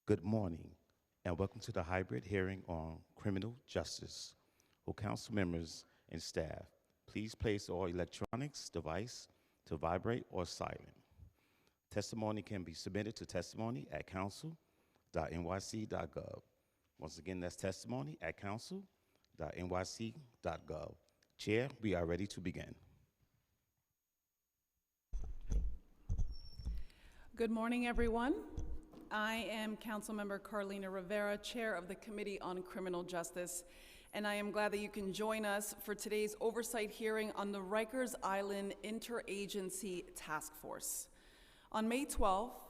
Good morning, and welcome to the hybrid hearing on criminal justice. Will council members and staff please place all electronics device to vibrate or silent. Testimony can be submitted to testimony@council.nyc.gov. Once again, that's testimony@council.nyc.gov. Chair, we are ready to begin. Good morning, everyone. I am Councilmember Carlina Rivera, Chair of the Committee on Criminal Justice, and I am glad that you can join us for today's oversight hearing on the Rikers Island Interagency Task Force. On May 12th,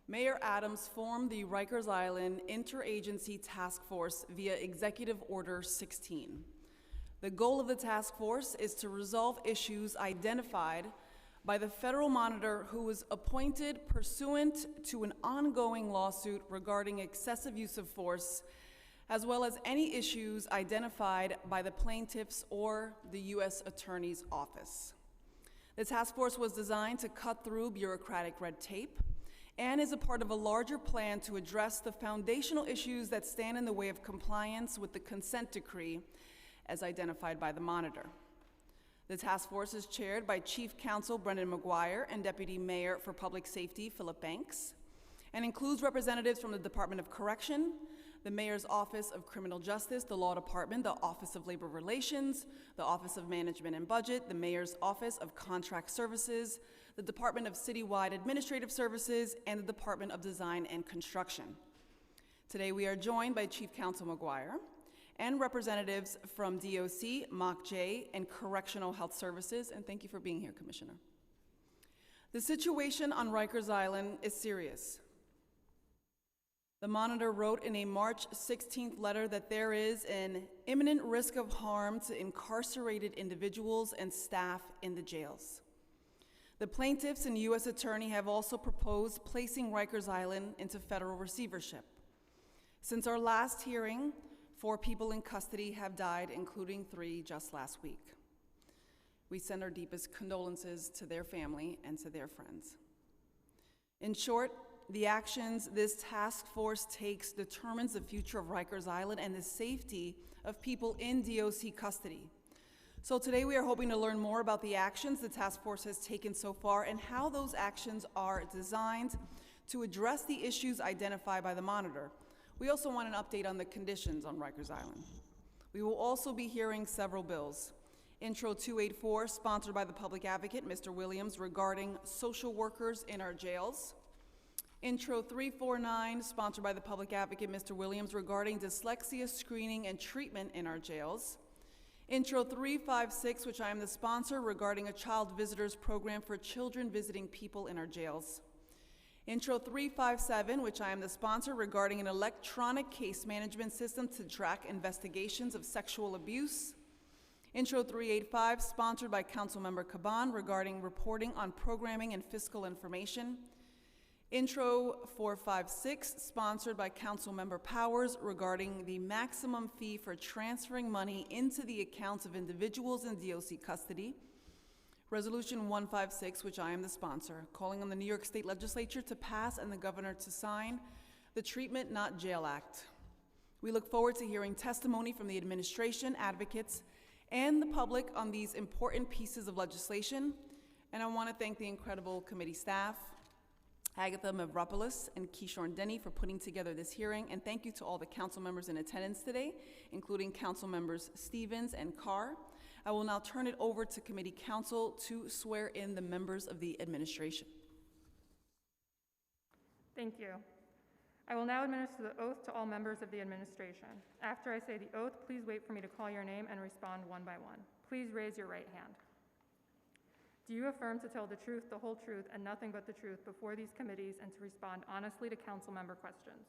Mayor Adams formed the Rikers Island Interagency Task Force via Executive Order 16. The goal of the task force is to resolve issues identified by the federal monitor who was appointed pursuant to an ongoing lawsuit regarding excessive use of force, as well as any issues identified by the plaintiffs or the U.S. Attorney's Office. The task force was designed to cut through bureaucratic red tape and is a part of a larger plan to address the foundational issues that stand in the way of compliance with the consent decree as identified by the monitor. The task force is chaired by Chief Counsel Brendan McGuire and Deputy Mayor for Public Safety Philip Banks, and includes representatives from the Department of Correction, the Mayor's Office of Criminal Justice, the Law Department, the Office of Labor Relations, the Office of Management and Budget, the Mayor's Office of Contract Services, the Department of Citywide Administrative Services, and the Department of Design and Construction. Today we are joined by Chief Counsel McGuire and representatives from DOC, MOCJ, and Correctional Health Services, and thank you for being here, Commissioner. The situation on Rikers Island is serious. The monitor wrote in a March 16th letter that there is an imminent risk of harm to incarcerated individuals and staff in the jails. The plaintiffs and U.S. Attorney have also proposed placing Rikers Island into federal receivership. Since our last hearing, 4 people in custody have died, including 3 just last week. We send our deepest condolences to their family and to their friends. In short, the actions this task force takes determines the future of Rikers Island and the safety of people in DOC custody. So today we are hoping to learn more about the actions the task force has taken so far and how those actions are designed to address the issues identified by the monitor. We also want an update on the conditions on Rikers Island. We will also be hearing several bills. Intro 284, sponsored by the Public Advocate, Mr. Williams, regarding social workers in our jails. Intro 349, sponsored by the Public Advocate, Mr. Williams, regarding dyslexia screening and treatment in our jails. Intro 356, which I am the sponsor, regarding a child visitors program for children visiting people in our jails. Intro 357, which I am the sponsor, regarding an electronic case management system to track investigations of sexual abuse. Intro 385, sponsored by Councilmember Caban, regarding reporting on programming and fiscal information. Intro 456, sponsored by Councilmember Powers, regarding the maximum fee for transferring money into the accounts of individuals in DOC custody. Resolution 156, which I am the sponsor, calling on the New York State Legislature to pass and the Governor to sign the Treatment Not Jail Act. We look forward to hearing testimony from the administration, advocates, and the public on these important pieces of legislation. And I want to thank the incredible committee staff, Agatha Mavropoulos and Kishorn Denny, for putting together this hearing. And thank you to all the council members in attendance today, including council members Stevens and Carr. I will now turn it over to committee counsel to swear in the members of the administration. Thank you. I will now administer the oath to all members of the administration. After I say the oath, please wait for me to call your name and respond one by one. Please raise your right hand. Do you affirm to tell the truth, the whole truth, and nothing but the truth before these committees and to respond honestly to council member questions?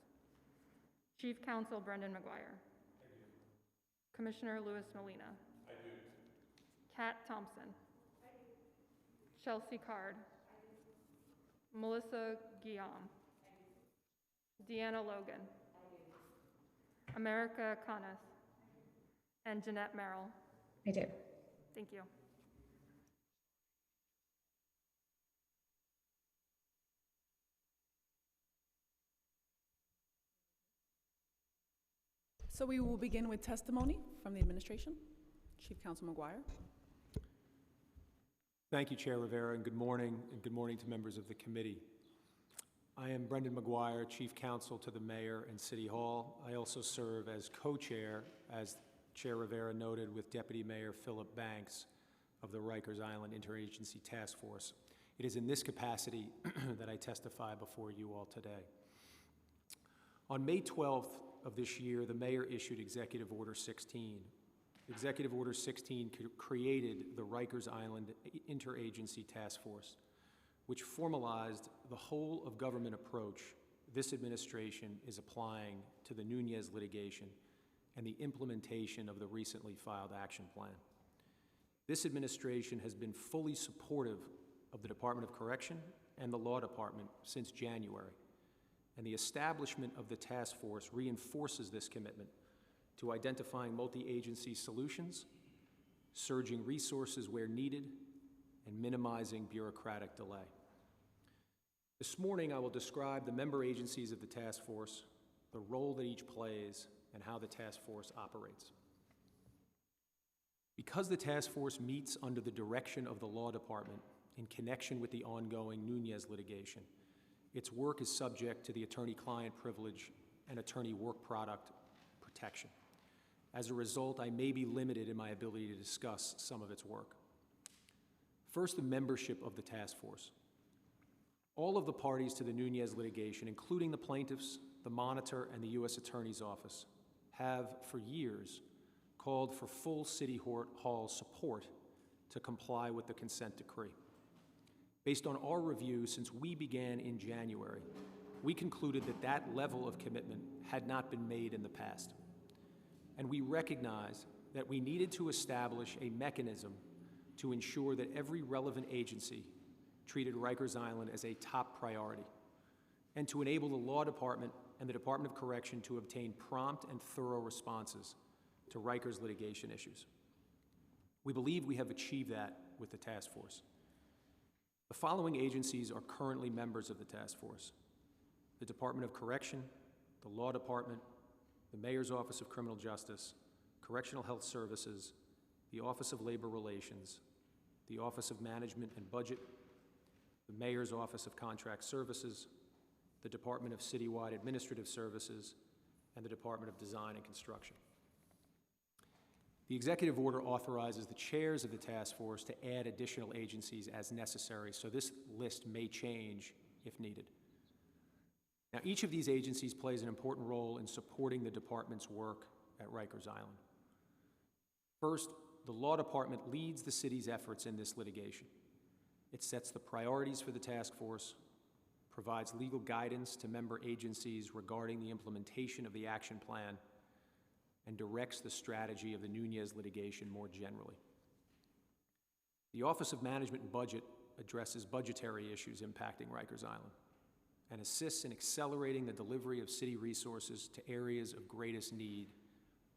Chief Counsel Brendan McGuire. I do. Commissioner Louis Molina. I do. Kat Thompson. I do. Chelsea Card. I do. Melissa Guillaume. I do. Deanna Logan. I do. America Canas. I do. And Jeanette Merrill. I do. Thank you. So we will begin with testimony from the administration. Chief Counsel McGuire. Thank you, Chair Rivera, and good morning to members of the committee. I am Brendan McGuire, Chief Counsel to the Mayor and City Hall. I also serve as co-chair, as Chair Rivera noted, with Deputy Mayor Philip Banks of the Rikers Island Interagency Task Force. It is in this capacity that I testify before you all today. On May 12th of this year, the Mayor issued Executive Order 16. Executive Order 16 created the Rikers Island Interagency Task Force, which formalized the whole of government approach this administration is applying to the Nunez litigation and the implementation of the recently filed action plan. This administration has been fully supportive of the Department of Correction and the Law Department since January, and the establishment of the task force reinforces this commitment to identifying multi-agency solutions, surging resources where needed, and minimizing bureaucratic delay. This morning, I will describe the member agencies of the task force, the role that each plays, and how the task force operates. Because the task force meets under the direction of the Law Department in connection with the ongoing Nunez litigation, its work is subject to the attorney-client privilege and attorney work product protection. As a result, I may be limited in my ability to discuss some of its work. First, the membership of the task force. All of the parties to the Nunez litigation, including the plaintiffs, the monitor, and the U.S. Attorney's Office, have for years called for full City Hall support to comply with the consent decree. Based on our review since we began in January, we concluded that that level of commitment had not been made in the past. And we recognized that we needed to establish a mechanism to ensure that every relevant agency treated Rikers Island as a top priority, and to enable the Law Department and the Department of Correction to obtain prompt and thorough responses to Rikers litigation issues. We believe we have achieved that with the task force. The following agencies are currently members of the task force: the Department of Correction, the Law Department, the Mayor's Office of Criminal Justice, Correctional Health Services, the Office of Labor Relations, the Office of Management and Budget, the Mayor's Office of Contract Services, the Department of Citywide Administrative Services, and the Department of Design and Construction. The executive order authorizes the chairs of the task force to add additional agencies as necessary, so this list may change if needed. Now, each of these agencies plays an important role in supporting the department's work at Rikers Island. First, the Law Department leads the city's efforts in this litigation. It sets the priorities for the task force, provides legal guidance to member agencies regarding the implementation of the action plan, and directs the strategy of the Nunez litigation more generally. The Office of Management and Budget addresses budgetary issues impacting Rikers Island and assists in accelerating the delivery of city resources to areas of greatest need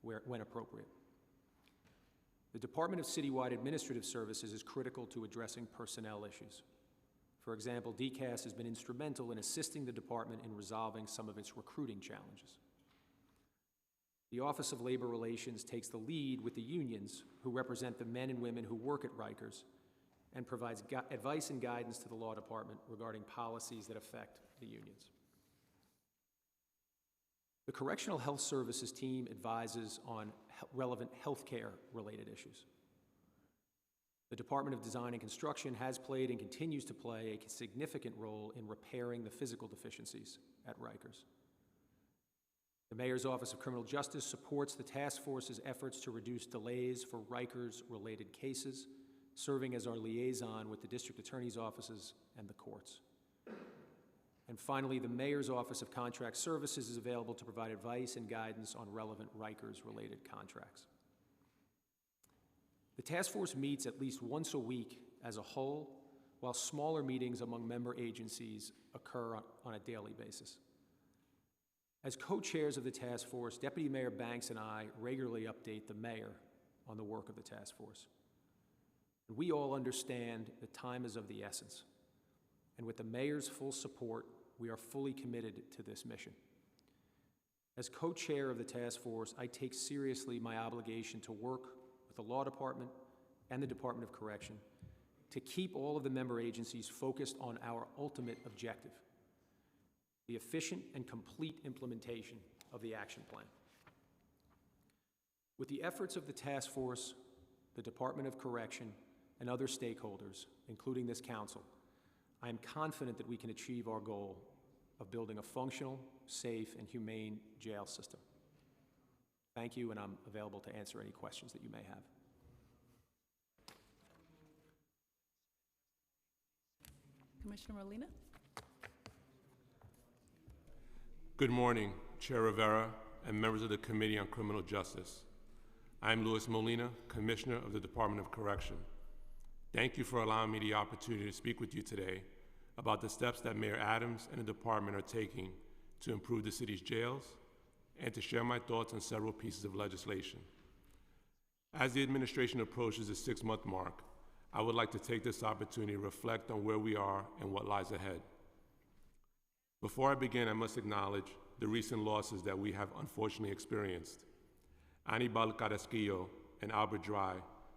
when appropriate. The Department of Citywide Administrative Services is critical to addressing personnel issues. For example, DCAS has been instrumental in assisting the department in resolving some of its recruiting challenges. The Office of Labor Relations takes the lead with the unions who represent the men and women who work at Rikers and provides advice and guidance to the Law Department regarding policies that affect the unions. The Correctional Health Services team advises on relevant healthcare-related issues. The Department of Design and Construction has played and continues to play a significant role in repairing the physical deficiencies at Rikers. The Mayor's Office of Criminal Justice supports the task force's efforts to reduce delays for Rikers-related cases, serving as our liaison with the district attorney's offices and the courts. And finally, the Mayor's Office of Contract Services is available to provide advice and guidance on relevant Rikers-related contracts. The task force meets at least once a week as a whole, while smaller meetings among member agencies occur on a daily basis. As co-chairs of the task force, Deputy Mayor Banks and I regularly update the mayor on the work of the task force. And we all understand that time is of the essence. And with the mayor's full support, we are fully committed to this mission. As co-chair of the task force, I take seriously my obligation to work with the Law Department and the Department of Correction to keep all of the member agencies focused on our ultimate objective, the efficient and complete implementation of the action plan. With the efforts of the task force, the Department of Correction, and other stakeholders, including this council, I am confident that we can achieve our goal of building a functional, safe, and humane jail system. Thank you, and I'm available to answer any questions that you may have. Commissioner Molina? Good morning, Chair Rivera and members of the Committee on Criminal Justice. I'm Luis Molina, Commissioner of the Department of Correction. Thank you for allowing me the opportunity to speak with you today about the steps that Mayor Adams and the department are taking to improve the city's jails and to share my thoughts on several pieces of legislation. As the administration approaches the 6-month mark, I would like to take this opportunity to reflect on where we are and what lies ahead. Before I begin, I must acknowledge the recent losses that we have unfortunately experienced. Anibal Carrasquillo and Albert Dry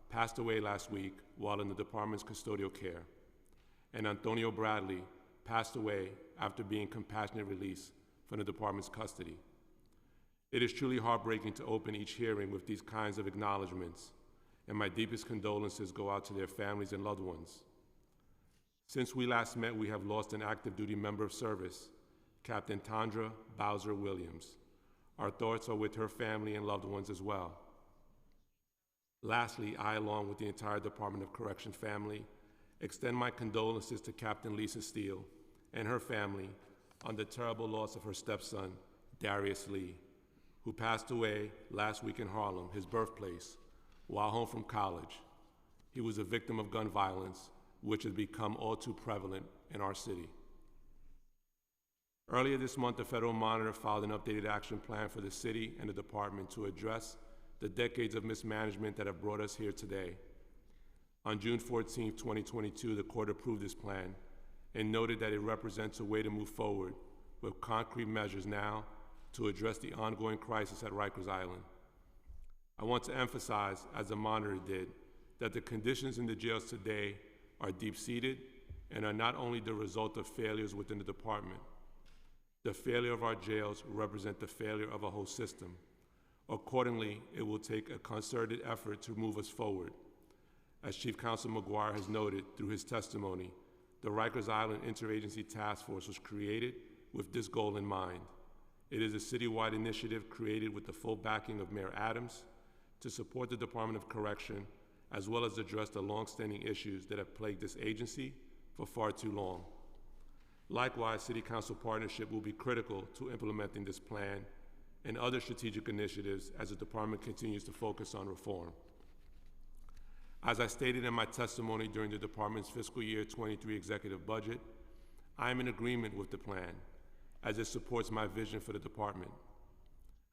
passed away last week while in the department's custodial care, and Antonio Bradley passed away after being compassionate released from the department's custody. It is truly heartbreaking to open each hearing with these kinds of acknowledgments, and my deepest condolences go out to their families and loved ones. Since we last met, we have lost an active duty member of service, Captain Tandra Bowser Williams. Our thoughts are with her family and loved ones as well. Lastly, I, along with the entire Department of Correction family, extend my condolences to Captain Lisa Steele and her family on the terrible loss of her stepson, Darius Lee, who passed away last week in Harlem, his birthplace, while home from college. He was a victim of gun violence, which has become all too prevalent in our city. Earlier this month, the Federal Monitor filed an updated action plan for the city and the department to address the decades of mismanagement that have brought us here today. On June 14, 2022, the court approved this plan and noted that it represents a way to move forward with concrete measures now to address the ongoing crisis at Rikers Island. I want to emphasize, as the Monitor did, that the conditions in the jails today are deep-seated and are not only the result of failures within the department. The failure of our jails represent the failure of a whole system. Accordingly, it will take a concerted effort to move us forward. As Chief Counsel McGuire has noted through his testimony, the Rikers Island Interagency Task Force was created with this goal in mind. It is a citywide initiative created with the full backing of Mayor Adams to support the Department of Correction, as well as address the long-standing issues that have plagued this agency for far too long. Likewise, City Council partnership will be critical to implementing this plan and other strategic initiatives as the department continues to focus on reform. As I stated in my testimony during the department's fiscal year 23 executive budget, I am in agreement with the plan as it supports my vision for the department.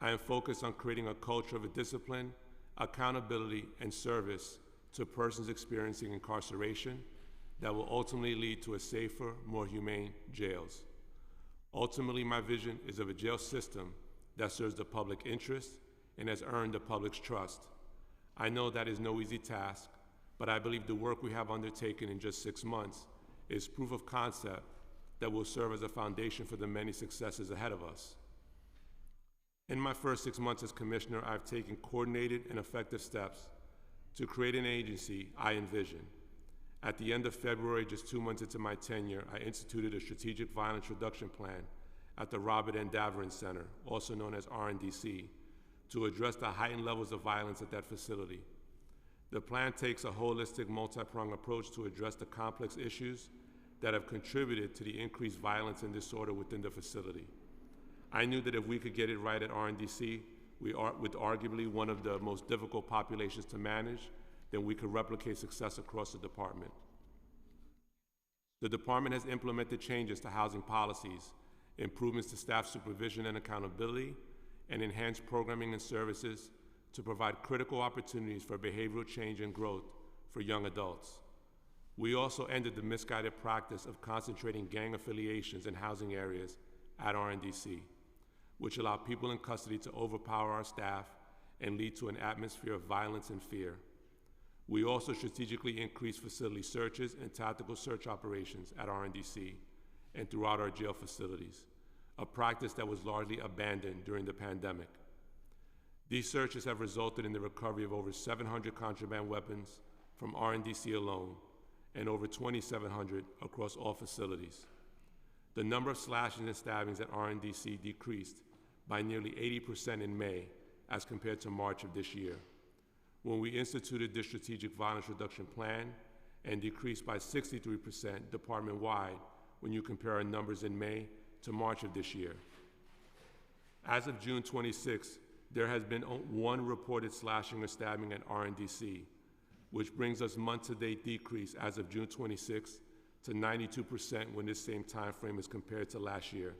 I am focused on creating a culture of discipline, accountability, and service to persons experiencing incarceration that will ultimately lead to a safer, more humane jails. Ultimately, my vision is of a jail system that serves the public interest and has earned the public's trust. I know that is no easy task, but I believe the work we have undertaken in just 6 months is proof of concept that will serve as a foundation for the many successes ahead of us. In my first 6 months as Commissioner, I've taken coordinated and effective steps to create an agency I envision. At the end of February, just 2 months into my tenure, I instituted a strategic violence reduction plan at the Robert N. Daverin Center, also known as RNDC, to address the heightened levels of violence at that facility. The plan takes a holistic, multi-pronged approach to address the complex issues that have contributed to the increased violence and disorder within the facility. I knew that if we could get it right at RNDC, with arguably one of the most difficult populations to manage, then we could replicate success across the department. The department has implemented changes to housing policies, improvements to staff supervision and accountability, and enhanced programming and services to provide critical opportunities for behavioral change and growth for young adults. We also ended the misguided practice of concentrating gang affiliations in housing areas at RNDC. which allow people in custody to overpower our staff and lead to an atmosphere of violence and fear. We also strategically increased facility searches and tactical search operations at RNDC and throughout our jail facilities, a practice that was largely abandoned during the pandemic. These searches have resulted in the recovery of over 700 contraband weapons from RNDC alone and over 2,700 across all facilities. The number of slashings and stabbings at RNDC decreased by nearly 80% in May as compared to March of this year, when we instituted this strategic violence reduction plan, and decreased by 63% department-wide when you compare our numbers in May to March of this year. As of June 26, there has been one reported slashing or stabbing at RNDC, which brings us month-to-date decrease as of June 26 to 92% when this same time frame is compared to last year.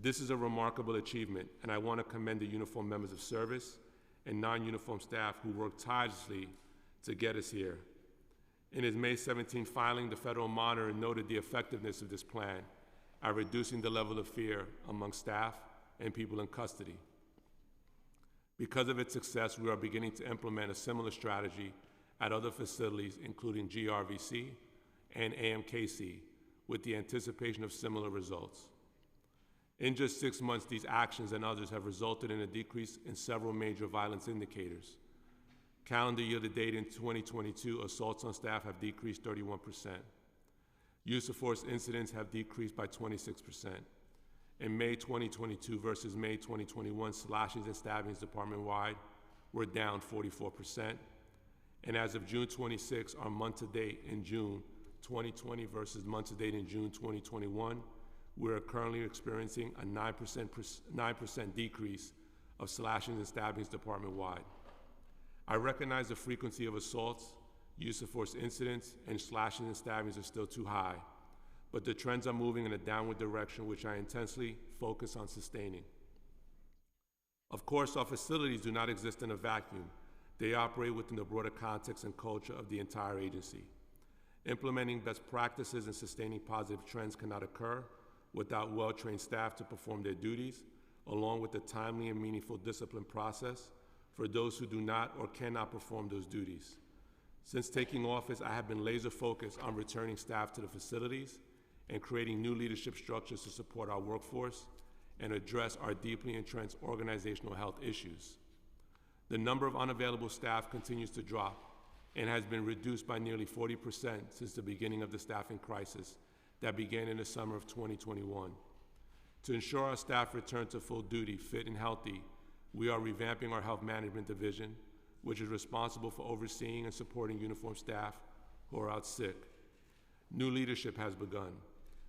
This is a remarkable achievement, and I want to commend the uniformed members of service and non-uniformed staff who worked tirelessly to get us here. In his May 17 filing, the Federal Monitor noted the effectiveness of this plan at reducing the level of fear among staff and people in custody. Because of its success, we are beginning to implement a similar strategy at other facilities, including GRVC and AMKC, with the anticipation of similar results. In just 6 months, these actions and others have resulted in a decrease in several major violence indicators. Calendar year to date in 2022, assaults on staff have decreased 31%. Use of force incidents have decreased by 26%. In May 2022 versus May 2021, slashings and stabbings department-wide were down 44%. And as of June 26, our month-to-date in June 2020 versus month-to-date in June 2021, we are currently experiencing a 9% decrease of slashings and stabbings department-wide. I recognize the frequency of assaults, use of force incidents, and slashings and stabbings are still too high, but the trends are moving in a downward direction, which I intensely focus on sustaining. Of course, our facilities do not exist in a vacuum. They operate within the broader context and culture of the entire agency. Implementing best practices and sustaining positive trends cannot occur without well-trained staff to perform their duties, along with a timely and meaningful discipline process for those who do not or cannot perform those duties. Since taking office, I have been laser-focused on returning staff to the facilities and creating new leadership structures to support our workforce and address our deeply entrenched organizational health issues. The number of unavailable staff continues to drop and has been reduced by nearly 40% since the beginning of the staffing crisis that began in the summer of 2021. To ensure our staff return to full duty, fit and healthy, we are revamping our health management division, which is responsible for overseeing and supporting uniformed staff who are out sick. New leadership has begun,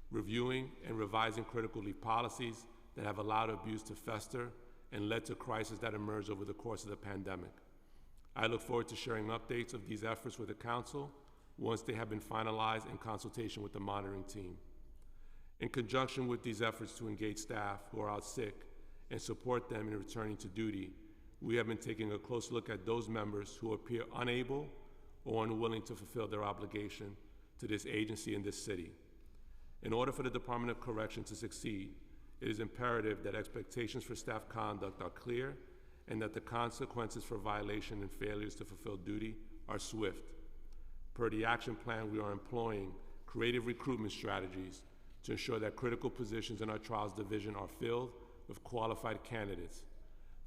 reviewing and revising critical leave policies that have allowed abuse to fester and led to crises that emerged over the course of the pandemic. I look forward to sharing updates of these efforts with the Council once they have been finalized in consultation with the monitoring team. In conjunction with these efforts to engage staff who are out sick and support them in returning to duty, we have been taking a close look at those members who appear unable or unwilling to fulfill their obligation to this agency and this city. In order for the Department of Correction to succeed, it is imperative that expectations for staff conduct are clear and that the consequences for violation and failures to fulfill duty are swift. Per the action plan, we are employing creative recruitment strategies to ensure that critical positions in our trials division are filled with qualified candidates.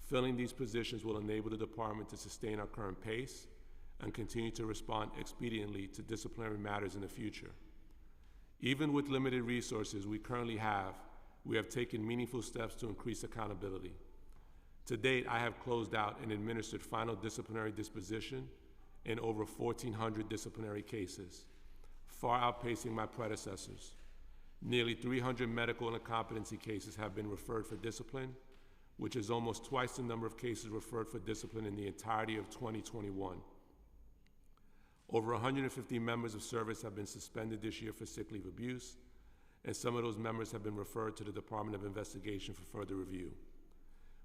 Filling these positions will enable the department to sustain our current pace and continue to respond expediently to disciplinary matters in the future. Even with limited resources we currently have, we have taken meaningful steps to increase accountability. To date, I have closed out and administered final disciplinary disposition in over 1,400 disciplinary cases, far outpacing my predecessors. Nearly 300 medical incompetency cases have been referred for discipline, which is almost twice the number of cases referred for discipline in the entirety of 2021. Over 150 members of service have been suspended this year for sick leave abuse, and some of those members have been referred to the Department of Investigation for further review.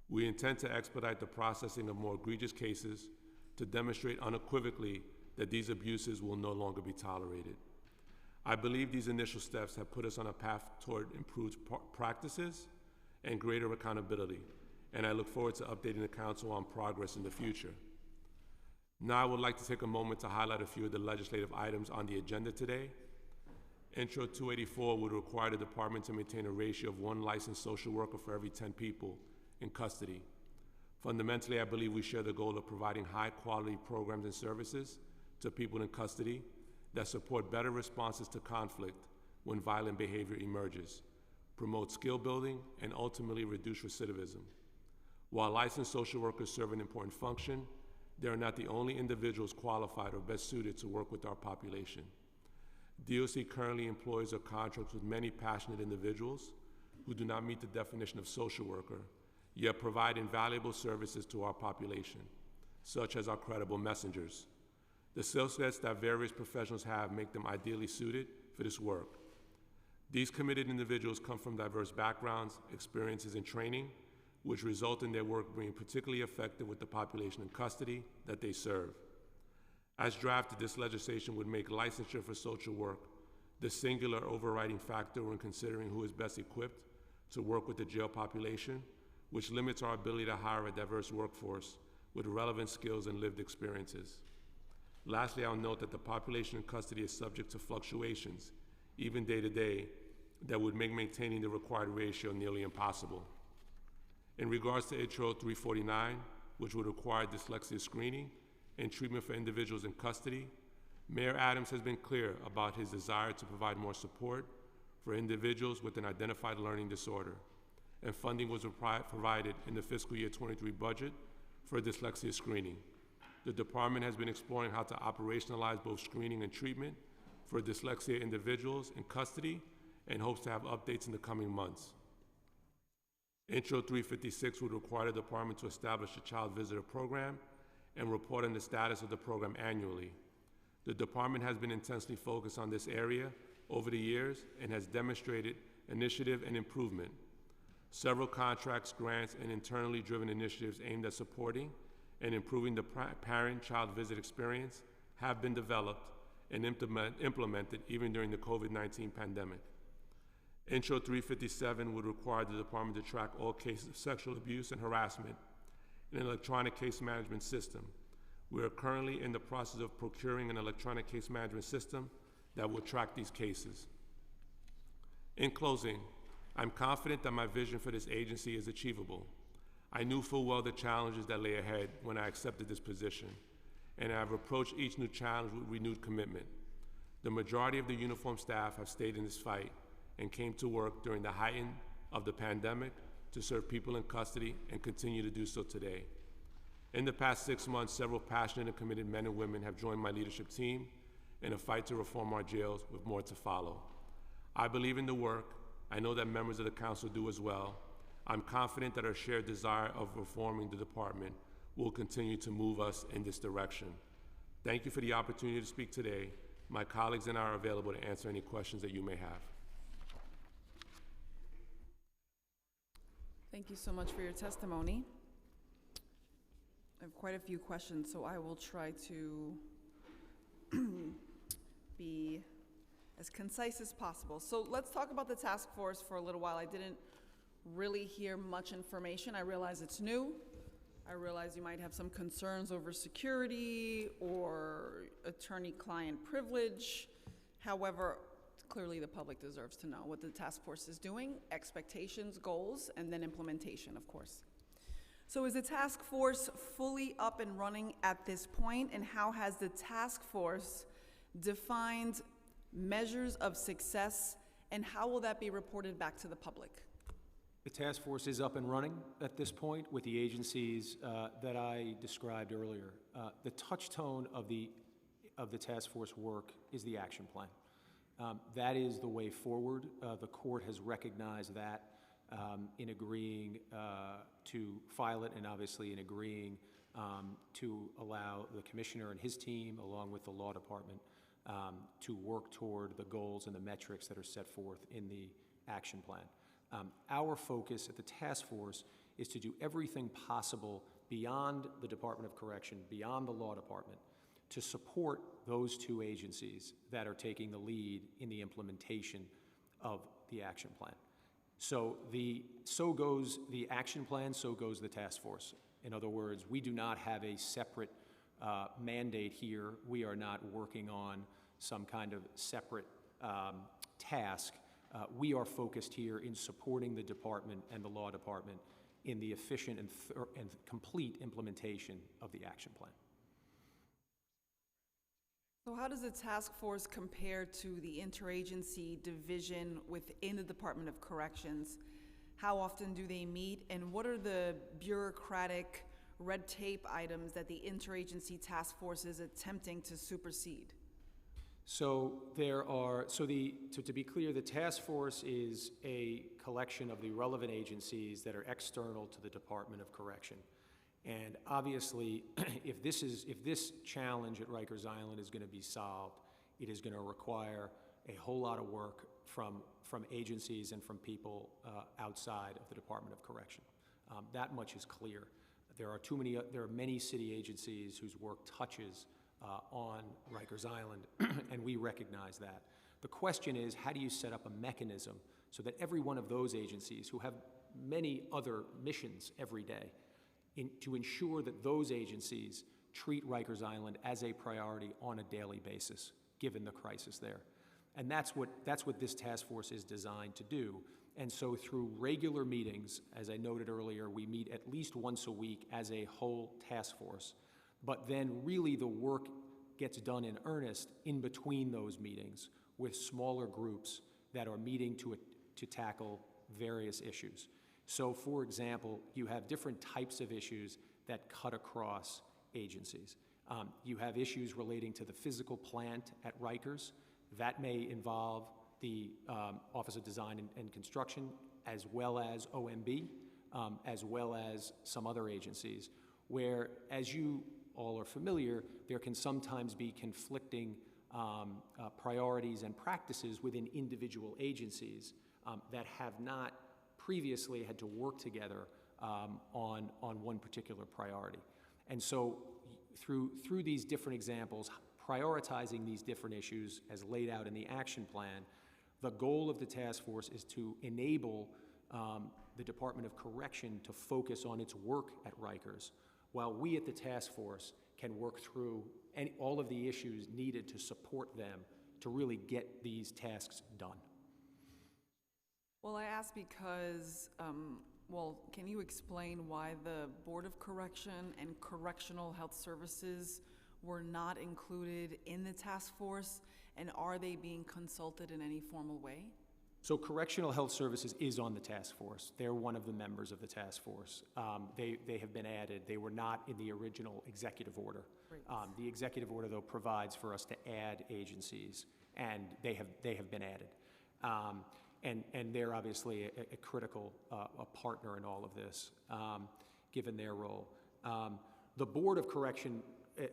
We intend to expedite the processing of more egregious cases to demonstrate unequivocally that these abuses will no longer be tolerated. I believe these initial steps have put us on a path toward improved practices and greater accountability, and I look forward to updating the council on progress in the future. Now I would like to take a moment to highlight a few of the legislative items on the agenda today. Intro 284 would require the department to maintain a ratio of 1 licensed social worker for every 10 people in custody. Fundamentally, I believe we share the goal of providing high-quality programs and services to people in custody that support better responses to conflict when violent behavior emerges, promote skill building, and ultimately reduce recidivism. While licensed social workers serve an important function, they are not the only individuals qualified or best suited to work with our population. DOC currently employs or contracts with many passionate individuals who do not meet the definition of social worker, yet provide invaluable services to our population, such as our credible messengers. The skill sets that various professionals have make them ideally suited for this work. These committed individuals come from diverse backgrounds, experiences, and training, which result in their work being particularly effective with the population in custody that they serve. As drafted, this legislation would make licensure for social work the singular overriding factor when considering who is best equipped to work with the jail population, which limits our ability to hire a diverse workforce with relevant skills and lived experiences. Lastly, I'll note that the population in custody is subject to fluctuations, even day to day, that would make maintaining the required ratio nearly impossible. In regards to Intro 349, which would require dyslexia screening and treatment for individuals in custody, Mayor Adams has been clear about his desire to provide more support for individuals with an identified learning disorder, and funding was provided in the fiscal year 23 budget for dyslexia screening. The department has been exploring how to operationalize both screening and treatment for dyslexia individuals in custody and hopes to have updates in the coming months. Intro 356 would require the department to establish a child visitor program and report on the status of the program annually. The department has been intensely focused on this area over the years and has demonstrated initiative and improvement. Several contracts, grants, and internally driven initiatives aimed at supporting and improving the parent-child visit experience have been developed and implemented even during the COVID-19 pandemic. Intro 357 would require the department to track all cases of sexual abuse and harassment in an electronic case management system. We are currently in the process of procuring an electronic case management system that will track these cases. In closing, I'm confident that my vision for this agency is achievable. I knew full well the challenges that lay ahead when I accepted this position, and I have approached each new challenge with renewed commitment. The majority of the uniformed staff have stayed in this fight and came to work during the height of the pandemic to serve people in custody and continue to do so today. In the past 6 months, several passionate and committed men and women have joined my leadership team in a fight to reform our jails, with more to follow. I believe in the work. I know that members of the council do as well. I'm confident that our shared desire of reforming the department will continue to move us in this direction. Thank you for the opportunity to speak today. My colleagues and I are available to answer any questions that you may have. Thank you so much for your testimony. I have quite a few questions, so I will try to be as concise as possible. So let's talk about the task force for a little while. I didn't really hear much information. I realize it's new. I realize you might have some concerns over security or attorney-client privilege. However, clearly the public deserves to know what the task force is doing, expectations, goals, and then implementation, of course. So is the task force fully up and running at this point, and how has the task force defined measures of success, and how will that be reported back to the public? The task force is up and running at this point with the agencies that I described earlier. The touchstone of the task force work is the action plan. That is the way forward. The court has recognized that in agreeing to file it, and obviously in agreeing to allow the commissioner and his team, along with the law department, to work toward the goals and the metrics that are set forth in the action plan. Our focus at the task force is to do everything possible beyond the Department of Correction, beyond the law department, to support those two agencies that are taking the lead in the implementation of the action plan. So so goes the action plan, so goes the task force. In other words, we do not have a separate mandate here. We are not working on some kind of separate task. We are focused here in supporting the department and the law department in the efficient and complete implementation of the action plan. So how does the task force compare to the interagency division within the Department of Corrections? How often do they meet, and what are the bureaucratic red tape items that the interagency task force is attempting to supersede? So to be clear, the task force is a collection of the relevant agencies that are external to the Department of Correction. And obviously, if this challenge at Rikers Island is going to be solved, it is going to require a whole lot of work from agencies and from people outside of the Department of Correction. That much is clear. There are many city agencies whose work touches on Rikers Island, and we recognize that. The question is, how do you set up a mechanism so that every one of those agencies, who have many other missions every day, to ensure that those agencies treat Rikers Island as a priority on a daily basis, given the crisis there? And that's what this task force is designed to do. And so through regular meetings, as I noted earlier, we meet at least once a week as a whole task force. But then really the work gets done in earnest in between those meetings with smaller groups that are meeting to tackle various issues. So for example, you have different types of issues that cut across agencies. You have issues relating to the physical plant at Rikers. That may involve the Office of Design and Construction, as well as OMB, as well as some other agencies, where, as you all are familiar, there can sometimes be conflicting priorities and practices within individual agencies that have not previously had to work together on one particular priority. And so through these different examples, prioritizing these different issues as laid out in the action plan, the goal of the task force is to enable the Department of Correction to focus on its work at Rikers, while we at the task force can work through all of the issues needed to support them to really get these tasks done. Well, I ask because, can you explain why the Board of Correction and Correctional Health Services were not included in the task force, and are they being consulted in any formal way? So Correctional Health Services is on the task force. They're one of the members of the task force. They have been added. They were not in the original executive order. The executive order, though, provides for us to add agencies, and they have been added. And they're obviously a critical a partner in all of this, given their role. The Board of Correction,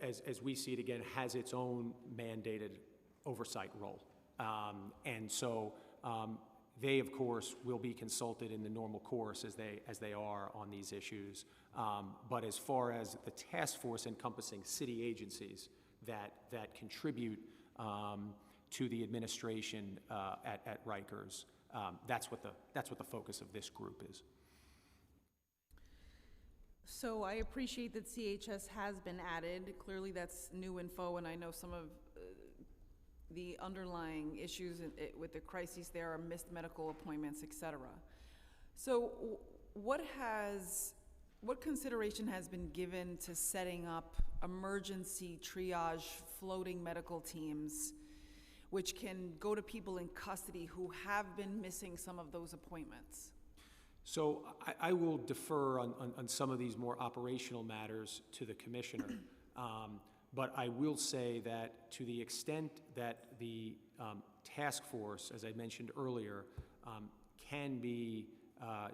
as we see it again, has its own mandated oversight role. And so they, of course, will be consulted in the normal course as they are on these issues. But as far as the task force encompassing city agencies that contribute to the administration at Rikers, that's what the focus of this group is. So I appreciate that CHS has been added. Clearly that's new info, and I know some of the underlying issues with the crises there are missed medical appointments, et cetera. So what consideration has been given to setting up emergency triage floating medical teams which can go to people in custody who have been missing some of those appointments? So I will defer on some of these more operational matters to the commissioner, but I will say that to the extent that the task force, as I mentioned earlier, can be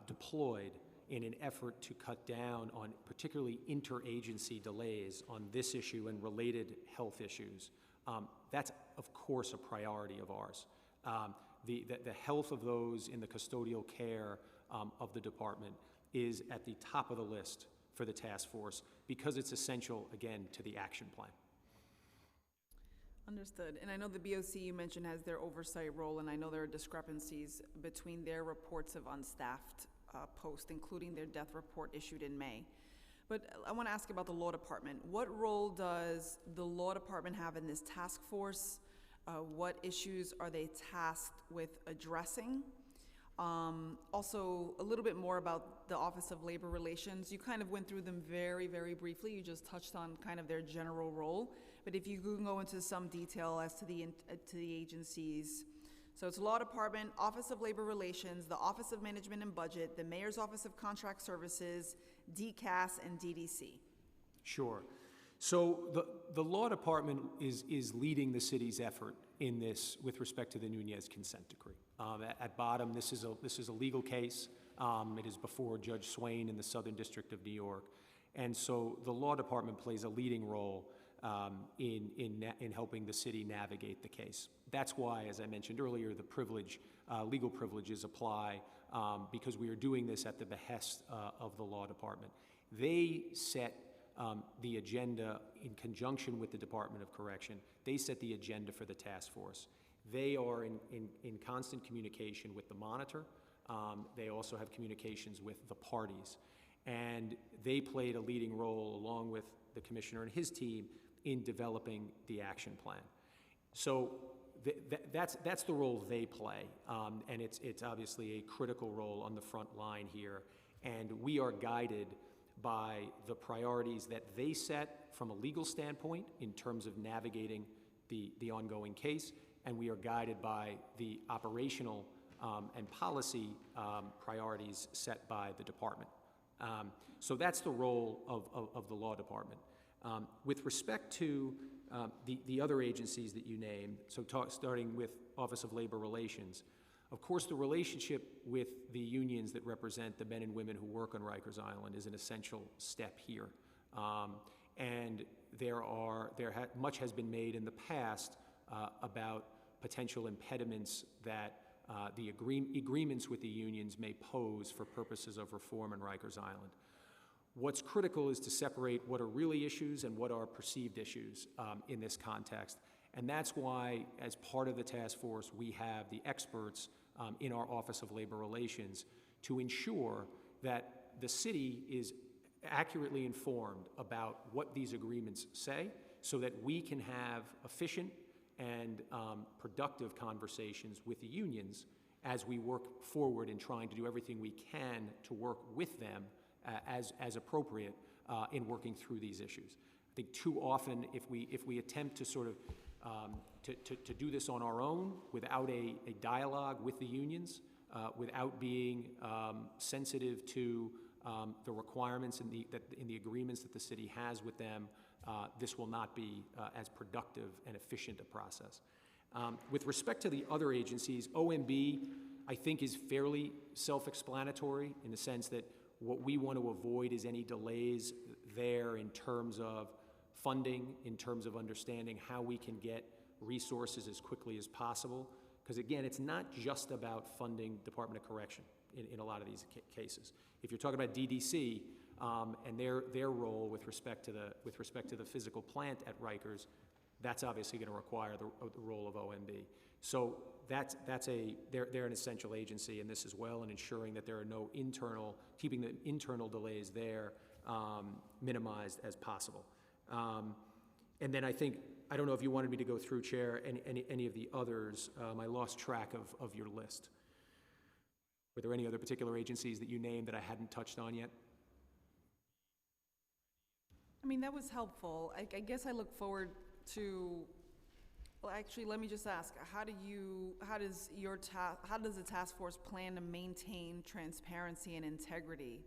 deployed in an effort to cut down on particularly interagency delays on this issue and related health issues, that's of course a priority of ours. The health of those in the custodial care of the department is at the top of the list for the task force because it's essential, again, to the action plan. Understood. And I know the BOC you mentioned has their oversight role, and I know there are discrepancies between their reports of unstaffed posts, including their death report issued in May. But I want to ask about the law department. What role does the law department have in this task force? What issues are they tasked with addressing? Also, a little bit more about the Office of Labor Relations. You kind of went through them very, very briefly. You just touched on kind of their general role. But if you can go into some detail as to the agencies. So it's Law Department, Office of Labor Relations, the Office of Management and Budget, the Mayor's Office of Contract Services, DCAS, and DDC. Sure. So the law department is leading the city's effort in this with respect to the Nunez consent decree. At bottom, this is a legal case. It is before Judge Swain in the Southern District of New York, and so the law department plays a leading role in helping the city navigate the case. That's why, as I mentioned earlier, the legal privileges apply because we are doing this at the behest of the law department. They set the agenda in conjunction with the Department of Correction. They set the agenda for the task force. They are in constant communication with the monitor. They also have communications with the parties. And they played a leading role, along with the commissioner and his team, in developing the action plan. So that's the role they play. And it's obviously a critical role on the front line here. And we are guided by the priorities that they set from a legal standpoint in terms of navigating the ongoing case, and we are guided by the operational and policy priorities set by the department. So that's the role of the law department. With respect to the other agencies that you named, so starting with Office of Labor Relations, of course, the relationship with the unions that represent the men and women who work on Rikers Island is an essential step here. And much has been made in the past about potential impediments that the agreements with the unions may pose for purposes of reform on Rikers Island. What's critical is to separate what are really issues and what are perceived issues in this context. And that's why, as part of the task force, we have the experts in our Office of Labor Relations to ensure that the city is accurately informed about what these agreements say so that we can have efficient and productive conversations with the unions as we work forward in trying to do everything we can to work with them as appropriate in working through these issues. I think too often, if we attempt to sort of to do this on our own without a dialogue with the unions, without being sensitive to the requirements in the agreements that the city has with them, this will not be as productive and efficient a process. With respect to the other agencies, OMB, I think, is fairly self-explanatory in the sense that what we want to avoid is any delays there in terms of funding, in terms of understanding how we can get resources as quickly as possible. Because again, it's not just about funding Department of Correction in a lot of these cases. If you're talking about DDC and their role with respect to the physical plant at Rikers, that's obviously going to require the role of OMB. So they're an essential agency in this as well, and ensuring that there are no keeping the internal delays there minimized as possible. And then I don't know if you wanted me to go through, Chair, any of the others. I lost track of your list. Were there any other particular agencies that you named that I hadn't touched on yet? I mean, that was helpful. I guess I look forward to, well, actually, let me just ask, how does the task force plan to maintain transparency and integrity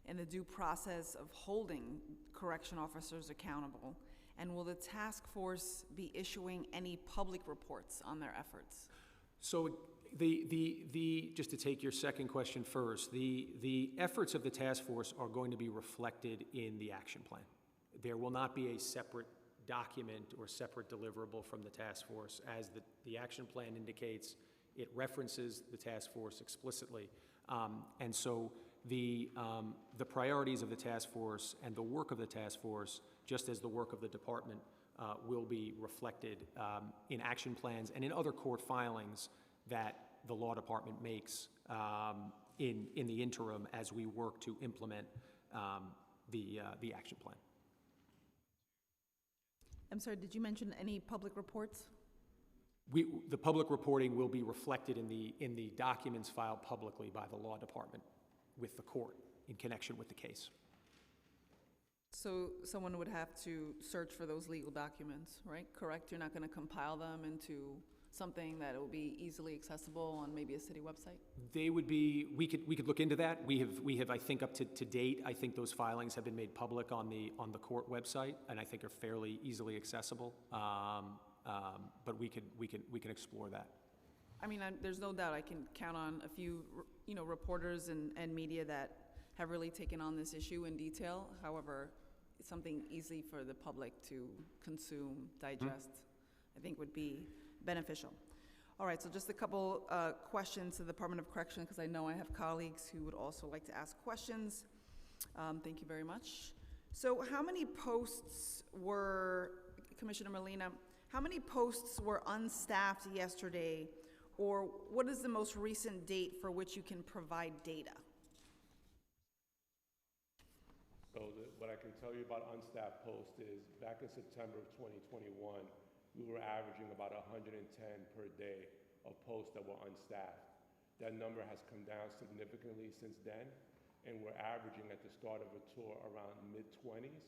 in the due process of holding correction officers accountable? And will the task force be issuing any public reports on their efforts? So just to take your second question first, the efforts of the task force are going to be reflected in the action plan. There will not be a separate document or separate deliverable from the task force. As the action plan indicates, it references the task force explicitly. And so the priorities of the task force and the work of the task force, just as the work of the department, will be reflected in action plans and in other court filings that the law department makes in the interim as we work to implement the action plan. I'm sorry, did you mention any public reports? The public reporting will be reflected in the documents filed publicly by the law department with the court in connection with the case. So someone would have to search for those legal documents, right? Correct? You're not going to compile them into something that will be easily accessible on maybe a city website? They would be, we could look into that. We have, I think up to date, I think those filings have been made public on the court website, and I think are fairly easily accessible. But we can explore that. I mean, there's no doubt I can count on a few, reporters and media that have really taken on this issue in detail. However, it's something easy for the public to consume, digest, I think would be beneficial. All right, so just a couple questions to the Department of Correction, because I know I have colleagues who would also like to ask questions. Thank you very much. So how many posts were, Commissioner Molina, how many posts were unstaffed yesterday, or what is the most recent date for which you can provide data? So what I can tell you about unstaffed posts is back in September of 2021, we were averaging about 110 per day of posts that were unstaffed. That number has come down significantly since then, and we're averaging at the start of a tour around mid-20s,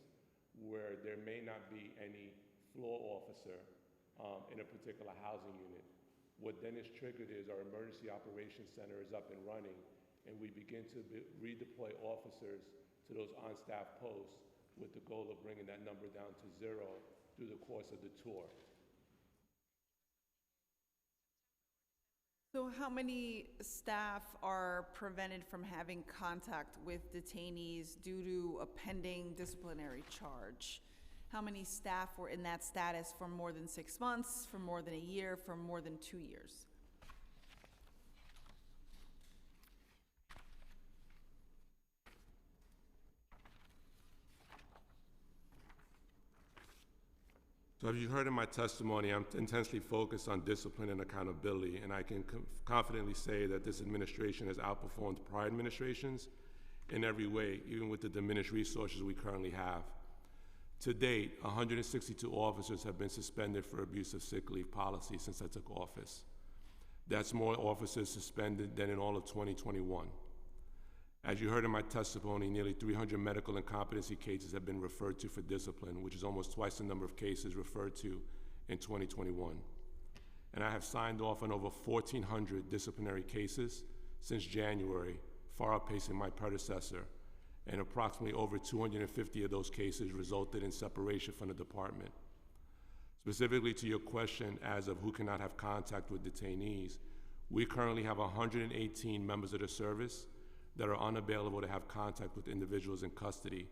where there may not be any floor officer in a particular housing unit. What then is triggered is our emergency operations center is up and running, and we begin to redeploy officers to those unstaffed posts with the goal of bringing that number down to 0 through the course of the tour. So how many staff are prevented from having contact with detainees due to a pending disciplinary charge? How many staff were in that status for more than 6 months, for more than a year, for more than 2 years? So as you heard in my testimony, I'm intensely focused on discipline and accountability, and I can confidently say that this administration has outperformed prior administrations in every way, even with the diminished resources we currently have. To date, 162 officers have been suspended for abuse of sick leave policy since I took office. That's more officers suspended than in all of 2021. As you heard in my testimony, nearly 300 medical incompetency cases have been referred to for discipline, which is almost twice the number of cases referred to in 2021. And I have signed off on over 1,400 disciplinary cases since January, far outpacing my predecessor, and approximately over 250 of those cases resulted in separation from the department. Specifically to your question as of who cannot have contact with detainees, we currently have 118 members of the service that are unavailable to have contact with individuals in custody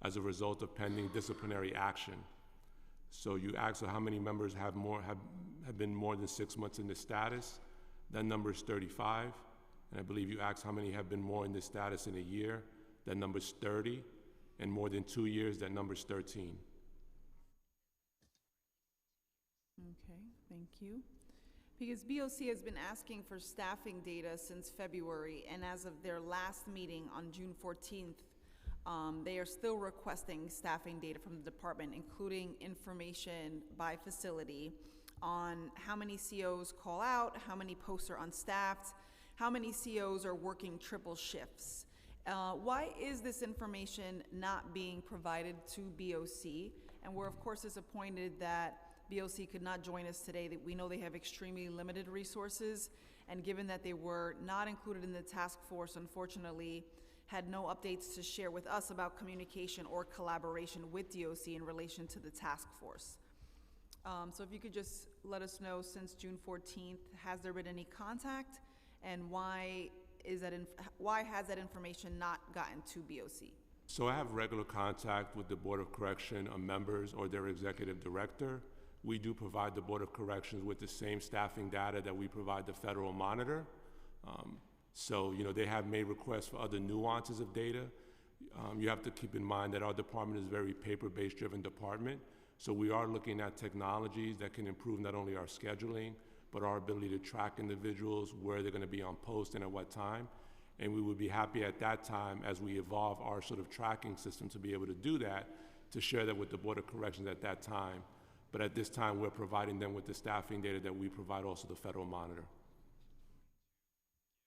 as a result of pending disciplinary action. So you asked how many members have been more than 6 months in this status. That number is 35. And I believe you asked how many have been more in this status in a year. That number is 30. And more than 2 years, that number is 13. Okay, thank you. Because BOC has been asking for staffing data since February, and as of their last meeting on June 14th, they are still requesting staffing data from the department, including information by facility on how many COs call out, how many posts are unstaffed, how many COs are working triple shifts. Why is this information not being provided to BOC? And we're of course disappointed that BOC could not join us today. That we know they have extremely limited resources, and given that they were not included in the task force, unfortunately, had no updates to share with us about communication or collaboration with DOC in relation to the task force. So if you could just let us know, since June 14th, has there been any contact, and why has that information not gotten to BOC? So I have regular contact with the Board of Correction members or their executive director. We do provide the Board of Corrections with the same staffing data that we provide the federal monitor. So, they have made requests for other nuances of data. You have to keep in mind that our department is a very paper-based driven department. So we are looking at technologies that can improve not only our scheduling, but our ability to track individuals, where they're going to be on post and at what time. And we would be happy at that time, as we evolve our sort of tracking system to be able to do that, to share that with the Board of Corrections at that time. But at this time, we're providing them with the staffing data that we provide also the federal monitor.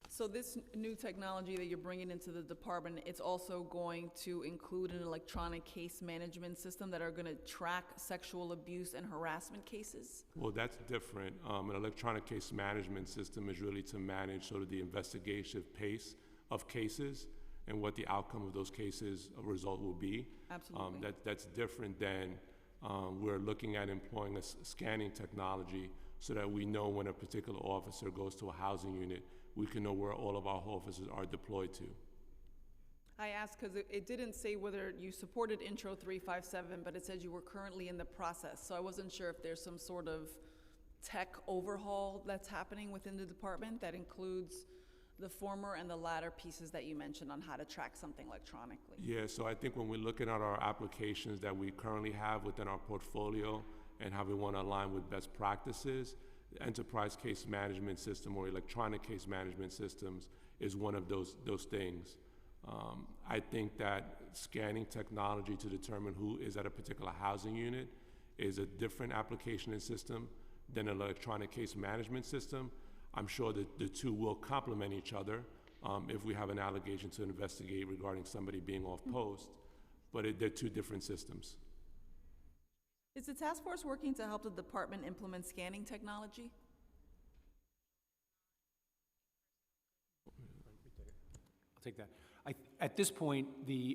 So this new technology that you're bringing into the department, it's also going to include an electronic case management system that are going to track sexual abuse and harassment cases? Well, that's different. An electronic case management system is really to manage sort of the investigative pace of cases and what the outcome of those cases result will be. Absolutely. That's different than we're looking at employing a scanning technology so that we know when a particular officer goes to a housing unit, we can know where all of our officers are deployed to. I asked because it didn't say whether you supported Intro 357, but it said you were currently in the process. So I wasn't sure if there's some sort of tech overhaul that's happening within the department that includes the former and the latter pieces that you mentioned on how to track something electronically. Yeah, so I think when we're looking at our applications that we currently have within our portfolio and how we want to align with best practices, the enterprise case management system or electronic case management systems is one of those things. I think that scanning technology to determine who is at a particular housing unit is a different application and system than an electronic case management system. I'm sure that the two will complement each other if we have an allegation to investigate regarding somebody being off post, but they're two different systems. Is the task force working to help the department implement scanning technology? I'll take that. At this point,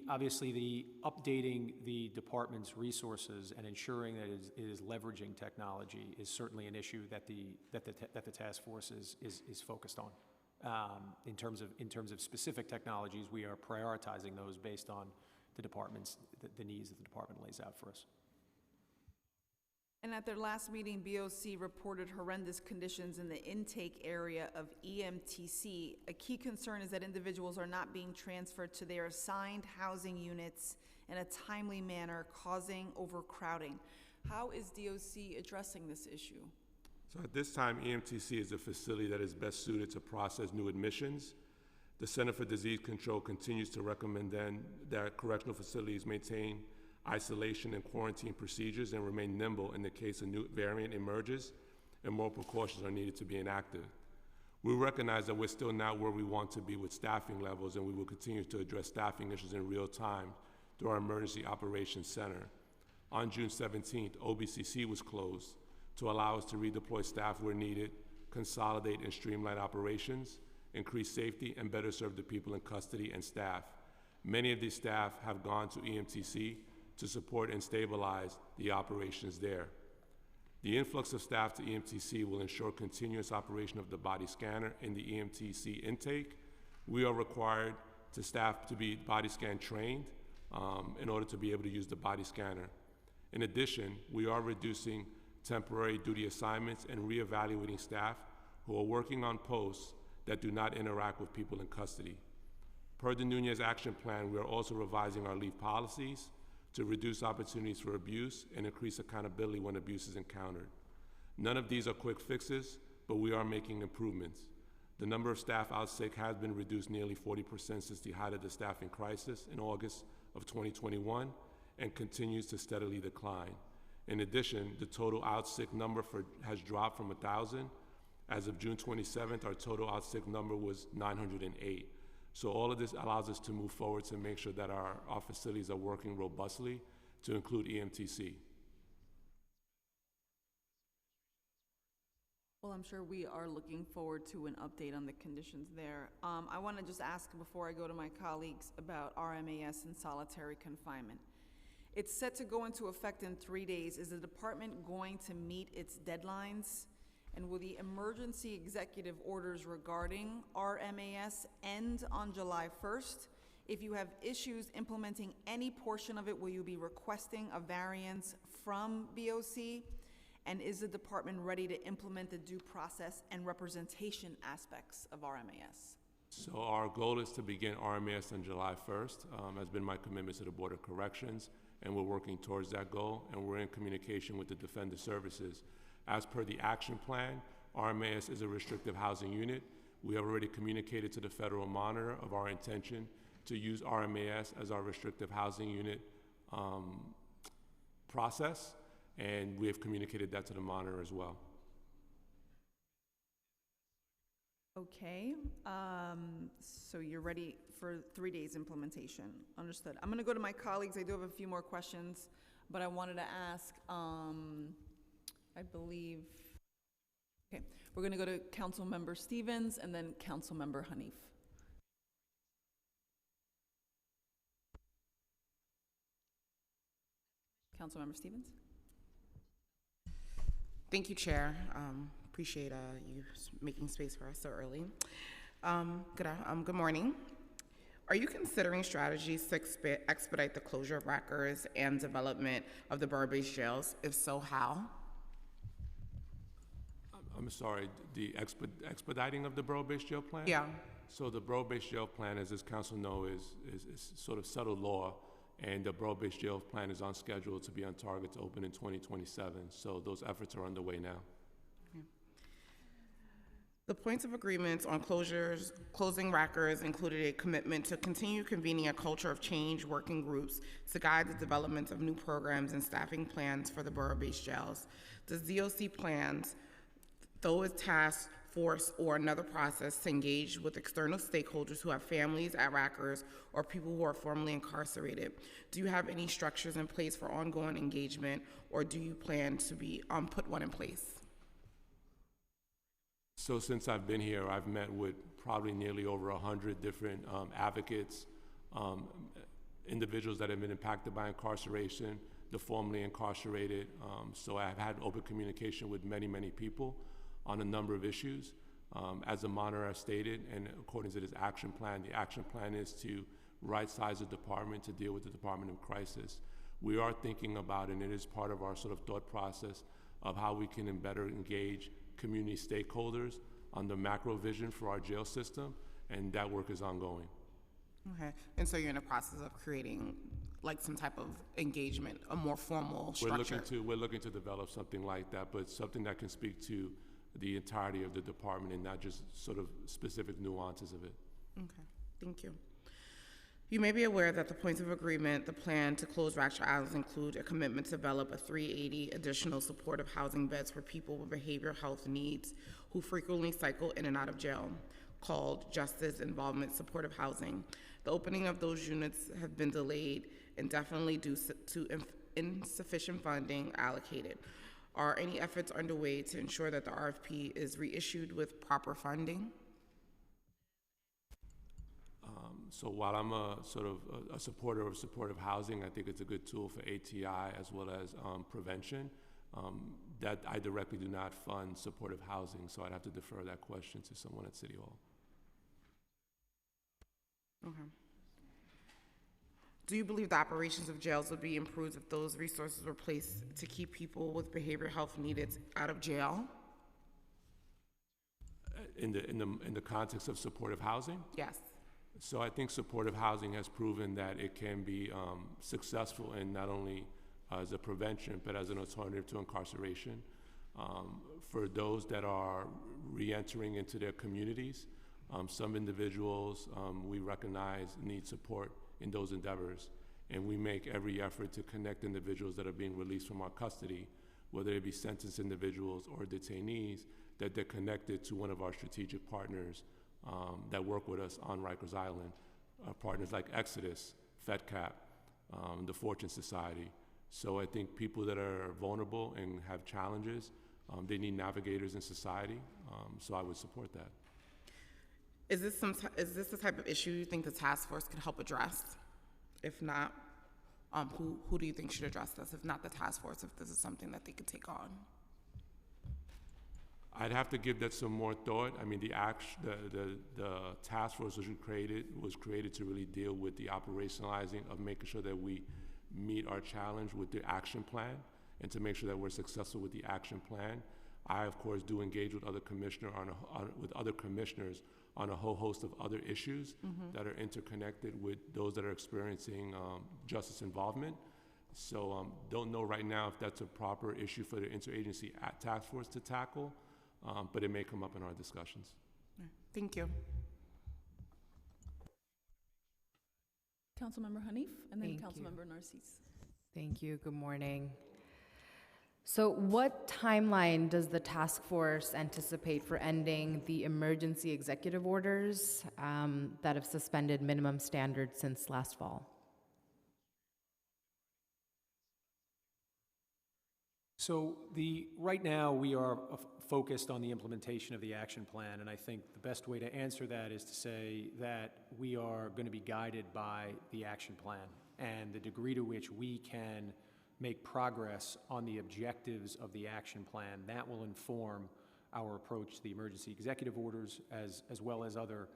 obviously the updating the department's resources and ensuring that it is leveraging technology is certainly an issue that the task force is focused on. In terms of specific technologies, we are prioritizing those based on the department's the needs that the department lays out for us. And at their last meeting, BOC reported horrendous conditions in the intake area of EMTC. A key concern is that individuals are not being transferred to their assigned housing units in a timely manner, causing overcrowding. How is DOC addressing this issue? So at this time, EMTC is a facility that is best suited to process new admissions. The Center for Disease Control continues to recommend then that correctional facilities maintain isolation and quarantine procedures and remain nimble in the case a new variant emerges and more precautions are needed to be enacted. We recognize that we're still not where we want to be with staffing levels, and we will continue to address staffing issues in real time through our Emergency Operations Center. On June 17th, OBCC was closed to allow us to redeploy staff where needed, consolidate and streamline operations, increase safety, and better serve the people in custody and staff. Many of these staff have gone to EMTC to support and stabilize the operations there. The influx of staff to EMTC will ensure continuous operation of the body scanner in the EMTC intake. We are required to staff to be body scan trained in order to be able to use the body scanner. In addition, we are reducing temporary duty assignments and reevaluating staff who are working on posts that do not interact with people in custody. Per the Nunez Action Plan, we are also revising our leave policies to reduce opportunities for abuse and increase accountability when abuse is encountered. None of these are quick fixes, but we are making improvements. The number of staff out sick has been reduced nearly 40% since the height of the staffing crisis in August of 2021 and continues to steadily decline. In addition, the total out sick number has dropped from 1,000. As of June 27th, our total out sick number was 908. So all of this allows us to move forward to make sure that our facilities are working robustly to include EMTC. Well, I'm sure we are looking forward to an update on the conditions there. I want to just ask before I go to my colleagues about RMAS and solitary confinement. It's set to go into effect in 3 days. Is the department going to meet its deadlines? And will the emergency executive orders regarding RMAS end on July 1st? If you have issues implementing any portion of it, will you be requesting a variance from BOC? And is the department ready to implement the due process and representation aspects of RMAS? So our goal is to begin RMAS on July 1st, has been my commitment to the Board of Corrections, and we're working towards that goal, and we're in communication with the Defender Services. As per the action plan, RMAS is a restrictive housing unit. We have already communicated to the Federal Monitor of our intention to use RMAS as our restrictive housing unit process, and we have communicated that to the Monitor as well. Okay, so you're ready for 3 days implementation. Understood. I'm going to go to my colleagues. I do have a few more questions, but I wanted to ask, I believe, okay, we're going to go to Councilmember Stevens and then Councilmember Hanif. Councilmember Stevens? Thank you, Chair. Appreciate you making space for us so early. Good morning. Are you considering strategies to expedite the closure of Rikers and development of the borough-based jails? If so, how? I'm sorry, the expediting of the borough-based jail plan? Yeah. So the borough-based jail plan, as this council knows, is sort of settled law, and the borough-based jail plan is on schedule to be on target to open in 2027. So those efforts are underway now. The points of agreement on closing Rikers included a commitment to continue convening a culture of change working groups to guide the development of new programs and staffing plans for the borough-based jails. Does DOC plans, though a task force or another process, to engage with external stakeholders who have families at Rikers or people who are formerly incarcerated? Do you have any structures in place for ongoing engagement, or do you plan to put one in place? So since I've been here, I've met with probably nearly over 100 different advocates, individuals that have been impacted by incarceration, the formerly incarcerated. So I've had open communication with many, many people on a number of issues. As the Monitor has stated, and according to this action plan, the action plan is to right-size the department to deal with the Department of Crisis. We are thinking about, and it is part of our sort of thought process of how we can better engage community stakeholders on the macro vision for our jail system, and that work is ongoing. Okay, and so you're in the process of creating like some type of engagement, a more formal structure? We're looking to develop something like that, but something that can speak to the entirety of the department and not just sort of specific nuances of it. Okay, thank you. You may be aware that the points of agreement, the plan to close Rikers Islands include a commitment to develop a 380 additional supportive housing beds for people with behavioral health needs who frequently cycle in and out of jail, called Justice Involvement Supportive Housing. The opening of those units have been delayed indefinitely due to insufficient funding allocated. Are any efforts underway to ensure that the RFP is reissued with proper funding? So while I'm a supporter of supportive housing, I think it's a good tool for ATI as well as prevention. That I directly do not fund supportive housing, so I'd have to defer that question to someone at City Hall. Okay. Do you believe the operations of jails would be improved if those resources were placed to keep people with behavioral health needs out of jail? In the context of supportive housing? Yes. So I think supportive housing has proven that it can be successful in not only as a prevention, but as an alternative to incarceration. For those that are re-entering into their communities, some individuals we recognize need support in those endeavors, and we make every effort to connect individuals that are being released from our custody, whether it be sentenced individuals or detainees, that they're connected to one of our strategic partners that work with us on Rikers Island, partners like Exodus, FedCap, the Fortune Society. So I think people that are vulnerable and have challenges, they need navigators in society, so I would support that. Is this the type of issue you think the task force could help address? If not, who do you think should address this? If not the task force, if this is something that they could take on? I'd have to give that some more thought. I mean, the task force was created to really deal with the operationalizing of making sure that we meet our challenge with the action plan and to make sure that we're successful with the action plan. I, of course, do engage with other commissioners on a whole host of other issues that are interconnected with those that are experiencing justice involvement. So don't know right now if that's a proper issue for the interagency task force to tackle, but it may come up in our discussions. Thank you. Councilmember Hanif, and then Thank you. Councilmember Narcisse. Thank you. Good morning. So what timeline does the task force anticipate for ending the emergency executive orders that have suspended minimum standards since last fall? So right now, we are focused on the implementation of the action plan, and I think the best way to answer that is to say that we are going to be guided by the action plan and the degree to which we can make progress on the objectives of the action plan. That will inform our approach to the emergency executive orders as well as other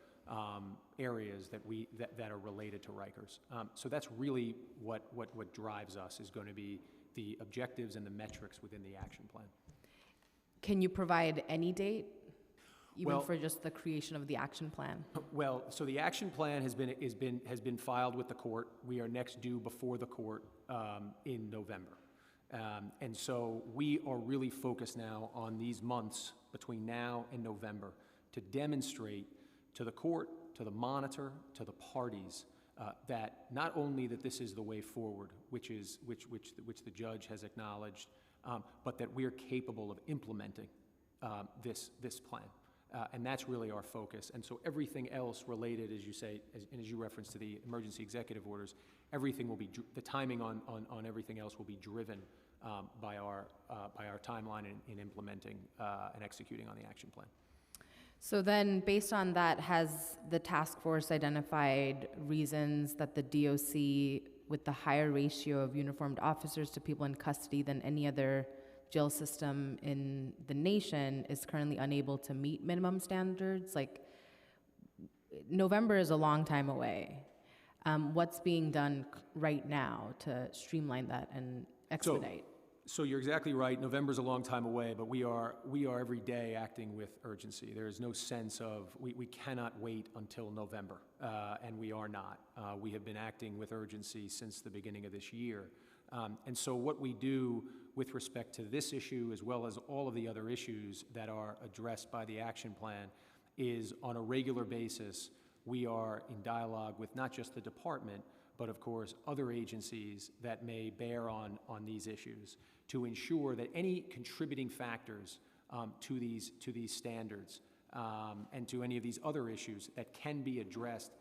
areas that are related to Rikers. So that's really what drives us, is going to be the objectives and the metrics within the action plan. Can you provide any date, even Well- for just the creation of the action plan? Well, so the action plan has been filed with the court. We are next due before the court in November. And so we are really focused now on these months between now and November to demonstrate to the court, to the monitor, to the parties, that not only that this is the way forward, which the judge has acknowledged, but that we're capable of implementing this plan. And that's really our focus. And so everything else related, as you say, and as you referenced to the emergency executive orders, everything will be, the timing on everything else will be driven by our timeline in implementing and executing on the action plan. So then, based on that, has the task force identified reasons that the DOC, with the higher ratio of uniformed officers to people in custody than any other jail system in the nation, is currently unable to meet minimum standards? Like, November is a long time away. What's being done right now to streamline that and expedite? So you're exactly right. November's a long time away, but we are every day acting with urgency. There is no sense of, we cannot wait until November, and we are not. We have been acting with urgency since the beginning of this year. And so what we do with respect to this issue, as well as all of the other issues that are addressed by the action plan, is on a regular basis, we are in dialogue with not just the department, but of course other agencies that may bear on these issues, to ensure that any contributing factors to these standards and to any of these other issues that can be addressed,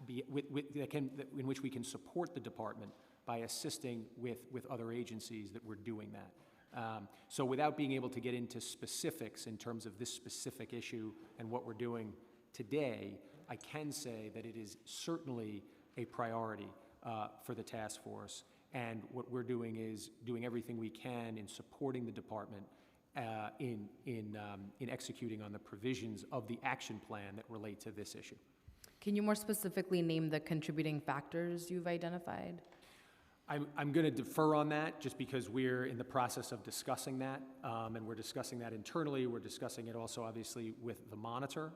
in which we can support the department by assisting with other agencies, that we're doing that. So without being able to get into specifics in terms of this specific issue and what we're doing today, I can say that it is certainly a priority for the task force. And what we're doing is doing everything we can in supporting the department in executing on the provisions of the action plan that relate to this issue. Can you more specifically name the contributing factors you've identified? I'm going to defer on that, just because we're in the process of discussing that, and we're discussing that internally. We're discussing it also, obviously, with the monitor.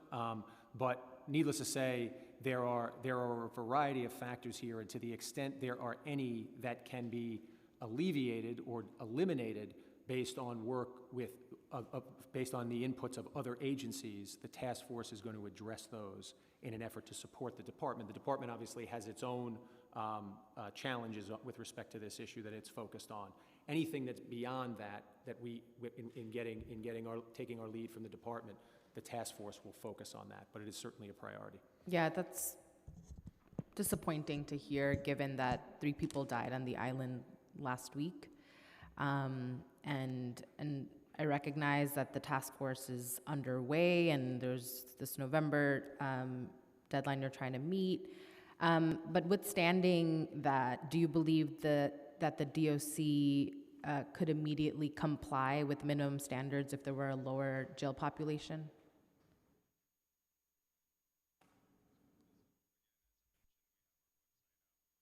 But needless to say, there are a variety of factors here, and to the extent there are any that can be alleviated or eliminated based on work based on the inputs of other agencies, the task force is going to address those in an effort to support the department. The department obviously has its own challenges with respect to this issue that it's focused on. Anything that's beyond that we taking our lead from the department, the task force will focus on that, but it is certainly a priority. Yeah, that's disappointing to hear, given that 3 people died on the island last week. And I recognize that the task force is underway, and there's this November deadline you're trying to meet. But withstanding that, do you believe that the DOC could immediately comply with minimum standards if there were a lower jail population?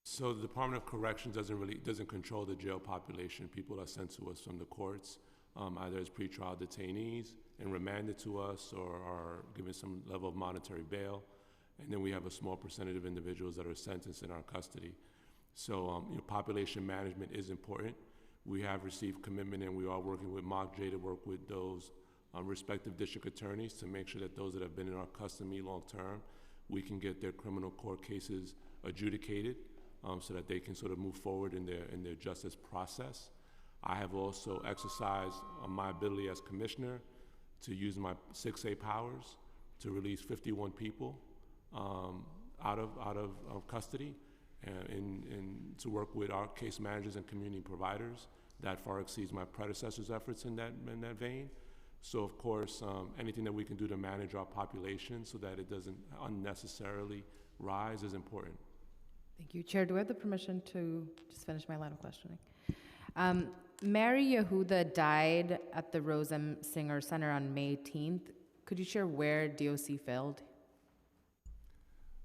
So the Department of Corrections doesn't control the jail population. People are sent to us from the courts, either as pretrial detainees and remanded to us, or are given some level of monetary bail. And then we have a small percentage of individuals that are sentenced in our custody. So population management is important. We have received commitment, and we are working with MOCJ to work with those respective district attorneys to make sure that those that have been in our custody long term, we can get their criminal court cases adjudicated so that they can sort of move forward in their justice process. I have also exercised my ability as commissioner to use my 6A powers to release 51 people out of custody and to work with our case managers and community providers. That far exceeds my predecessor's efforts in that vein. So of course, anything that we can do to manage our population so that it doesn't unnecessarily rise is important. Thank you. Chair, do I have the permission to just finish my line of questioning? Mary Yehuda died at the Rose M. Singer Center on May 18th. Could you share where DOC failed?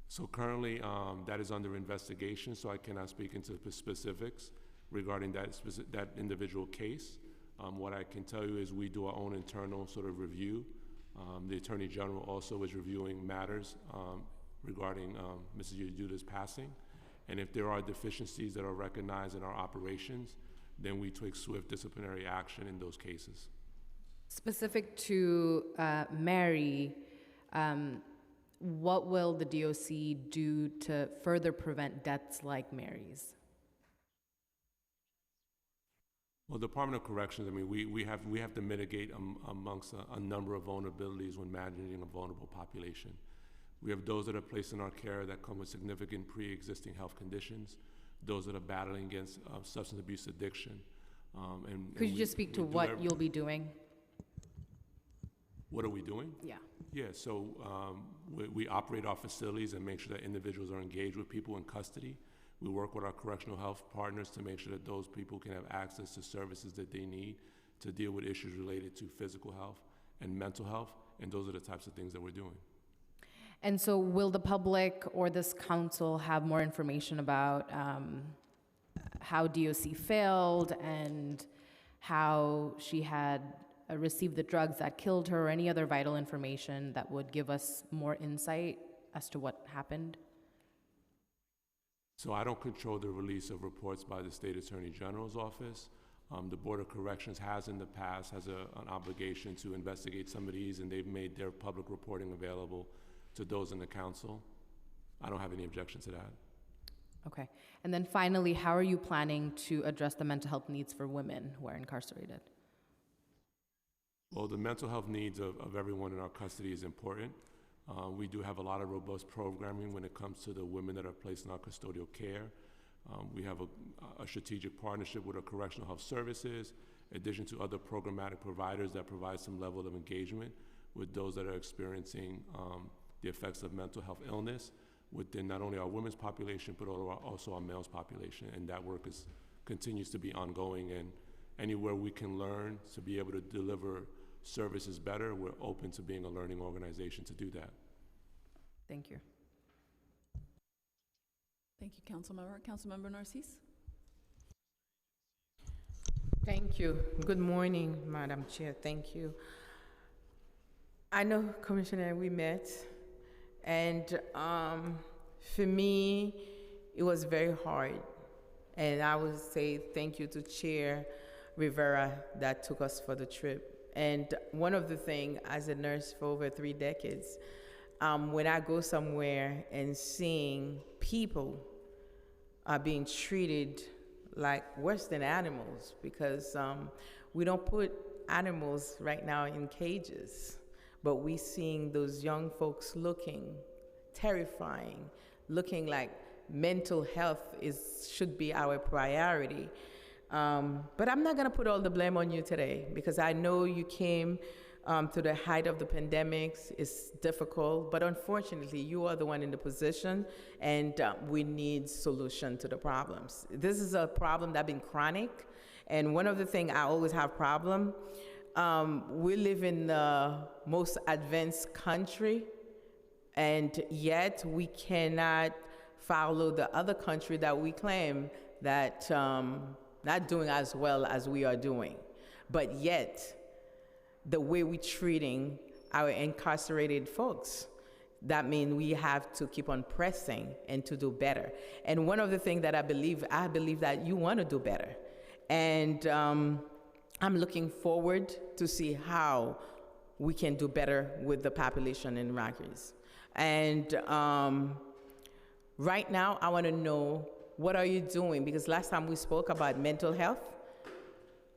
So currently, that is under investigation, so I cannot speak into specifics regarding that individual case. What I can tell you is we do our own internal sort of review. The Attorney General also is reviewing matters regarding Mrs. Yehuda's passing. And if there are deficiencies that are recognized in our operations, then we take swift disciplinary action in those cases. Specific to Mary, what will the DOC do to further prevent deaths like Mary's? Well, Department of Corrections, I mean, we have to mitigate amongst a number of vulnerabilities when managing a vulnerable population. We have those that are placed in our care that come with significant pre-existing health conditions, those that are battling against substance abuse addiction. Could you just speak to what you'll be doing? What are we doing? Yeah. Yeah, so we operate our facilities and make sure that individuals are engaged with people in custody. We work with our correctional health partners to make sure that those people can have access to services that they need to deal with issues related to physical health and mental health, and those are the types of things that we're doing. And so will the public or this council have more information about how DOC failed and how she had received the drugs that killed her, or any other vital information that would give us more insight as to what happened? So I don't control the release of reports by the State Attorney General's office. The Board of Corrections has in the past an obligation to investigate some of these, and they've made their public reporting available to those in the council. I don't have any objection to that. Okay. And then finally, how are you planning to address the mental health needs for women who are incarcerated? Well, the mental health needs of everyone in our custody is important. We do have a lot of robust programming when it comes to the women that are placed in our custodial care. We have a strategic partnership with our correctional health services, in addition to other programmatic providers that provide some level of engagement with those that are experiencing the effects of mental health illness within not only our women's population, but also our males population. And that work continues to be ongoing, and anywhere we can learn to be able to deliver services better, we're open to being a learning organization to do that. Thank you. Thank you, Councilmember. Councilmember Narcisse? Thank you. Good morning, Madam Chair. Thank you. I know, Commissioner, we met, and for me, it was very hard. And I would say thank you to Chair Rivera that took us for the trip. And one of the things, as a nurse for over 3 decades, when I go somewhere and seeing people are being treated like worse than animals, because we don't put animals right now in cages, but we seeing those young folks looking terrifying, looking like mental health should be our priority. But I'm not going to put all the blame on you today, because I know you came to the height of the pandemics. It's difficult, but unfortunately, you are the one in the position, and we need solution to the problems. This is a problem that's been chronic, and one of the things I always have problem, we live in the most advanced country, and yet we cannot follow the other country that we claim that not doing as well as we are doing. But yet, the way we're treating our incarcerated folks, that means we have to keep on pressing and to do better. And one of the things that I believe that you want to do better. And I'm looking forward to see how we can do better with the population in Rockies. And right now, I want to know, what are you doing? Because last time we spoke about mental health.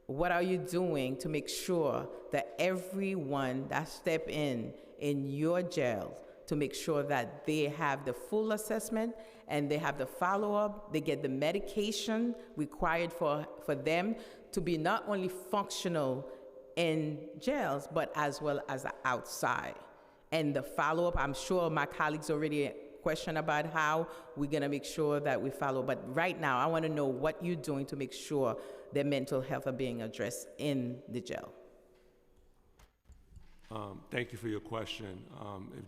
What are you doing to make sure that everyone that step in your jail, to make sure that they have the full assessment and they have the follow-up, they get the medication required for them to be not only functional in jails, but as well as outside. And the follow-up, I'm sure my colleagues already question about how we're gonna make sure that we follow, but right now, I wanna know what you're doing to make sure their mental health are being addressed in the jail. Thank you for your question.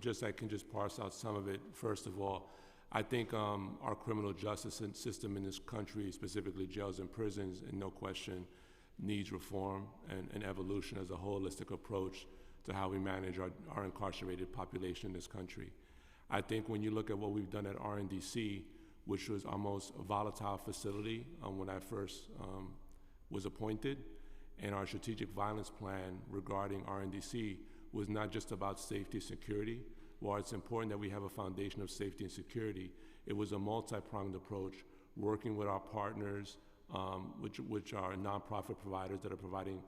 If I can just parse out some of it. First of all, I think our criminal justice system in this country, specifically jails and prisons, in no question, needs reform and evolution as a holistic approach to how we manage our incarcerated population in this country. I think when you look at what we've done at RNDC, which was our most volatile facility when I first was appointed, and our strategic violence plan regarding RNDC was not just about safety and security. While it's important that we have a foundation of safety and security, it was a multi-pronged approach, working with our partners, which are nonprofit providers that are providing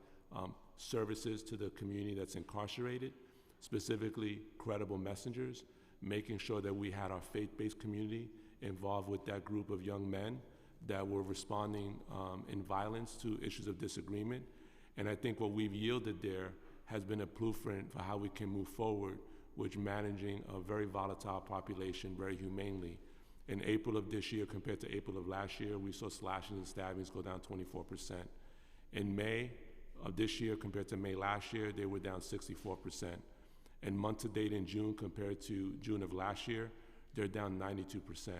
services to the community that's incarcerated, specifically credible messengers, making sure that we had our faith-based community involved with that group of young men that were responding in violence to issues of disagreement. And I think what we've yielded there has been a blueprint for how we can move forward with managing a very volatile population very humanely. In April of this year compared to April of last year, we saw slashings and stabbings go down 24%. In May of this year compared to May last year, they were down 64%. And month to date in June compared to June of last year, they're down 92%.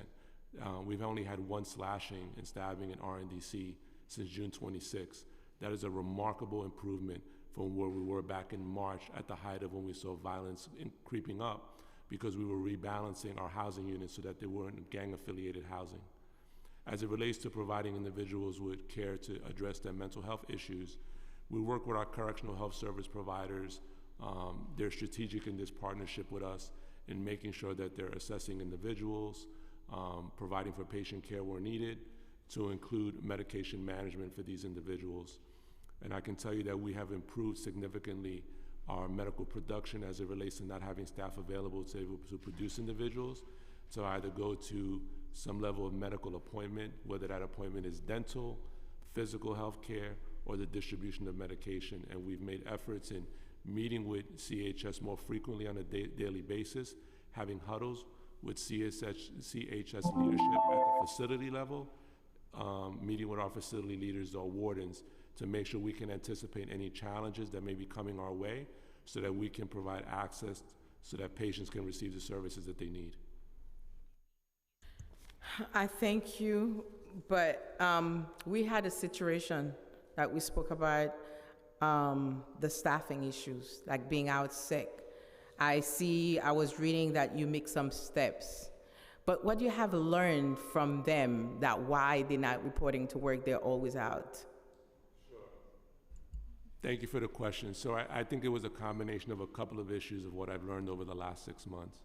We've only had one slashing and stabbing in RNDC since June 26. That is a remarkable improvement from where we were back in March at the height of when we saw violence creeping up, because we were rebalancing our housing units so that they weren't gang-affiliated housing. As it relates to providing individuals with care to address their mental health issues, we work with our correctional health service providers. They're strategic in this partnership with us in making sure that they're assessing individuals, providing for patient care where needed, to include medication management for these individuals. And I can tell you that we have improved significantly our medical production as it relates to not having staff available to produce individuals, to either go to some level of medical appointment, whether that appointment is dental, physical health care, or the distribution of medication. And we've made efforts in meeting with CHS more frequently on a daily basis, having huddles with CHS leadership at the facility level, meeting with our facility leaders or wardens to make sure we can anticipate any challenges that may be coming our way so that we can provide access so that patients can receive the services that they need. I thank you, but we had a situation that we spoke about, the staffing issues, like being out sick. I was reading that you make some steps, but what you have learned from them that why they're not reporting to work, they're always out? Sure. Thank you for the question. So I think it was a combination of a couple of issues of what I've learned over the last 6 months.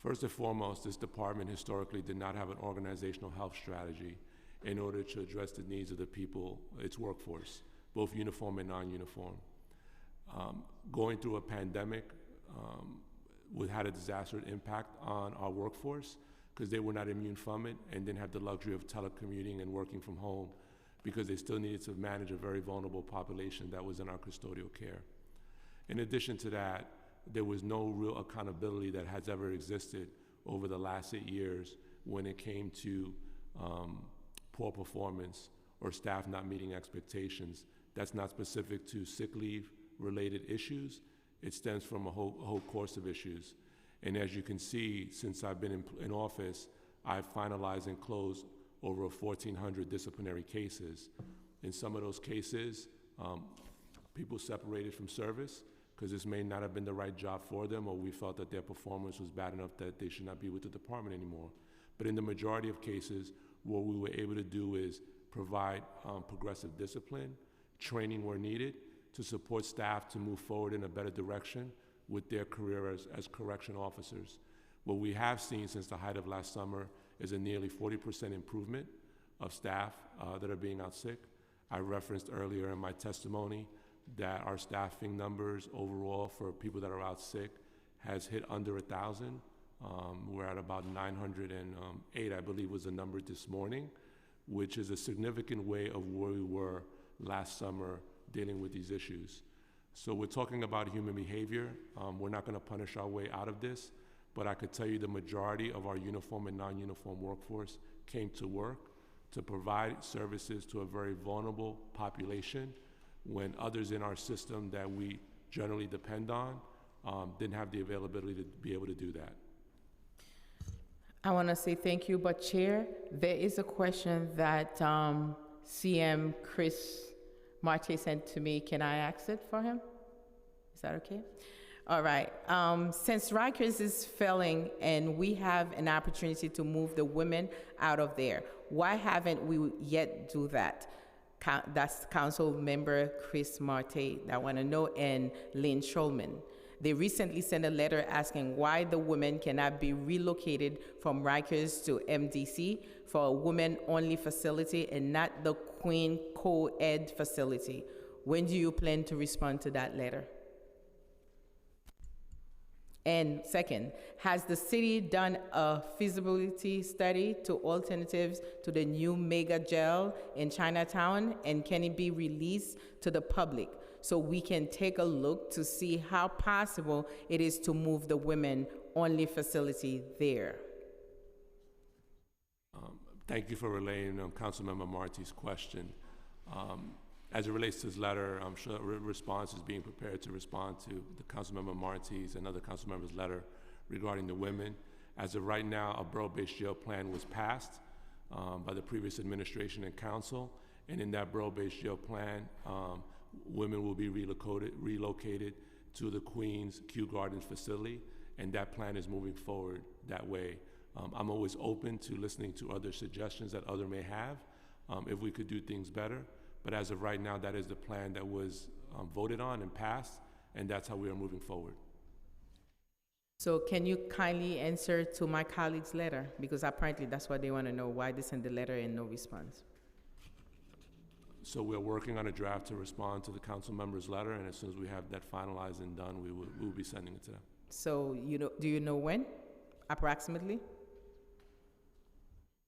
First and foremost, this department historically did not have an organizational health strategy in order to address the needs of the people, its workforce, both uniform and non-uniform. Going through a pandemic had a disastrous impact on our workforce because they were not immune from it and didn't have the luxury of telecommuting and working from home because they still needed to manage a very vulnerable population that was in our custodial care. In addition to that, there was no real accountability that has ever existed over the last 8 years when it came to poor performance or staff not meeting expectations. That's not specific to sick leave related issues. It stems from a whole course of issues. And as you can see, since I've been in office, I've finalized and closed over 1,400 disciplinary cases. In some of those cases, people separated from service because this may not have been the right job for them, or we felt that their performance was bad enough that they should not be with the department anymore. But in the majority of cases, what we were able to do is provide progressive discipline, training where needed, to support staff to move forward in a better direction with their career as correction officers. What we have seen since the height of last summer is a nearly 40% improvement of staff that are being out sick. I referenced earlier in my testimony that our staffing numbers overall for people that are out sick has hit under 1,000. We're at about 908, I believe was the number this morning, which is a significant way of where we were last summer dealing with these issues. So we're talking about human behavior. We're not going to punish our way out of this, but I could tell you the majority of our uniform and non-uniform workforce came to work to provide services to a very vulnerable population when others in our system that we generally depend on didn't have the availability to be able to do that. I want to say thank you, but Chair, there is a question that CM Chris Marte sent to me. Can I ask it for him? Is that okay? All right. Since Rikers is failing and we have an opportunity to move the women out of there, why haven't we yet do that? That's Council Member Chris Marte that want to know, and Lynn Schulman. They recently sent a letter asking why the women cannot be relocated from Rikers to MDC for a women-only facility and not the Queen co-ed facility. When do you plan to respond to that letter? And second, has the city done a feasibility study to alternatives to the new mega jail in Chinatown, and can it be released to the public so we can take a look to see how possible it is to move the women-only facility there? Thank you for relaying Councilmember Marty's question. As it relates to his letter, I'm sure a response is being prepared to respond to the Councilmember Marty's and other council members' letter regarding the women. As of right now, a borough-based jail plan was passed by the previous administration and council, and in that borough-based jail plan, women will be relocated to the Queens Kew Gardens facility, and that plan is moving forward that way. I'm always open to listening to other suggestions that others may have if we could do things better. But as of right now, that is the plan that was voted on and passed, and that's how we are moving forward. So can you kindly answer to my colleague's letter? Because apparently that's what they want to know, why they sent the letter and no response. So we're working on a draft to respond to the council member's letter, and as soon as we have that finalized and done, we will be sending it to them. So do you know when, approximately?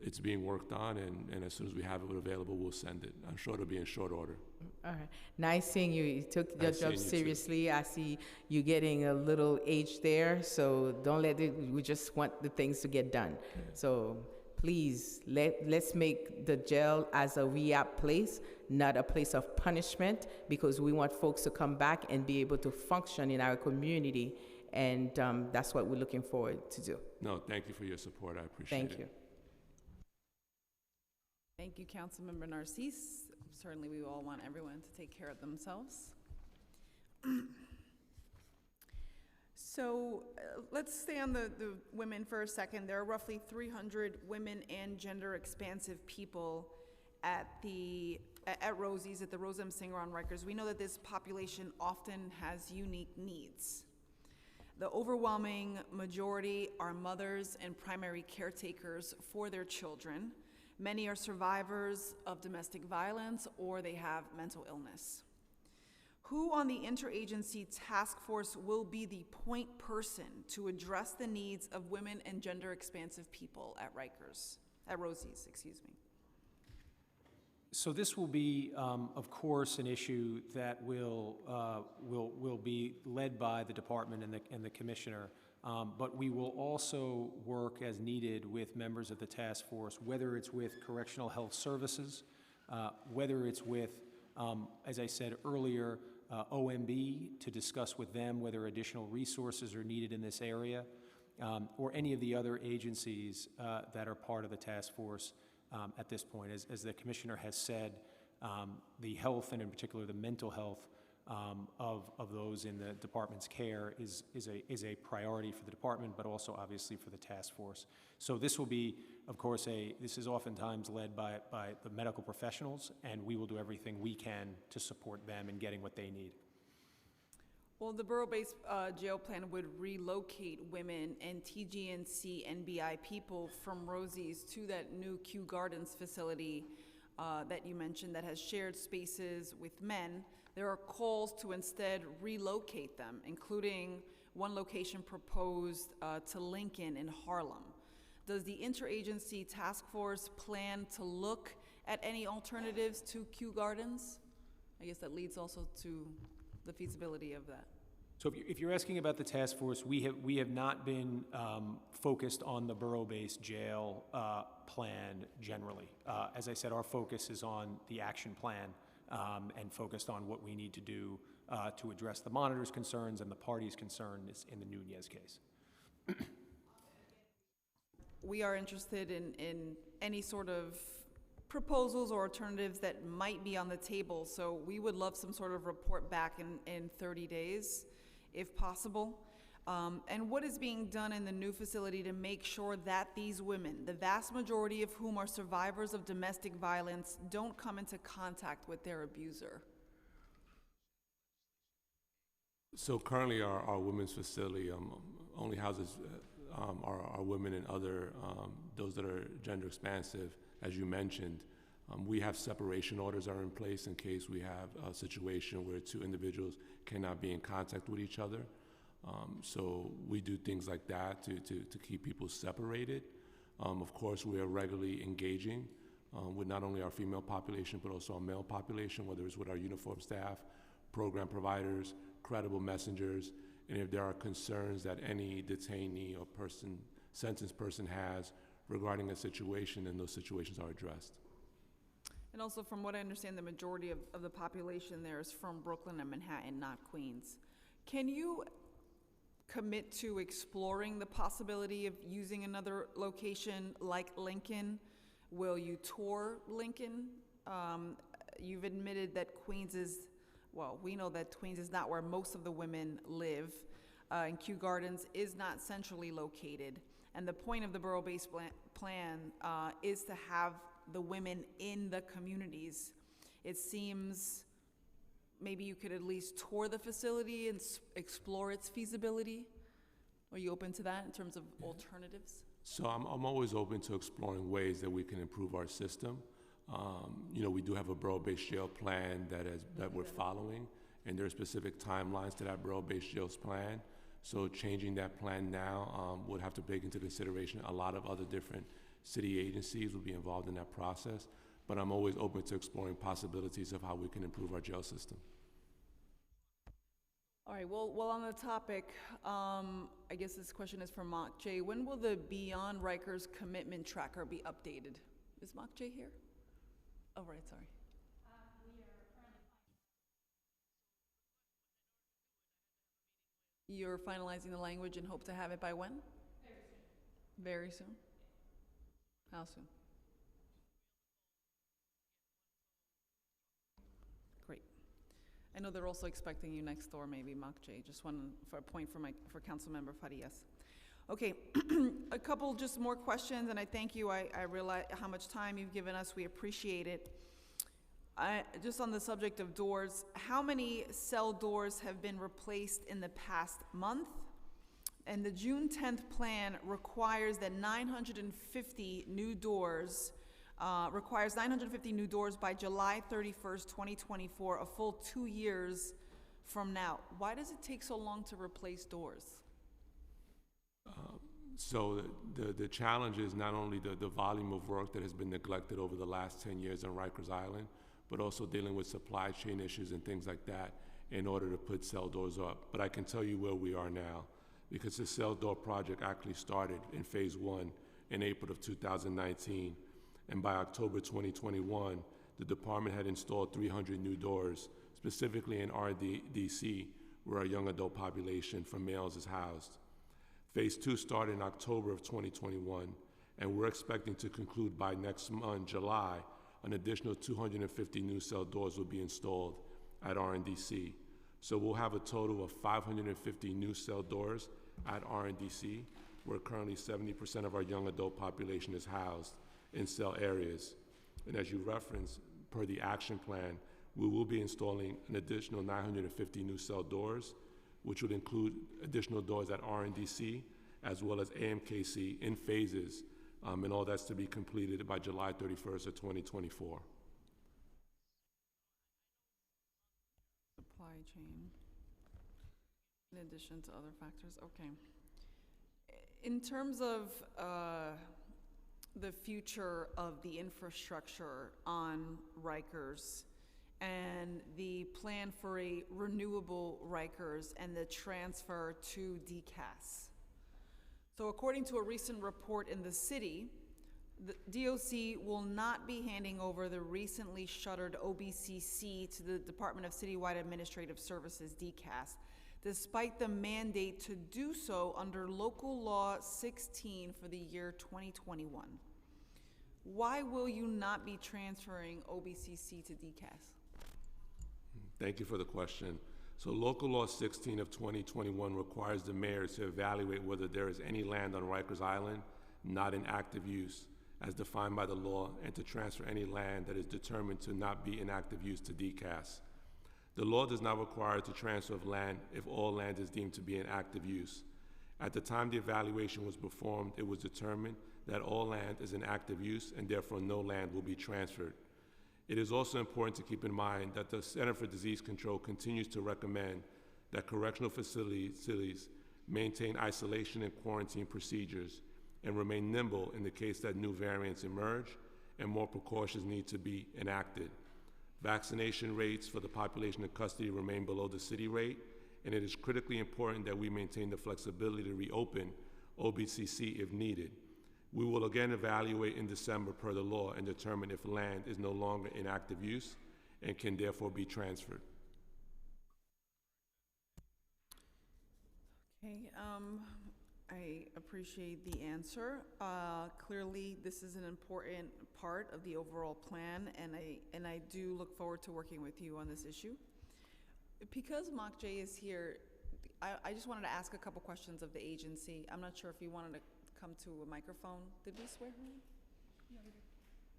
It's being worked on, and as soon as we have it available, we'll send it. I'm sure it'll be in short order. All right. Nice seeing you. You took your Nice job seeing you seriously. I see you getting a little age there, so don't let it, we just want the things to get done. Yeah. So please, let's make the jail as a rehab place, not a place of punishment, because we want folks to come back and be able to function in our community, and that's what we're looking forward to do. No, thank you for your support. I appreciate it. Thank you. Thank you, Councilmember Narcisse. Certainly, we all want everyone to take care of themselves. So let's stay on the women for a second. There are roughly 300 women and gender expansive people at Rosie's, at the Rose M. Singer on Rikers. We know that this population often has unique needs. The overwhelming majority are mothers and primary caretakers for their children. Many are survivors of domestic violence or they have mental illness. Who on the interagency task force will be the point person to address the needs of women and gender expansive people at Rosie's, excuse me? So this will be, of course, an issue that will be led by the department and the commissioner. But we will also work as needed with members of the task force, whether it's with Correctional Health Services, whether it's with, as I said earlier, OMB, to discuss with them whether additional resources are needed in this area, or any of the other agencies that are part of the task force at this point. As the commissioner has said, the health, and in particular the mental health of those in the department's care is a priority for the department, but also obviously for the task force. So this will be, of course, this is oftentimes led by the medical professionals, and we will do everything we can to support them in getting what they need. Well, the borough-based jail plan would relocate women and TGNC NBI people from Rosie's to that new Kew Gardens facility that you mentioned that has shared spaces with men. There are calls to instead relocate them, including one location proposed to Lincoln in Harlem. Does the interagency task force plan to look at any alternatives to Kew Gardens? I guess that leads also to the feasibility of that. So if you're asking about the task force, we have not been focused on the borough-based jail plan generally. As I said, our focus is on the action plan and focused on what we need to do to address the monitor's concerns and the party's concerns in the Nunez case. We are interested in any sort of proposals or alternatives that might be on the table, so we would love some sort of report back in 30 days, if possible. And what is being done in the new facility to make sure that these women, the vast majority of whom are survivors of domestic violence, don't come into contact with their abuser? So currently our women's facility only houses our women and other, those that are gender expansive, as you mentioned. We have separation orders are in place in case we have a situation where two individuals cannot be in contact with each other. So we do things like that to keep people separated. Of course, we are regularly engaging with not only our female population, but also our male population, whether it's with our uniform staff, program providers, credible messengers, and if there are concerns that any detainee or sentenced person has regarding a situation, then those situations are addressed. And also, from what I understand, the majority of the population there is from Brooklyn and Manhattan, not Queens. Can you commit to exploring the possibility of using another location like Lincoln? Will you tour Lincoln? You've admitted that Queens is, well, we know that Queens is not where most of the women live, and Kew Gardens is not centrally located. And the point of the borough-based plan is to have the women in the communities. It seems maybe you could at least tour the facility and explore its feasibility. Are you open to that in terms of alternatives? So I'm always open to exploring ways that we can improve our system. You know, we do have a borough-based jail plan that we're following, and there are specific timelines to that borough-based jails plan. So changing that plan now would have to take into consideration a lot of other different city agencies will be involved in that process, but I'm always open to exploring possibilities of how we can improve our jail system. All right, well on the topic, I guess this question is for Mok J. When will the Beyond Rikers commitment tracker be updated? Is Mok J here? Oh, right, sorry. You're finalizing the language and hope to have it by when? Very soon. Very soon? How soon? Great. I know they're also expecting you next door, maybe, Mok J. Just one for a point for Councilmember Farias. Okay, a couple just more questions, and I thank you. I realize how much time you've given us. We appreciate it. Just on the subject of doors, how many cell doors have been replaced in the past month? And the June 10th plan requires that 950 new doors, requires 950 new doors by July 31st, 2024, a full 2 years from now. Why does it take so long to replace doors? So the challenge is not only the volume of work that has been neglected over the last 10 years on Rikers Island, but also dealing with supply chain issues and things like that in order to put cell doors up. But I can tell you where we are now, because the cell door project actually started in phase 1 in April of 2019. And by October 2021, the department had installed 300 new doors, specifically in RDC, where our young adult population for males is housed. Phase 2 started in October of 2021, and we're expecting to conclude by next month, July. An additional 250 new cell doors will be installed at RDC. So we'll have a total of 550 new cell doors at RNDC, where currently 70% of our young adult population is housed in cell areas. And as you referenced, per the action plan, we will be installing an additional 950 new cell doors, which would include additional doors at RNDC as well as AMKC in phases, and all that's to be completed by July 31st of 2024. Supply chain, in addition to other factors, okay. In terms of the future of the infrastructure on Rikers and the plan for a renewable Rikers and the transfer to DCAS. So according to a recent report in the city, the DOC will not be handing over the recently shuttered OBCC to the Department of Citywide Administrative Services, DCAS, despite the mandate to do so under Local Law 16 for the year 2021. Why will you not be transferring OBCC to DCAS? Thank you for the question. So Local Law 16 of 2021 requires the mayor to evaluate whether there is any land on Rikers Island not in active use as defined by the law, and to transfer any land that is determined to not be in active use to DCAS. The law does not require the transfer of land if all land is deemed to be in active use. At the time the evaluation was performed, it was determined that all land is in active use and therefore no land will be transferred. It is also important to keep in mind that the Center for Disease Control continues to recommend that correctional facilities maintain isolation and quarantine procedures and remain nimble in the case that new variants emerge and more precautions need to be enacted. Vaccination rates for the population in custody remain below the city rate, and it is critically important that we maintain the flexibility to reopen OBCC if needed. We will again evaluate in December per the law and determine if land is no longer in active use and can therefore be transferred. Okay, I appreciate the answer. Clearly, this is an important part of the overall plan, and I do look forward to working with you on this issue. Because MOCJ is here, I just wanted to ask a couple questions of the agency. I'm not sure if you wanted to come to a microphone. Did we swear her in? Yeah, we did.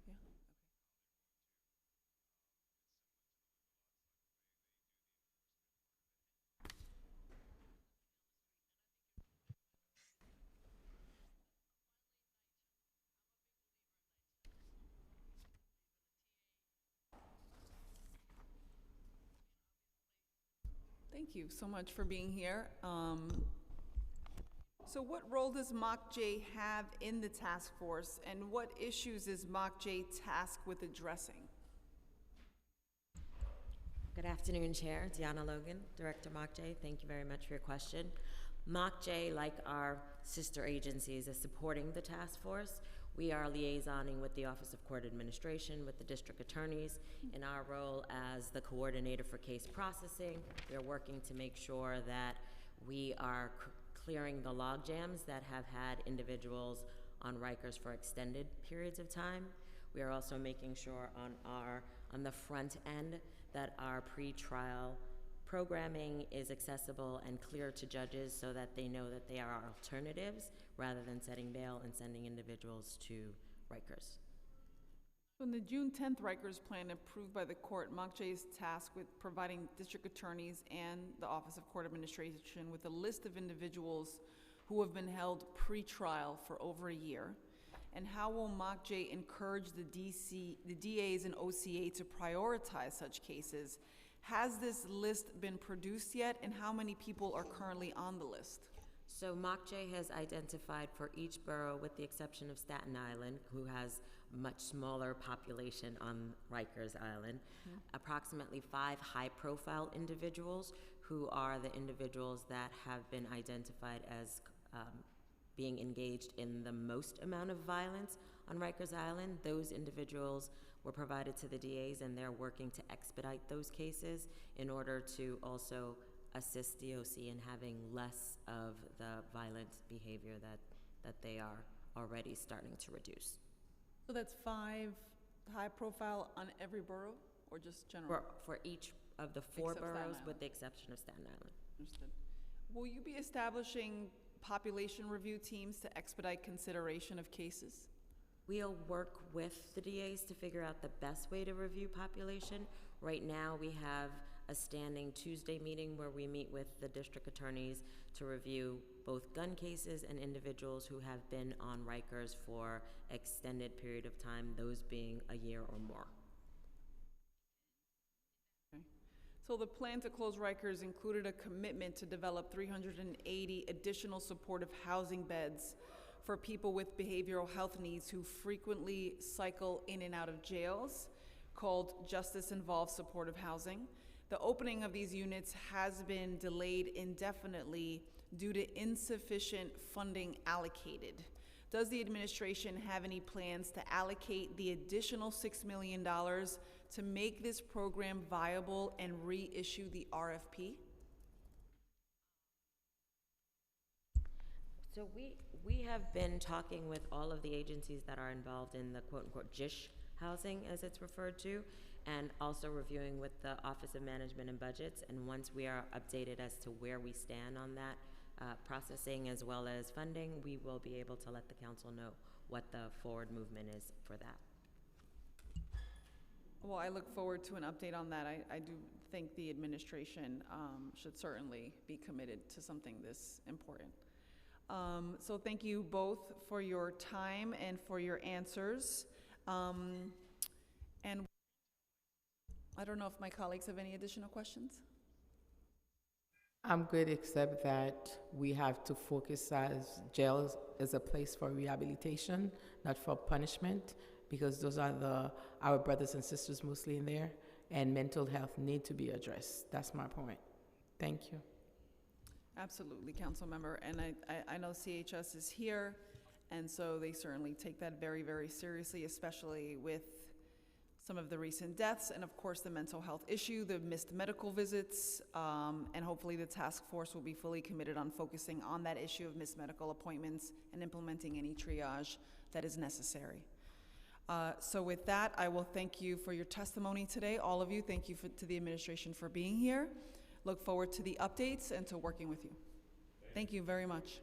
Yeah. Thank you so much for being here. So what role does MOCJ have in the task force, and what issues is MOCJ tasked with addressing? Good afternoon, Chair. Deanna Logan, Director MOCJ. Thank you very much for your question. MOCJ, like our sister agencies, is supporting the task force. We are liaisoning with the Office of Court Administration, with the district attorneys, in our role as the coordinator for case processing. We are working to make sure that we are clearing the log jams that have had individuals on Rikers for extended periods of time. We are also making sure on the front end that our pre-trial programming is accessible and clear to judges so that they know that they are alternatives rather than setting bail and sending individuals to Rikers. So in the June 10th Rikers plan approved by the court, MOCJ is tasked with providing district attorneys and the Office of Court Administration with a list of individuals who have been held pre-trial for over a year. And how will MOCJ encourage the DAs and OCA to prioritize such cases? Has this list been produced yet, and how many people are currently on the list? So MOCJ has identified for each borough, with the exception of Staten Island, who has a much smaller population on Rikers Island, approximately 5 high-profile individuals who are the individuals that have been identified as being engaged in the most amount of violence on Rikers Island. Those individuals were provided to the DAs, and they're working to expedite those cases in order to also assist DOC in having less of the violent behavior that they are already starting to reduce. So that's 5 high profile on every borough, or just general? For each of the four Except Staten boroughs, Island. with the exception of Staten Island. Understood. Will you be establishing population review teams to expedite consideration of cases? We'll work with the DAs to figure out the best way to review population. Right now, we have a standing Tuesday meeting where we meet with the district attorneys to review both gun cases and individuals who have been on Rikers for extended period of time, those being a year or more. So the plan to close Rikers included a commitment to develop 380 additional supportive housing beds for people with behavioral health needs who frequently cycle in and out of jails, called Justice Involved Supportive Housing. The opening of these units has been delayed indefinitely due to insufficient funding allocated. Does the administration have any plans to allocate the additional $6 million to make this program viable and reissue the RFP? So we have been talking with all of the agencies that are involved in the quote-unquote JISH housing, as it's referred to, and also reviewing with the Office of Management and Budgets. And once we are updated as to where we stand on that processing as well as funding, we will be able to let the council know what the forward movement is for that. Well, I look forward to an update on that. I do think the administration should certainly be committed to something this important. So thank you both for your time and for your answers. And I don't know if my colleagues have any additional questions. I'm good, except that we have to focus as jails as a place for rehabilitation, not for punishment, because those are our brothers and sisters mostly in there, and mental health need to be addressed. That's my point. Thank you. Absolutely, council member. And I know CHS is here, and so they certainly take that very, very seriously, especially with some of the recent deaths, and of course the mental health issue, the missed medical visits, and hopefully the task force will be fully committed on focusing on that issue of missed medical appointments and implementing any triage that is necessary. So with that, I will thank you for your testimony today. All of you, thank you to the administration for being here. Look forward to the updates and to working with you. Thank you very much.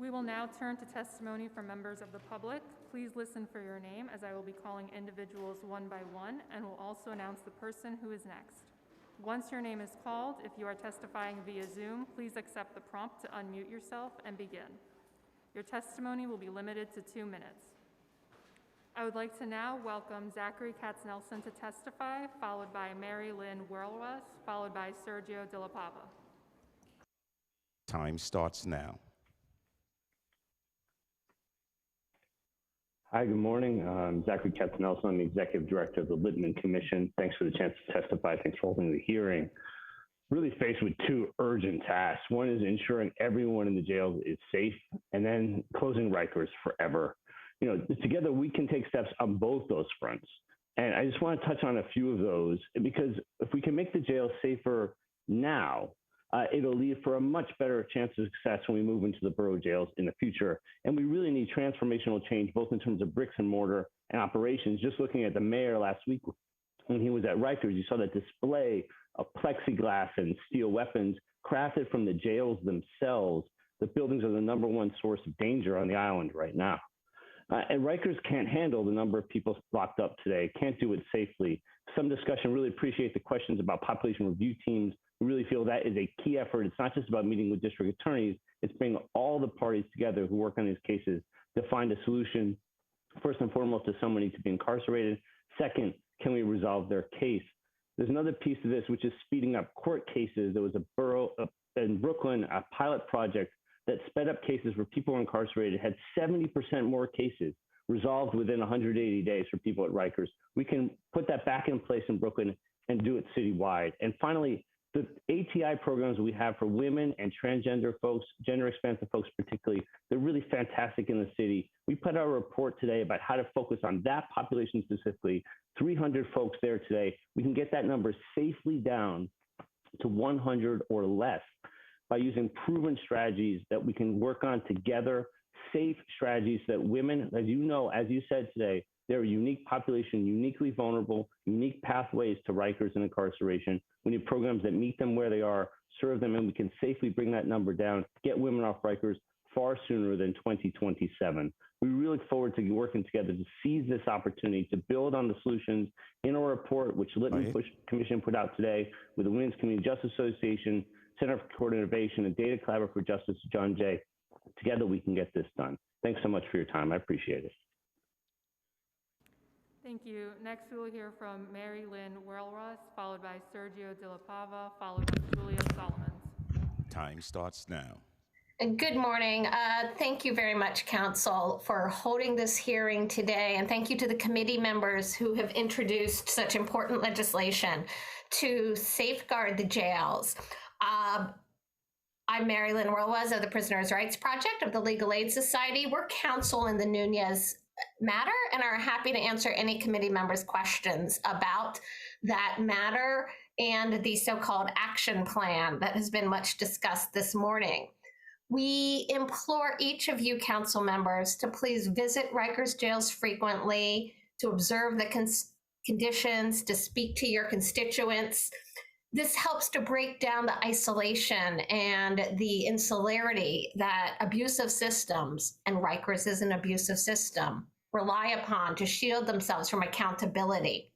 We will now turn to testimony from members of the public. Please listen for your name, as I will be calling individuals one by one and will also announce the person who is next. Once your name is called, if you are testifying via Zoom, please accept the prompt to unmute yourself and begin. Your testimony will be limited to 2 minutes. I would like to now welcome Zachary Katz-Nelson to testify, followed by Mary Lynn Werlwas, followed by Sergio De La Pava. Time starts now. Hi, good morning. I'm Zachary Katz-Nelson. I'm the Executive Director of the Littman Commission. Thanks for the chance to testify. Thanks for holding the hearing. Really faced with two urgent tasks. One is ensuring everyone in the jails is safe, and then closing Rikers forever. You know, together we can take steps on both those fronts. And I just want to touch on a few of those, because if we can make the jails safer now, it'll lead for a much better chance of success when we move into the borough jails in the future. And we really need transformational change, both in terms of bricks and mortar and operations. Just looking at the mayor last week when he was at Rikers, you saw that display of plexiglass and steel weapons crafted from the jails themselves. The buildings are the #1 source of danger on the island right now. And Rikers can't handle the number of people locked up today, can't do it safely. Some discussion, really appreciate the questions about population review teams. We really feel that is a key effort. It's not just about meeting with district attorneys, it's bringing all the parties together who work on these cases to find a solution. First and foremost, does someone need to be incarcerated? Second, can we resolve their case? There's another piece of this, which is speeding up court cases. There was a borough in Brooklyn, a pilot project that sped up cases where people were incarcerated, had 70% more cases resolved within 180 days for people at Rikers. We can put that back in place in Brooklyn and do it citywide. And finally, the ATI programs we have for women and transgender folks, gender expansive folks particularly, they're really fantastic in the city. We put out a report today about how to focus on that population specifically, 300 folks there today. We can get that number safely down to 100 or less by using proven strategies that we can work on together safe strategies so that women, as you know, as you said today, they're a unique population, uniquely vulnerable, unique pathways to Rikers and incarceration. We need programs that meet them where they are, serve them, and we can safely bring that number down, get women off Rikers far sooner than 2027. We really look forward to working together to seize this opportunity to build on the solutions in our report, which Littman Commission put out today with the Women's Community Justice Association, Center for Court Innovation, and Data Collaborative for Justice, John Jay. Together we can get this done. Thanks so much for your time. I appreciate it. Thank you. Next, we will hear from Mary Lynn Whirlruss, followed by Sergio De La Pava, followed by Julia Solomons. Time starts now. Good morning. Thank you very much, Council, for holding this hearing today, and thank you to the committee members who have introduced such important legislation to safeguard the jails. I'm Mary Lynn Whirlruss of the Prisoners' Rights Project of the Legal Aid Society. We're counsel in the Nunez matter and are happy to answer any committee members' questions about that matter and the so-called action plan that has been much discussed this morning. We implore each of you council members to please visit Rikers jails frequently, to observe the conditions, to speak to your constituents. This helps to break down the isolation and the insularity that abusive systems, and Rikers is an abusive system, rely upon to shield themselves from accountability.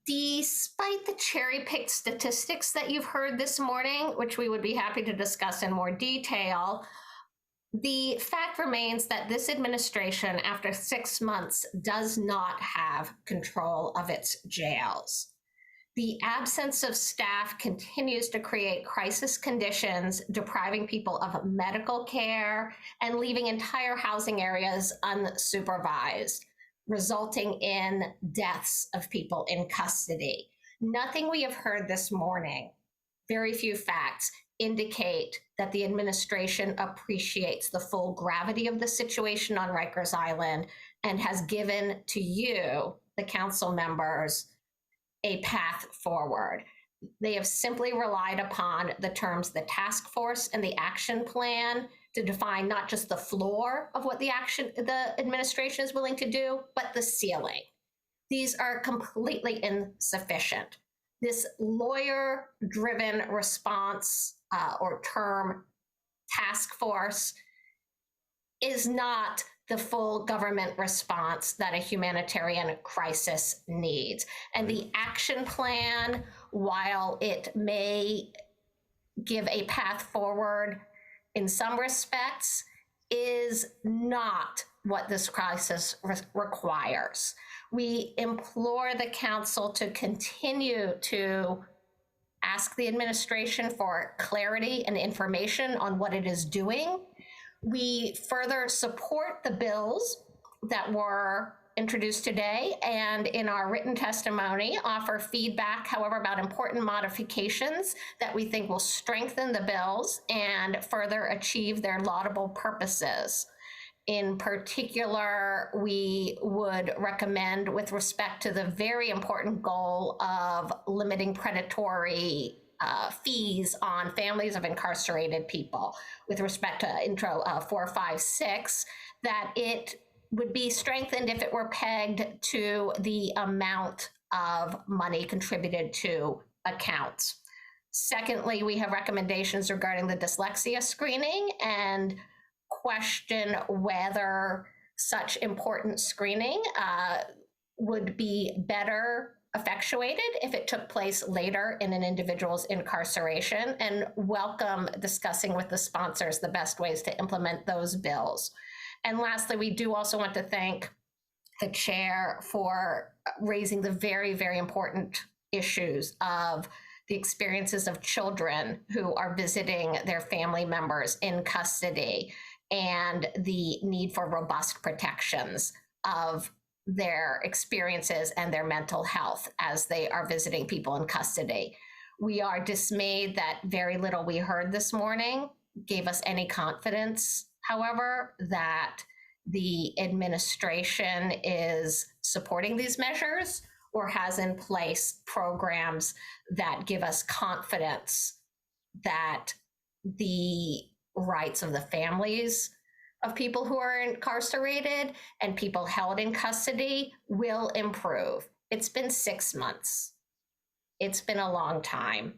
Despite the cherry-picked statistics that you've heard this morning, which we would be happy to discuss in more detail, the fact remains that this administration, after 6 months, does not have control of its jails. The absence of staff continues to create crisis conditions, depriving people of medical care and leaving entire housing areas unsupervised, resulting in deaths of people in custody. Nothing we have heard this morning, very few facts, indicate that the administration appreciates the full gravity of the situation on Rikers Island and has given to you, the council members, a path forward. They have simply relied upon the terms the task force and the action plan to define not just the floor of what the administration is willing to do, but the ceiling. These are completely insufficient. This lawyer-driven response or term task force is not the full government response that a humanitarian crisis needs. And the action plan, while it may give a path forward in some respects, is not what this crisis requires. We implore the council to continue to ask the administration for clarity and information on what it is doing. We further support the bills that were introduced today, and in our written testimony offer feedback, however, about important modifications that we think will strengthen the bills and further achieve their laudable purposes. In particular, we would recommend, with respect to the very important goal of limiting predatory fees on families of incarcerated people, with respect to intro 456, that it would be strengthened if it were pegged to the amount of money contributed to accounts. Secondly, we have recommendations regarding the dyslexia screening and question whether such important screening would be better effectuated if it took place later in an individual's incarceration, and welcome discussing with the sponsors the best ways to implement those bills. And lastly, we do also want to thank the chair for raising the very, very important issues of the experiences of children who are visiting their family members in custody and the need for robust protections of their experiences and their mental health as they are visiting people in custody. We are dismayed that very little we heard this morning gave us any confidence, however, that the administration is supporting these measures or has in place programs that give us confidence that the rights of the families of people who are incarcerated and people held in custody will improve. It's been 6 months. It's been a long time,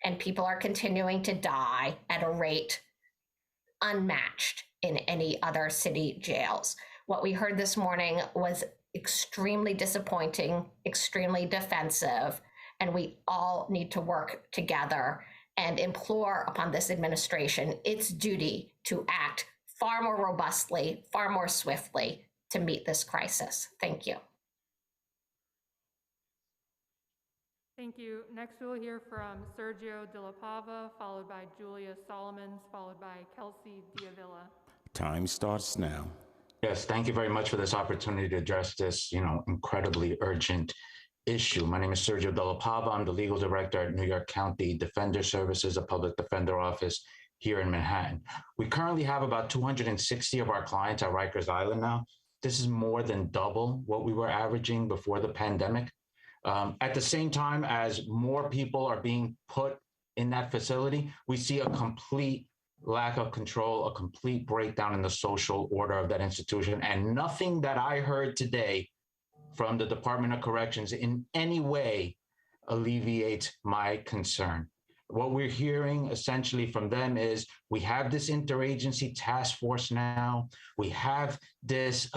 and people are continuing to die at a rate unmatched in any other city jails. What we heard this morning was extremely disappointing, extremely defensive, and we all need to work together and implore upon this administration its duty to act far more robustly, far more swiftly to meet this crisis. Thank you. Thank you. Next, we'll hear from Sergio De La Pava, followed by Julia Solomons, followed by Kelsey Diavilla. Time starts now. Yes, thank you very much for this opportunity to address this, incredibly urgent issue. My name is Sergio De La Pava. I'm the legal director at New York County Defender Services, a public defender office here in Manhattan. We currently have about 260 of our clients at Rikers Island now. This is more than double what we were averaging before the pandemic. At the same time as more people are being put in that facility, we see a complete lack of control, a complete breakdown in the social order of that institution. And nothing that I heard today from the Department of Corrections in any way alleviates my concern. What we're hearing essentially from them is we have this interagency task force now. We have this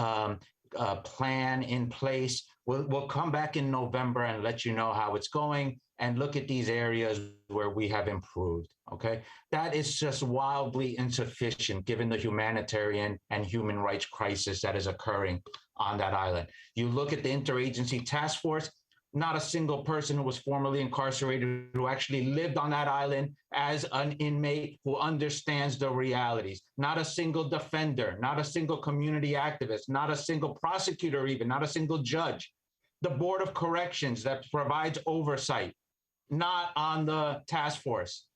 plan in place. We'll come back in November and let you know how it's going and look at these areas where we have improved, okay? That is just wildly insufficient given the humanitarian and human rights crisis that is occurring on that island. You look at the interagency task force, not a single person who was formerly incarcerated who actually lived on that island as an inmate who understands the realities. Not a single defender, not a single community activist, not a single prosecutor even, not a single judge. The Board of Corrections that provides oversight, not on the task force.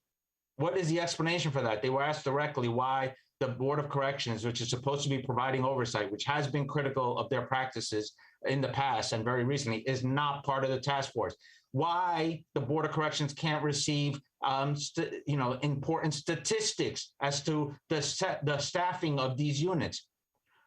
What is the explanation for that? They were asked directly why the Board of Corrections, which is supposed to be providing oversight, which has been critical of their practices in the past and very recently, is not part of the task force. Why the Board of Corrections can't receive important statistics as to the staffing of these units.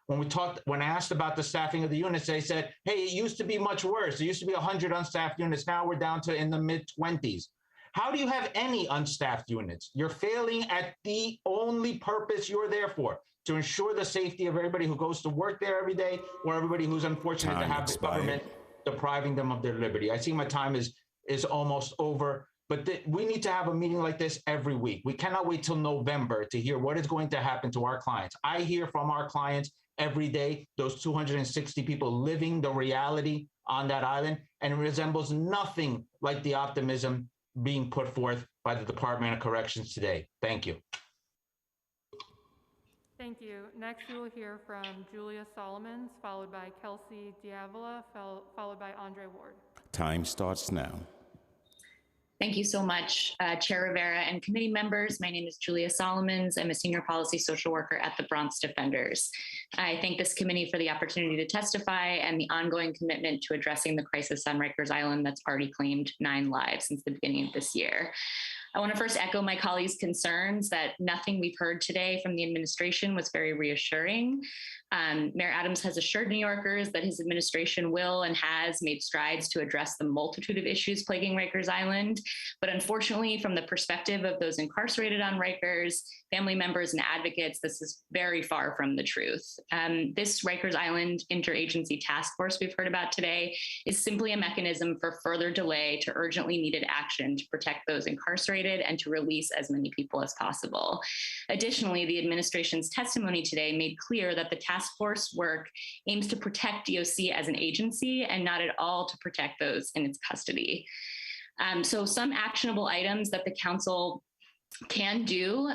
When asked about the staffing of the units, they said, hey, it used to be much worse. There used to be 100 unstaffed units. Now we're down to in the mid-20s. How do you have any unstaffed units? You're failing at the only purpose you're there for, to ensure the safety of everybody who goes to work there every day, or everybody who's unfortunate to have the government depriving them of their liberty. I see my time is almost over, but we need to have a meeting like this every week. We cannot wait till November to hear what is going to happen to our clients. I hear from our clients every day, those 260 people living the reality on that island, and it resembles nothing like the optimism being put forth by the Department of Corrections today. Thank you. Thank you. Next, we will hear from Julia Solomons, followed by Kelsey Diavilla, followed by Andre Ward. Time starts now. Thank you so much, Chair Rivera and committee members. My name is Julia Solomons. I'm a senior policy social worker at the Bronx Defenders. I thank this committee for the opportunity to testify and the ongoing commitment to addressing the crisis on Rikers Island that's already claimed 9 lives since the beginning of this year. I want to first echo my colleagues' concerns that nothing we've heard today from the administration was very reassuring. Mayor Adams has assured New Yorkers that his administration will and has made strides to address the multitude of issues plaguing Rikers Island. But unfortunately, from the perspective of those incarcerated on Rikers, family members and advocates, this is very far from the truth. This Rikers Island interagency task force we've heard about today is simply a mechanism for further delay to urgently needed action to protect those incarcerated and to release as many people as possible. Additionally, the administration's testimony today made clear that the task force work aims to protect DOC as an agency and not at all to protect those in its custody. So some actionable items that the council can do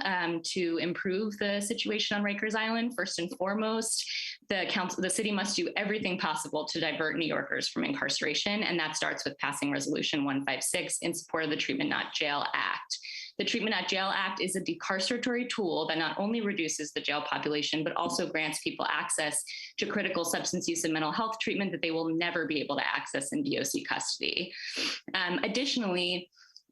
to improve the situation on Rikers Island. First and foremost, the city must do everything possible to divert New Yorkers from incarceration, and that starts with passing Resolution 156 in support of the Treatment Not Jail Act. The Treatment Not Jail Act is a decarceratory tool that not only reduces the jail population, but also grants people access to critical substance use and mental health treatment that they will never be able to access in DOC custody. Additionally,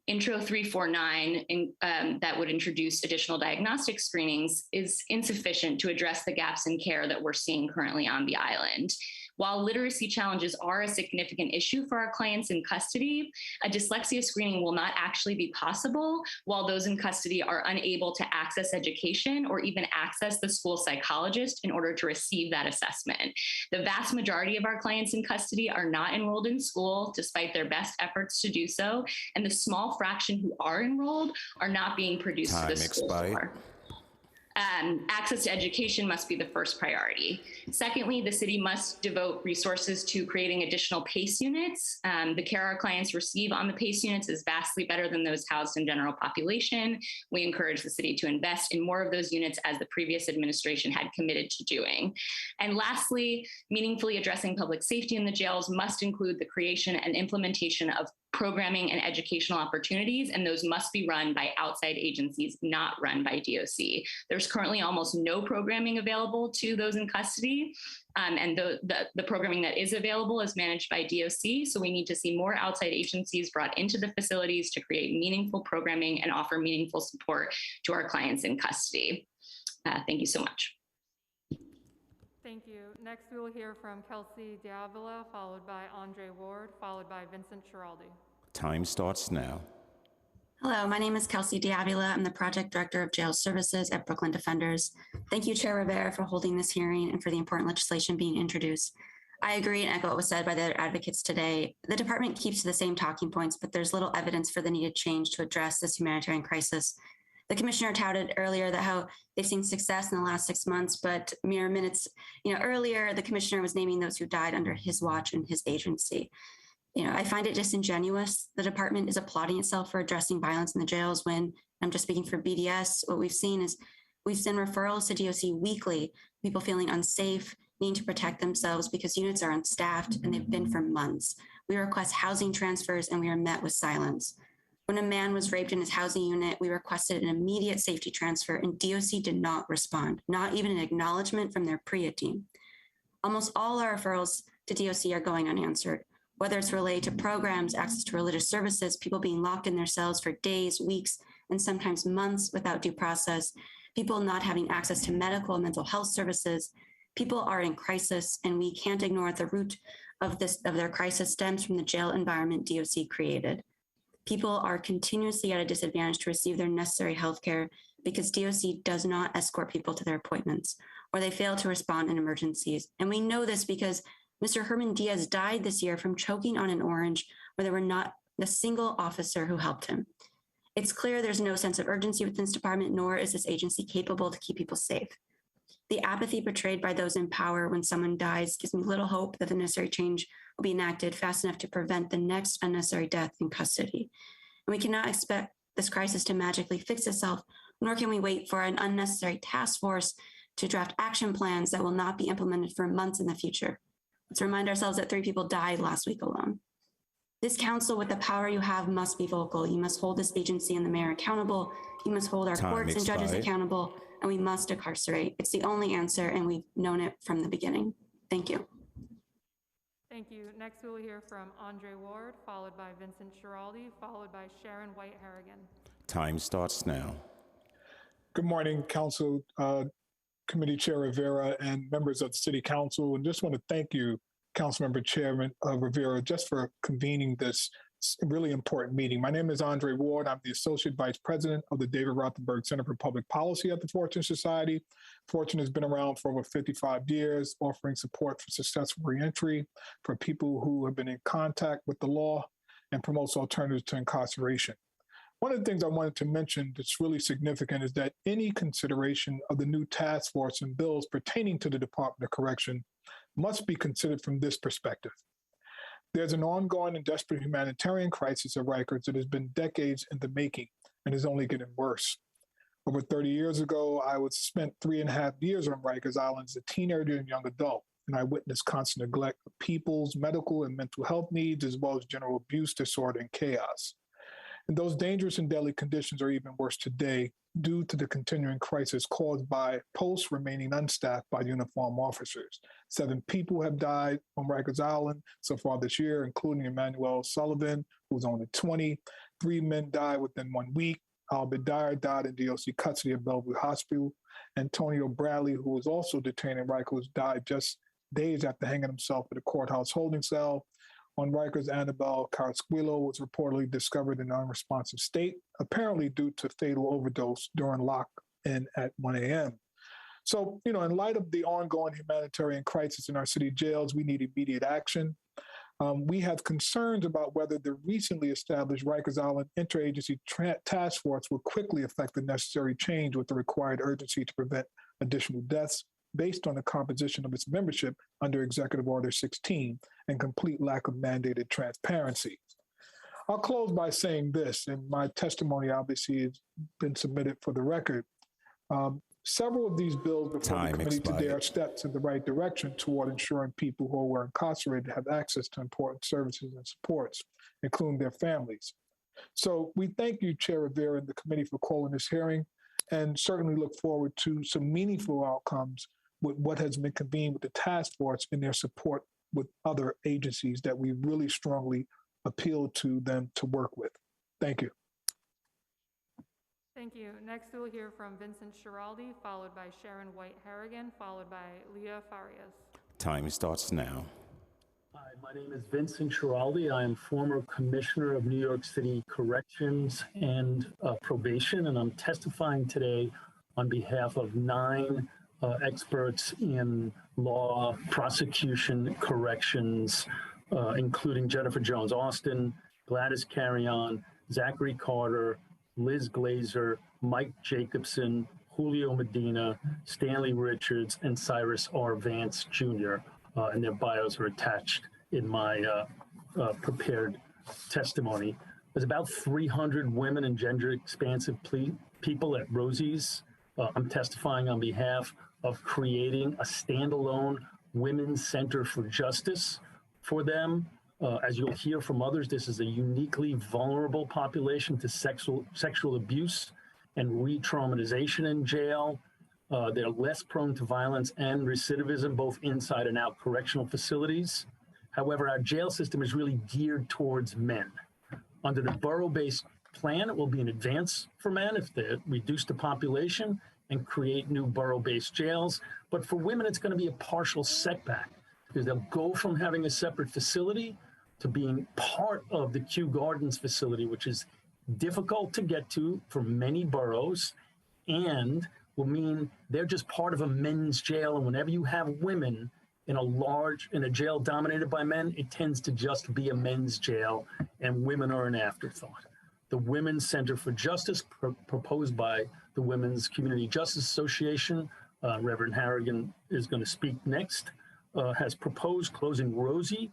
Intro 349 that would introduce additional diagnostic screenings is insufficient to address the gaps in care that we're seeing currently on the island. While literacy challenges are a significant issue for our clients in custody, a dyslexia screening will not actually be possible while those in custody are unable to access education or even access the school psychologist in order to receive that assessment. The vast majority of our clients in custody are not enrolled in school despite their best efforts to do so, and the small fraction who are enrolled are not being produced to the school floor. Access to education must be the first priority. Secondly, the city must devote resources to creating additional PACE units. The care our clients receive on the PACE units is vastly better than those housed in general population. We encourage the city to invest in more of those units as the previous administration had committed to doing. And lastly, meaningfully addressing public safety in the jails must include the creation and implementation of programming and educational opportunities, and those must be run by outside agencies, not run by DOC. There's currently almost no programming available to those in custody, and the programming that is available is managed by DOC, so we need to see more outside agencies brought into the facilities to create meaningful programming and offer meaningful support to our clients in custody. Thank you so much. Thank you. Next, we will hear from Kelsey D'Avila, followed by Andre Ward, followed by Vincent Schiraldi. Time starts now. Hello, my name is Kelsey D'Avila. I'm the Project Director of Jail Services at Brooklyn Defenders. Thank you, Chair Rivera, for holding this hearing and for the important legislation being introduced. I agree and echo what was said by the other advocates today. The department keeps to the same talking points, but there's little evidence for the needed change to address this humanitarian crisis. The commissioner touted earlier that how they've seen success in the last 6 months, but mere minutes, earlier, the commissioner was naming those who died under his watch and his agency. I find it disingenuous. The department is applauding itself for addressing violence in the jails when, I'm just speaking for BDS, what we've seen is we've sent referrals to DOC weekly, people feeling unsafe, needing to protect themselves because units are unstaffed and they've been for months. We request housing transfers and we are met with silence. When a man was raped in his housing unit, we requested an immediate safety transfer and DOC did not respond, not even an acknowledgement from their PREA team. Almost all our referrals to DOC are going unanswered, whether it's related to programs, access to religious services, people being locked in their cells for days, weeks, and sometimes months without due process, people not having access to medical and mental health services. People are in crisis and we can't ignore the root of their crisis stems from the jail environment DOC created. People are continuously at a disadvantage to receive their necessary health care because DOC does not escort people to their appointments, or they fail to respond in emergencies. And we know this because Mr. Herman Diaz died this year from choking on an orange where there were not a single officer who helped him. It's clear there's no sense of urgency within this department, nor is this agency capable to keep people safe. The apathy portrayed by those in power when someone dies gives me little hope that the necessary change will be enacted fast enough to prevent the next unnecessary death in custody. And we cannot expect this crisis to magically fix itself, nor can we wait for an unnecessary task force to draft action plans that will not be implemented for months in the future. Let's remind ourselves that 3 people died last week alone. This council, with the power you have, must be vocal. You must hold this agency and the mayor accountable. You must hold our courts and judges accountable, and we must incarcerate. It's the only answer, and we've known it from the beginning. Thank you. Thank you. Next, we will hear from Andre Ward, followed by Vincent Schiraldi, followed by Sharon White-Harrigan. Time starts now. Good morning, Council, Committee Chair Rivera, and members of the City Council. And just want to thank you, Councilmember Chairman Rivera, just for convening this really important meeting. My name is Andre Ward. I'm the Associate Vice President of the David Rothenberg Center for Public Policy at the Fortune Society. Fortune has been around for over 55 years, offering support for successful reentry for people who have been in contact with the law and promotes alternatives to incarceration. One of the things I wanted to mention that's really significant is that any consideration of the new task force and bills pertaining to the Department of Correction must be considered from this perspective. There's an ongoing and desperate humanitarian crisis at Rikers that has been decades in the making and is only getting worse. Over 30 years ago, I was spent 3.5 years on Rikers Island as a teenager and young adult, and I witnessed constant neglect of people's medical and mental health needs, as well as general abuse, disorder, and chaos. And those dangerous and deadly conditions are even worse today due to the continuing crisis caused by posts remaining unstaffed by uniformed officers. 7 people have died on Rikers Island so far this year, including Emmanuel Sullivan, who's only 20. 3 men died within 1 week. Albert Dyer died in DOC custody at Bellevue Hospital. Antonio Bradley, who was also detained in Rikers, died just days after hanging himself at a courthouse holding cell. On Rikers, Annabelle Carasquillo was reportedly discovered in an unresponsive state, apparently due to fatal overdose during lock-in at 1 a.m. So, in light of the ongoing humanitarian crisis in our city jails, we need immediate action. We have concerns about whether the recently established Rikers Island Interagency Task Force will quickly affect the necessary change with the required urgency to prevent additional deaths based on the composition of its membership under Executive Order 16 and complete lack of mandated transparency. I'll close by saying this, and my testimony obviously has been submitted for the record. Several of these bills before the committee today are steps in the right direction toward ensuring people who were incarcerated have access to important services and supports, including their families. So we thank you, Chair Rivera, and the committee for calling this hearing, and certainly look forward to some meaningful outcomes with what has been convened with the task force in their support with other agencies that we really strongly appeal to them to work with. Thank you. Thank you. Next, we'll hear from Vincent Schiraldi, followed by Sharon White-Harrigan, followed by Leah Farias. Time starts now. Hi, my name is Vincent Schiraldi. I am former Commissioner of New York City Corrections and Probation, and I'm testifying today on behalf of 9 experts in law, prosecution, corrections, including Jennifer Jones-Austin, Gladys Carrion, Zachary Carter, Liz Glazer, Mike Jacobson, Julio Medina, Stanley Richards, and Cyrus R. Vance Jr., and their bios are attached in my prepared testimony. There's about 300 women and gender-expansive people at Rosie's. I'm testifying on behalf of creating a standalone Women's Center for Justice for them. As you'll hear from others, this is a uniquely vulnerable population to sexual abuse and re-traumatization in jail. They're less prone to violence and recidivism, both inside and out correctional facilities. However, our jail system is really geared towards men. Under the borough-based plan, it will be an advance for men if they reduce the population and create new borough-based jails. But for women, it's going to be a partial setback because they'll go from having a separate facility to being part of the Kew Gardens facility, which is difficult to get to for many boroughs, and will mean they're just part of a men's jail. And whenever you have women in a jail dominated by men, it tends to just be a men's jail, and women are an afterthought. The Women's Center for Justice, proposed by the Women's Community Justice Association, Reverend Harrigan is going to speak next, has proposed closing Rosie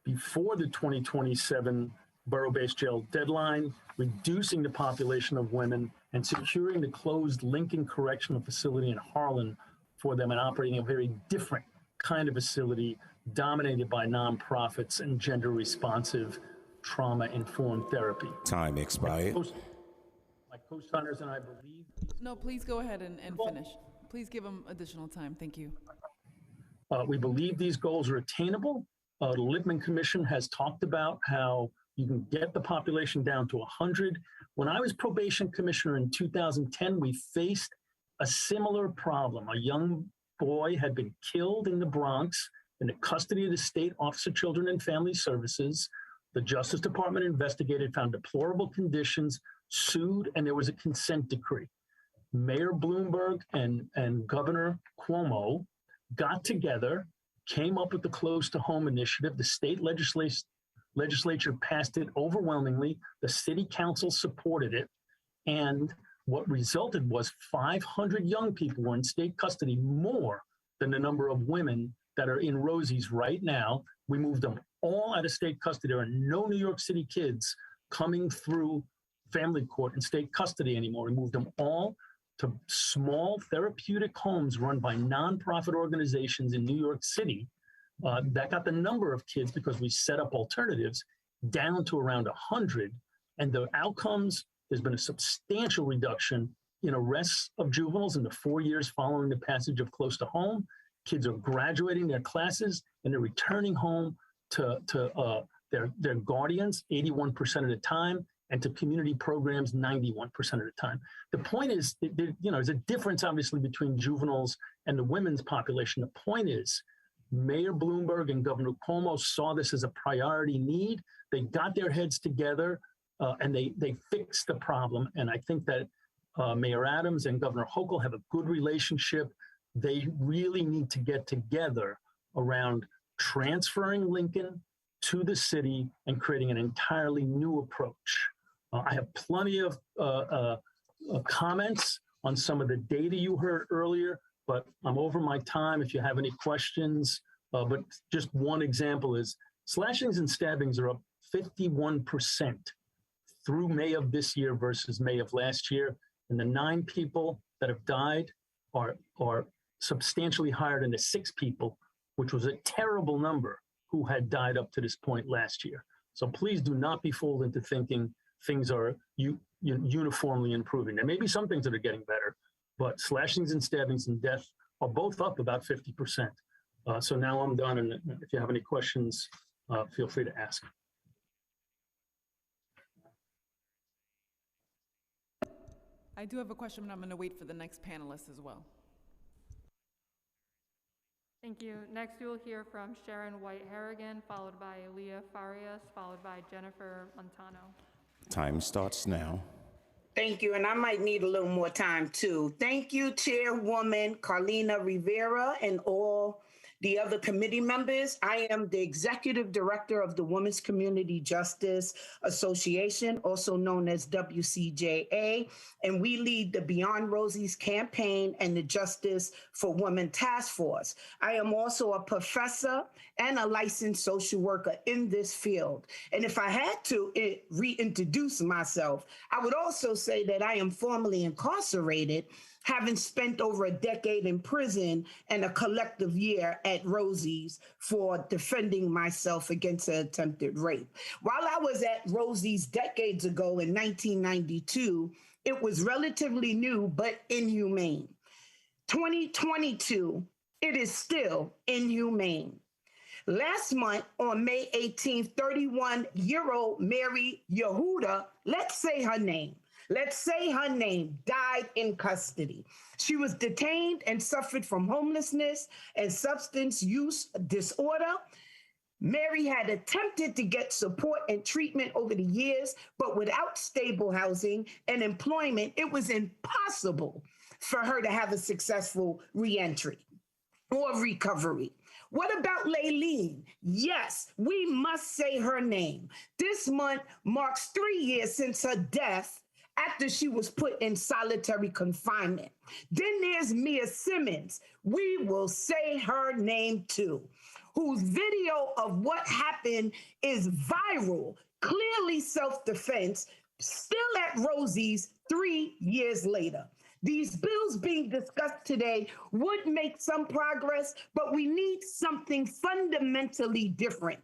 before the 2027 borough-based jail deadline, reducing the population of women, and securing the closed Lincoln Correctional Facility in Harlan for them and operating a very different kind of facility dominated by nonprofits and gender-responsive, trauma-informed therapy. Time expired. My co-signers and I believe... No, please go ahead and finish. Please give them additional time. Thank you. We believe these goals are attainable. The Lippman Commission has talked about how you can get the population down to 100. When I was probation commissioner in 2010, we faced a similar problem. A young boy had been killed in the Bronx in the custody of the State Office of Children and Family Services. The Justice Department investigated, found deplorable conditions, sued, and there was a consent decree. Mayor Bloomberg and Governor Cuomo got together, came up with the Close to Home initiative. The state legislature passed it overwhelmingly. The city council supported it. And what resulted was 500 young people were in state custody, more than the number of women that are in Rosie's right now. We moved them all out of state custody. There are no New York City kids coming through family court in state custody anymore. We moved them all to small therapeutic homes run by nonprofit organizations in New York City. That got the number of kids, because we set up alternatives, down to around 100. And the outcomes, there's been a substantial reduction in arrests of juveniles in the 4 years following the passage of Close to Home. Kids are graduating their classes and they're returning home to their guardians 81% of the time. and to community programs 91% of the time. The point is, there's a difference obviously between juveniles and the women's population. The point is, Mayor Bloomberg and Governor Cuomo saw this as a priority need. They got their heads together and they fixed the problem. And I think that Mayor Adams and Governor Hochul have a good relationship. They really need to get together around transferring Lincoln to the city and creating an entirely new approach. I have plenty of comments on some of the data you heard earlier, but I'm over my time if you have any questions. But just one example is slashings and stabbings are up 51% through May of this year versus May of last year. And the 9 people that have died are substantially higher than the 6 people, which was a terrible number, who had died up to this point last year. So please do not be fooled into thinking things are uniformly improving. There may be some things that are getting better, but slashings and stabbings and death are both up about 50%. So now I'm done, and if you have any questions, feel free to ask. I do have a question, but I'm going to wait for the next panelist as well. Thank you. Next, you will hear from Sharon White-Harrigan, followed by Leah Farias, followed by Jennifer Montano. Time starts now. Thank you, and I might need a little more time too. Thank you, Chairwoman Carlina Rivera and all the other committee members. I am the Executive Director of the Women's Community Justice Association, also known as WCJA, and we lead the Beyond Rosie's campaign and the Justice for Women Task Force. I am also a professor and a licensed social worker in this field. And if I had to reintroduce myself, I would also say that I am formerly incarcerated, having spent over a decade in prison and a collective year at Rosie's for defending myself against an attempted rape. While I was at Rosie's decades ago in 1992, it was relatively new but inhumane. 2022, it is still inhumane. Last month, on May 18th, 31-year-old Mary Yehuda, let's say her name, died in custody. She was detained and suffered from homelessness and substance use disorder. Mary had attempted to get support and treatment over the years, but without stable housing and employment, it was impossible for her to have a successful reentry or recovery. What about Laylene? Yes, we must say her name. This month marks 3 years since her death after she was put in solitary confinement. Then there's Mia Simmons. We will say her name too, whose video of what happened is viral, clearly self-defense, still at Rosie's 3 years later. These bills being discussed today would make some progress, but we need something fundamentally different.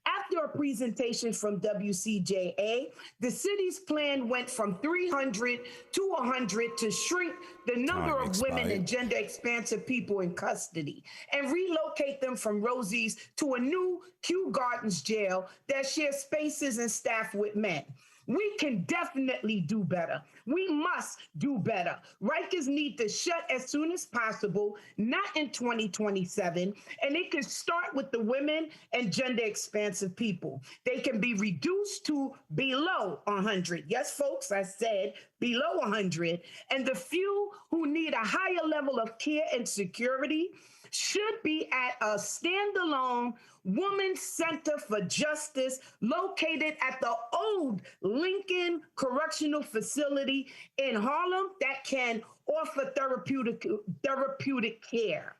After a presentation from WCJA, the city's plan went from 300 to 100 to shrink the number of women and gender expansive people in custody and relocate them from Rosie's to a new Kew Gardens jail that shares spaces and staff with men. We can definitely do better. We must do better. Rikers need to shut as soon as possible, not in 2027, and it can start with the women and gender expansive people. They can be reduced to below 100. Yes, folks, I said below 100. And the few who need a higher level of care and security should be at a standalone Women's Center for Justice located at the old Lincoln Correctional Facility in Harlem that can offer therapeutic care.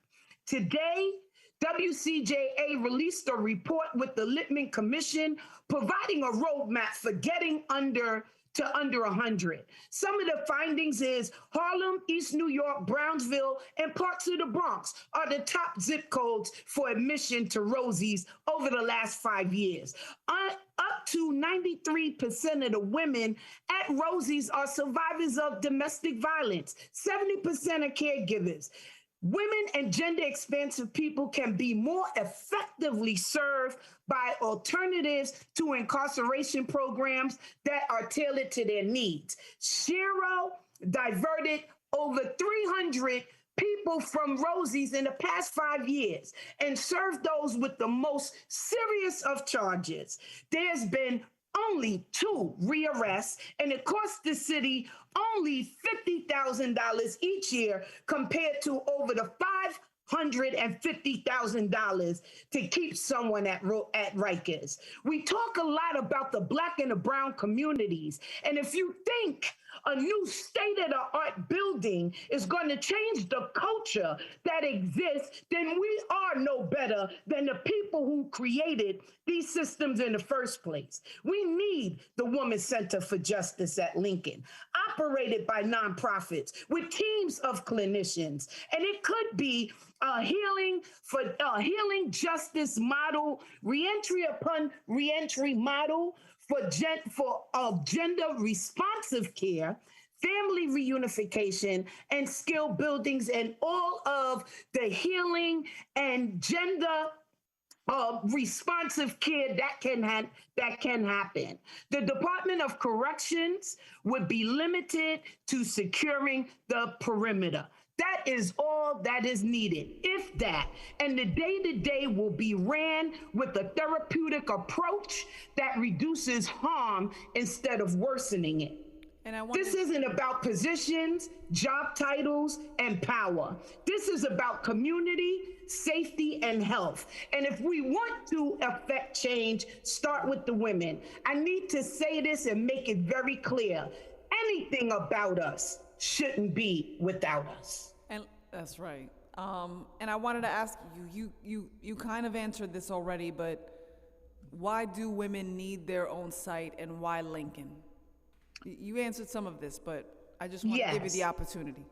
Today, WCJA released a report with the Littman Commission providing a roadmap for getting under 100. Some of the findings is Harlem, East New York, Brownsville, and parts of the Bronx are the top zip codes for admission to Rosie's over the last 5 years. Up to 93% of the women at Rosie's are survivors of domestic violence. 70% are caregivers. Women and gender expansive people can be more effectively served by alternatives to incarceration programs that are tailored to their needs. Shiro diverted over 300 people from Rosie's in the past 5 years and served those with the most serious of charges. There's been only 2 rearrests, and it costs the city only $50,000 each year compared to over the $550,000 to keep someone at Rikers. We talk a lot about the Black and the brown communities, and if you think a new state-of-the-art building is going to change the culture that exists, then we are no better than the people who created these systems in the first place. We need the Women's Center for Justice at Lincoln, operated by nonprofits with teams of clinicians. And it could be a healing justice model, reentry upon reentry model for gender responsive care, family reunification, and skill buildings, and all of the healing and gender responsive care that can happen. The Department of Corrections would be limited to securing the perimeter. That is all that is needed, if that. And the day-to-day will be ran with a therapeutic approach that reduces harm instead of worsening it. This isn't about positions, job titles, and power. This is about community, safety, and health. And if we want to affect change, start with the women. I need to say this and make it very clear. Anything about us shouldn't be without us. And that's right. And I wanted to ask you kind of answered this already, but why do women need their own site, and why Lincoln? You answered some of this, but I just want to give you the opportunity.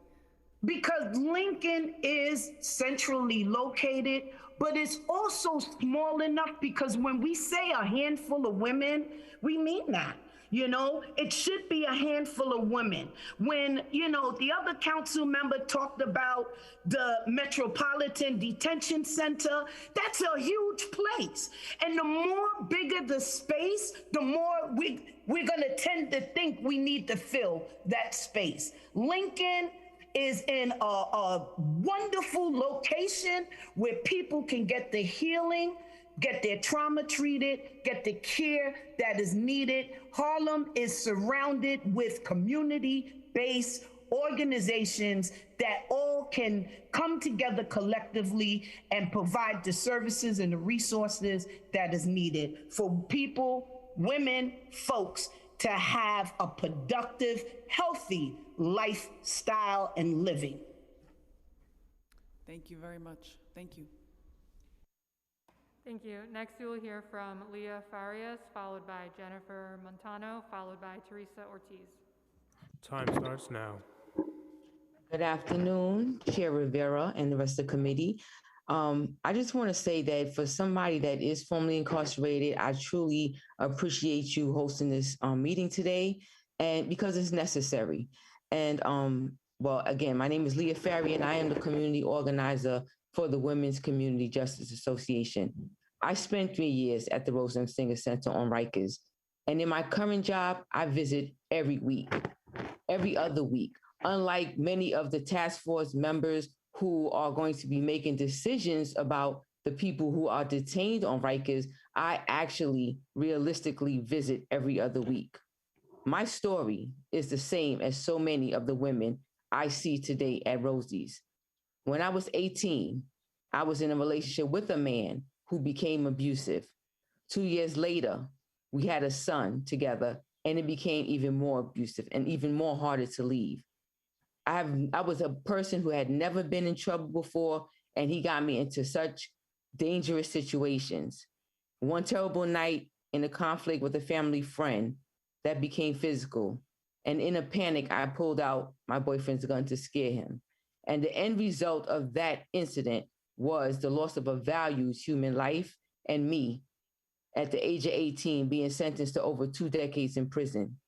Because Lincoln is centrally located, but it's also small enough because when we say a handful of women, we mean that. You know, it should be a handful of women. When, you know, the other council member talked about the Metropolitan Detention Center, that's a huge place. And the more bigger the space, the more we're gonna tend to think we need to fill that space. Lincoln is in a wonderful location where people can get the healing, get their trauma treated, get the care that is needed. Harlem is surrounded with community-based organizations that all can come together collectively and provide the services and the resources that is needed for people, women, folks to have a productive, healthy lifestyle and living. Thank you very much. Thank you. Thank you. Next, you will hear from Leah Farias, followed by Jennifer Montano, followed by Teresa Ortiz. Time starts now. Good afternoon, Chair Rivera and the rest of the committee. I just want to say that for somebody that is formerly incarcerated, I truly appreciate you hosting this meeting today, and because it's necessary. And well, again, my name is Leah Farias, and I am the community organizer for the Women's Community Justice Association. I spent 3 years at the Rose M. Singer Center on Rikers. And in my current job, I visit every week, every other week. Unlike many of the task force members who are going to be making decisions about the people who are detained on Rikers, I actually realistically visit every other week. My story is the same as so many of the women I see today at Rosie's. When I was 18, I was in a relationship with a man who became abusive. 2 years later, we had a son together, and it became even more abusive and even more harder to leave. I was a person who had never been in trouble before, and he got me into such dangerous situations. One terrible night in a conflict with a family friend that became physical. And in a panic, I pulled out my boyfriend's gun to scare him. And the end result of that incident was the loss of a valued human life, and me, at the age of 18, being sentenced to over 2 decades in prison.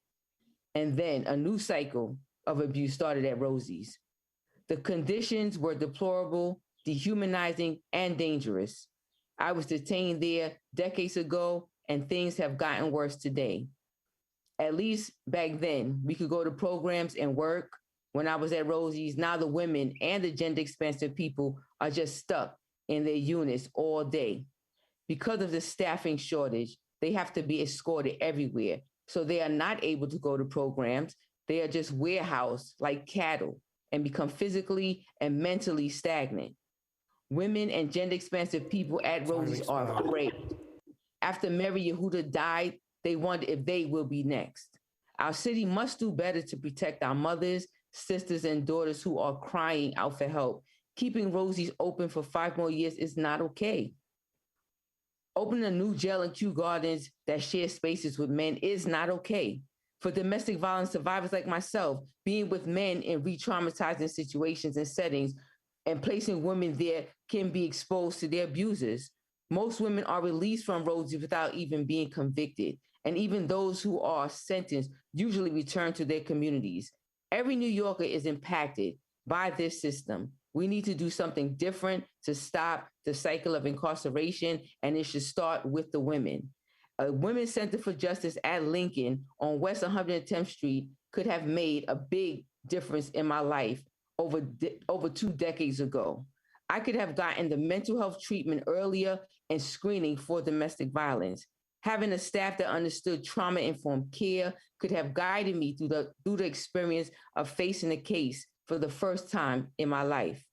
And then a new cycle of abuse started at Rosie's. The conditions were deplorable, dehumanizing, and dangerous. I was detained there decades ago, and things have gotten worse today. At least back then, we could go to programs and work. When I was at Rosie's, now the women and the gender expansive people are just stuck in their units all day. Because of the staffing shortage, they have to be escorted everywhere. So they are not able to go to programs. They are just warehoused like cattle and become physically and mentally stagnant. Women and gender expansive people at Rosie's are afraid. After Mary Yehuda died, they wonder if they will be next. Our city must do better to protect our mothers, sisters, and daughters who are crying out for help. Keeping Rosie's open for 5 more years is not okay. Opening a new jail in Kew Gardens that shares spaces with men is not okay. For domestic violence survivors like myself, being with men in re-traumatizing situations and settings and placing women there can be exposed to their abusers. Most women are released from Rosie without even being convicted. And even those who are sentenced usually return to their communities. Every New Yorker is impacted by this system. We need to do something different to stop the cycle of incarceration, and it should start with the women. A Women's Center for Justice at Lincoln on West 110th Street could have made a big difference in my life over 2 decades ago. I could have gotten the mental health treatment earlier and screening for domestic violence. Having a staff that understood trauma-informed care could have guided me through the experience of facing a case for the first time in my life.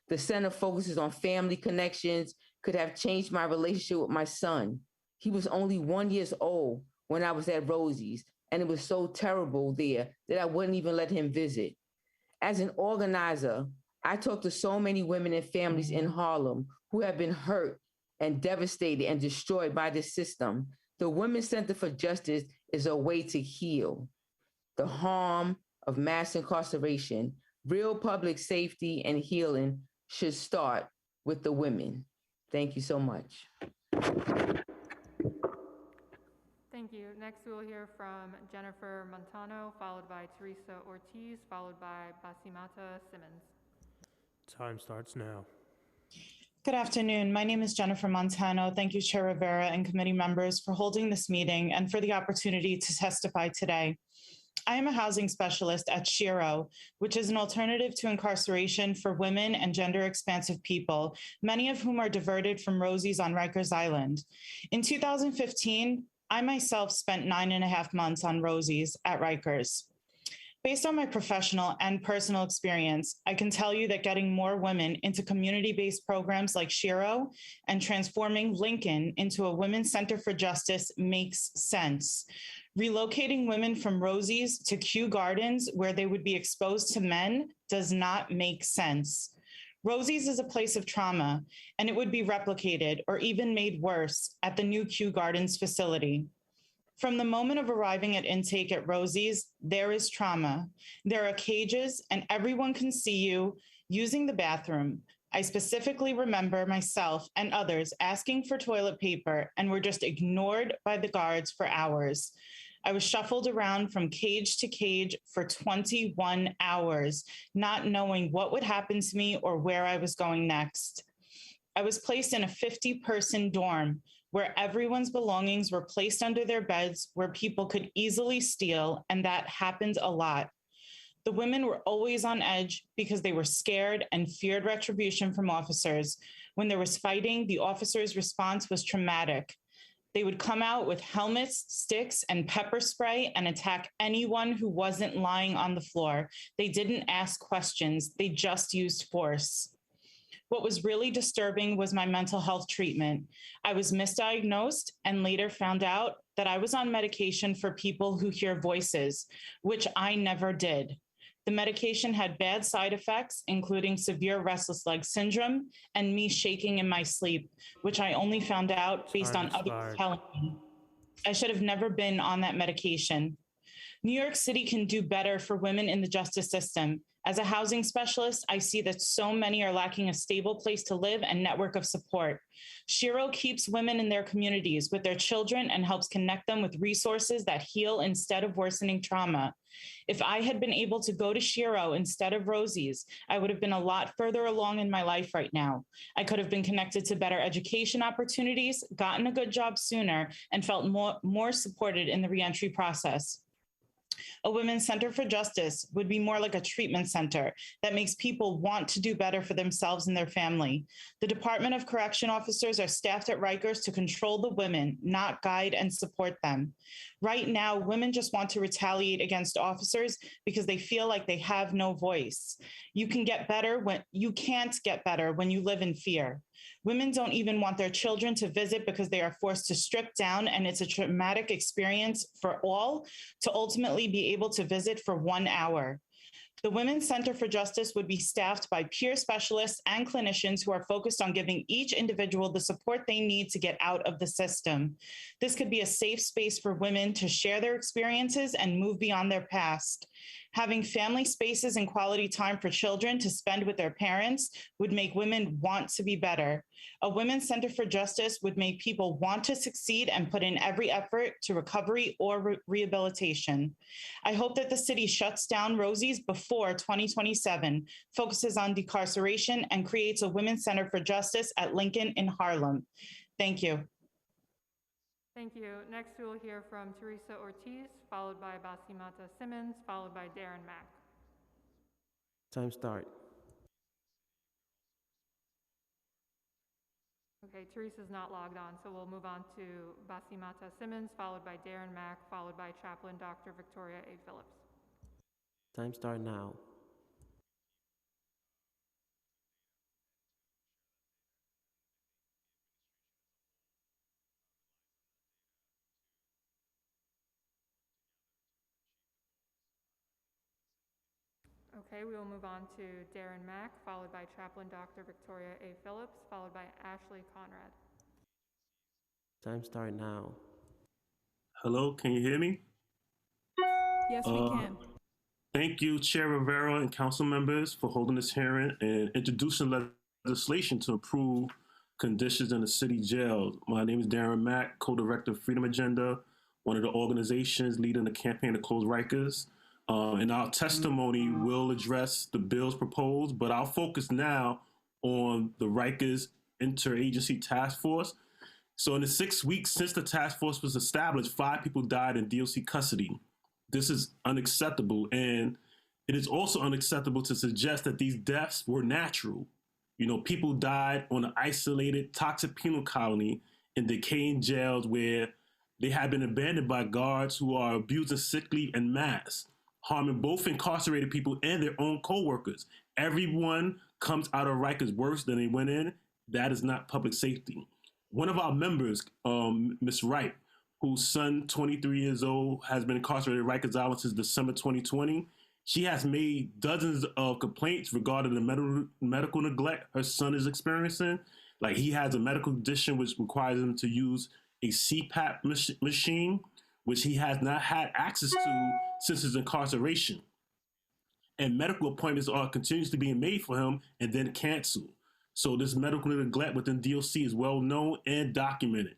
The center focuses on family connections, could have changed my relationship with my son. He was only 1 year old when I was at Rosie's, and it was so terrible there that I wouldn't even let him visit. As an organizer, I talked to so many women and families in Harlem who have been hurt and devastated and destroyed by this system. The Women's Center for Justice is a way to heal the harm of mass incarceration. Real public safety and healing should start with the women. Thank you so much. Thank you. Next, we will hear from Jennifer Montano, followed by Teresa Ortiz, followed by Basimata Simmons. Time starts now. Good afternoon. My name is Jennifer Montano. Thank you, Chair Rivera and committee members for holding this meeting and for the opportunity to testify today. I am a housing specialist at SHERO, which is an alternative to incarceration for women and gender expansive people, many of whom are diverted from Rosie's on Rikers Island. In 2015, I myself spent 9.5 months on Rosie's at Rikers. Based on my professional and personal experience, I can tell you that getting more women into community-based programs like SHERO and transforming Lincoln into a Women's Center for Justice makes sense. Relocating women from Rosie's to Kew Gardens, where they would be exposed to men, does not make sense. Rosie's is a place of trauma, and it would be replicated or even made worse at the new Kew Gardens facility. From the moment of arriving at intake at Rosie's, there is trauma. There are cages, and everyone can see you using the bathroom. I specifically remember myself and others asking for toilet paper and were just ignored by the guards for hours. I was shuffled around from cage to cage for 21 hours, not knowing what would happen to me or where I was going next. I was placed in a 50-person dorm where everyone's belongings were placed under their beds where people could easily steal, and that happened a lot. The women were always on edge because they were scared and feared retribution from officers. When there was fighting, the officers' response was traumatic. They would come out with helmets, sticks, and pepper spray and attack anyone who wasn't lying on the floor. They didn't ask questions, they just used force. What was really disturbing was my mental health treatment. I was misdiagnosed and later found out that I was on medication for people who hear voices, which I never did. The medication had bad side effects, including severe restless leg syndrome and me shaking in my sleep, which I only found out based on others telling me. I should have never been on that medication. New York City can do better for women in the justice system. As a housing specialist, I see that so many are lacking a stable place to live and network of support. SHIRO keeps women in their communities with their children and helps connect them with resources that heal instead of worsening trauma. If I had been able to go to SHIRO instead of Rosie's, I would have been a lot further along in my life right now. I could have been connected to better education opportunities, gotten a good job sooner, and felt more supported in the reentry process. A Women's Center for Justice would be more like a treatment center that makes people want to do better for themselves and their family. The Department of Correction officers are staffed at Rikers to control the women, not guide and support them. Right now, women just want to retaliate against officers because they feel like they have no voice. You can't get better when you live in fear. Women don't even want their children to visit because they are forced to strip down, and it's a traumatic experience for all to ultimately be able to visit for 1 hour. The Women's Center for Justice would be staffed by peer specialists and clinicians who are focused on giving each individual the support they need to get out of the system. This could be a safe space for women to share their experiences and move beyond their past. Having family spaces and quality time for children to spend with their parents would make women want to be better. A Women's Center for Justice would make people want to succeed and put in every effort to recovery or rehabilitation. I hope that the city shuts down Rosie's before 2027, focuses on decarceration, and creates a Women's Center for Justice at Lincoln in Harlem. Thank you. Thank you. Next, we will hear from Teresa Ortiz, followed by Basimata Simmons, followed by Darren Mack. Time start. Okay, Teresa's not logged on, so we'll move on to Basimata Simmons, followed by Darren Mack, followed by Chaplain Dr. Victoria A. Phillips. Time start now. Okay, we will move on to Darren Mack, followed by Chaplain Dr. Victoria A. Phillips, followed by Ashley Conrad. Time start now. Hello, can you hear me? Yes, we can. Thank you, Chair Rivera and council members, for holding this hearing and introducing legislation to improve conditions in the city jails. My name is Darren Mack, co-director of Freedom Agenda, one of the organizations leading the campaign to close Rikers. In our testimony, we'll address the bills proposed, but I'll focus now on the Rikers Interagency Task Force. So in the 6 weeks since the task force was established, 5 people died in DOC custody. This is unacceptable, and it is also unacceptable to suggest that these deaths were natural. You know, people died on an isolated toxic penal colony in decaying jails where they had been abandoned by guards who are abusing sick leave en masse, harming both incarcerated people and their own co-workers. Everyone comes out of Rikers worse than they went in. That is not public safety. One of our members, Ms. Wright, whose son, 23 years old, has been incarcerated at Rikers Island since December 2020. She has made dozens of complaints regarding the medical neglect her son is experiencing. Like, he has a medical condition which requires him to use a CPAP machine, which he has not had access to since his incarceration. And medical appointments are continuously being made for him and then canceled. So this medical neglect within DOC is well known and documented.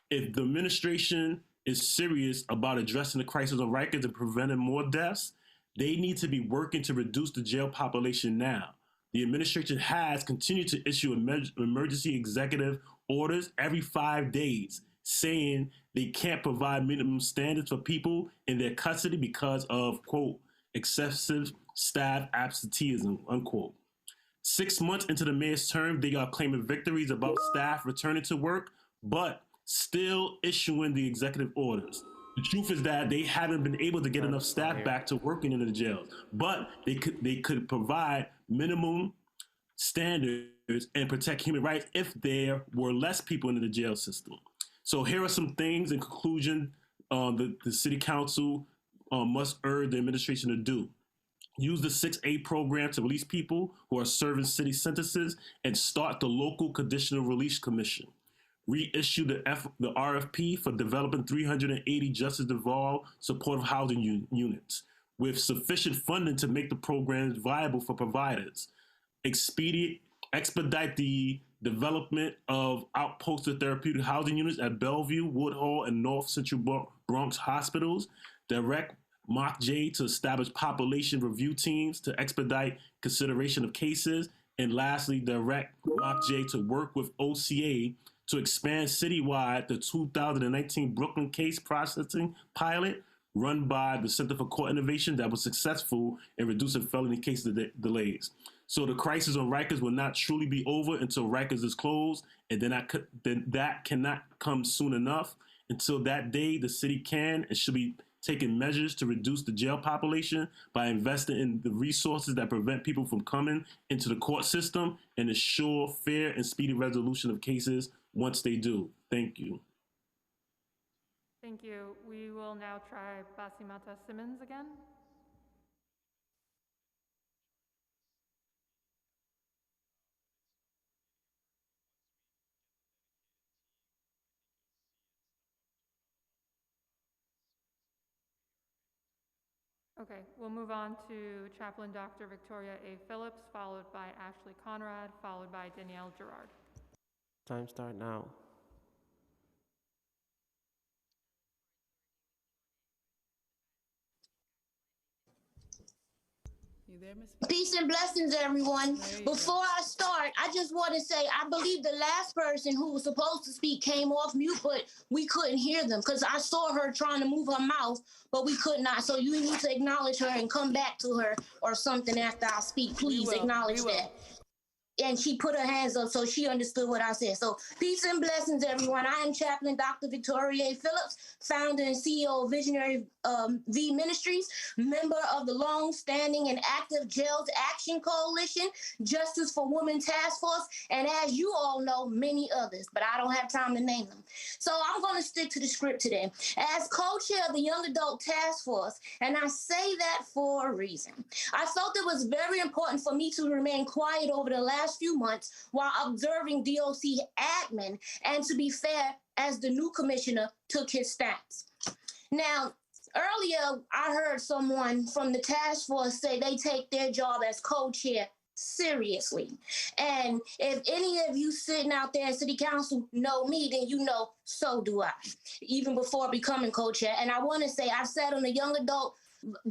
If the administration is serious about addressing the crisis on Rikers and preventing more deaths, they need to be working to reduce the jail population now. The administration has continued to issue emergency executive orders every 5 days, saying they can't provide minimum standards for people in their custody because of, quote, excessive staff absenteeism, unquote. 6 months into the mayor's term, they are claiming victories about staff returning to work, but still issuing the executive orders. The truth is that they haven't been able to get enough staff back to working in the jails, but they could provide minimum standards and protect human rights if there were less people in the jail system. So here are some things in conclusion the city council must urge the administration to do. Use the 6A program to release people who are serving city sentences and start the local conditional release commission. Reissue the RFP for developing 380 justice-involved supportive housing units. with sufficient funding to make the programs viable for providers. Expedite the development of outposted therapeutic housing units at Bellevue, Woodhull, and North Central Bronx hospitals. Direct MOCJ to establish population review teams to expedite consideration of cases. And lastly, direct MOCJ to work with OCA to expand citywide the 2019 Brooklyn case processing pilot run by the Center for Court Innovation that was successful in reducing felony case delays. So the crisis on Rikers will not truly be over until Rikers is closed, and then that cannot come soon enough. Until that day, the city can and should be taking measures to reduce the jail population by investing in the resources that prevent people from coming into the court system and ensure fair and speedy resolution of cases once they do. Thank you. Thank you. We will now try Basimata Simmons again. Okay, we'll move on to Chaplain Dr. Victoria A. Phillips, followed by Ashley Conrad, followed by Danielle Gerard. Time start now. You there, Ms. Peace and blessings, everyone. Before I start, I just want to say I believe the last person who was supposed to speak came off mute, but we couldn't hear them because I saw her trying to move her mouth, but we could not. So you need to acknowledge her and come back to her or something after I speak. Please acknowledge that. And she put her hands up so she understood what I said. So peace and blessings, everyone. I am Chaplain Dr. Victoria A. Phillips, founder and CEO of Visionary V Ministries, member of the long-standing and active Jails Action Coalition, Justice for Women Task Force, and as you all know, many others, but I don't have time to name them. So I'm going to stick to the script today. As co-chair of the Young Adult Task Force, and I say that for a reason, I felt it was very important for me to remain quiet over the last few months while observing DOC admin, and to be fair, as the new commissioner took his stance. Now, earlier, I heard someone from the task force say they take their job as co-chair seriously. And if any of you sitting out there in city council know me, then you know so do I, even before becoming co-chair. And I want to say I've sat on the Young Adult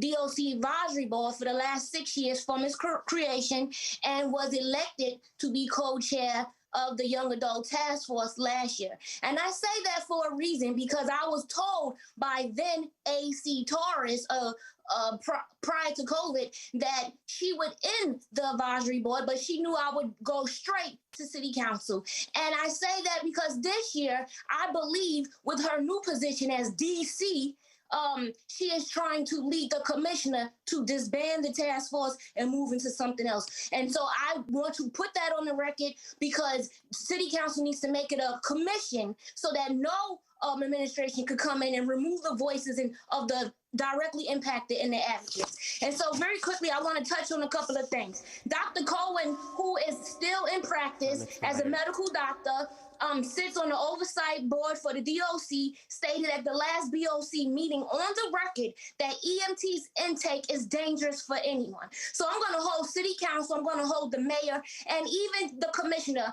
DOC advisory board for the last 6 years from its creation and was elected to be co-chair of the Young Adult Task Force last year. And I say that for a reason because I was told by then AC Torres prior to COVID that she would end the advisory board, but she knew I would go straight to city council. And I say that because this year, I believe with her new position as DC, she is trying to lead the commissioner to disband the task force and move into something else. And so I want to put that on the record because city council needs to make it a commission so that no administration could come in and remove the voices of the directly impacted and the advocates. And so very quickly, I want to touch on a couple of things. Dr. Cohen, who is still in practice as a medical doctor, sits on the oversight board for the DOC, stated at the last BOC meeting on the record that EMT's intake is dangerous for anyone. So I'm going to hold city council, I'm going to hold the mayor, and even the commissioner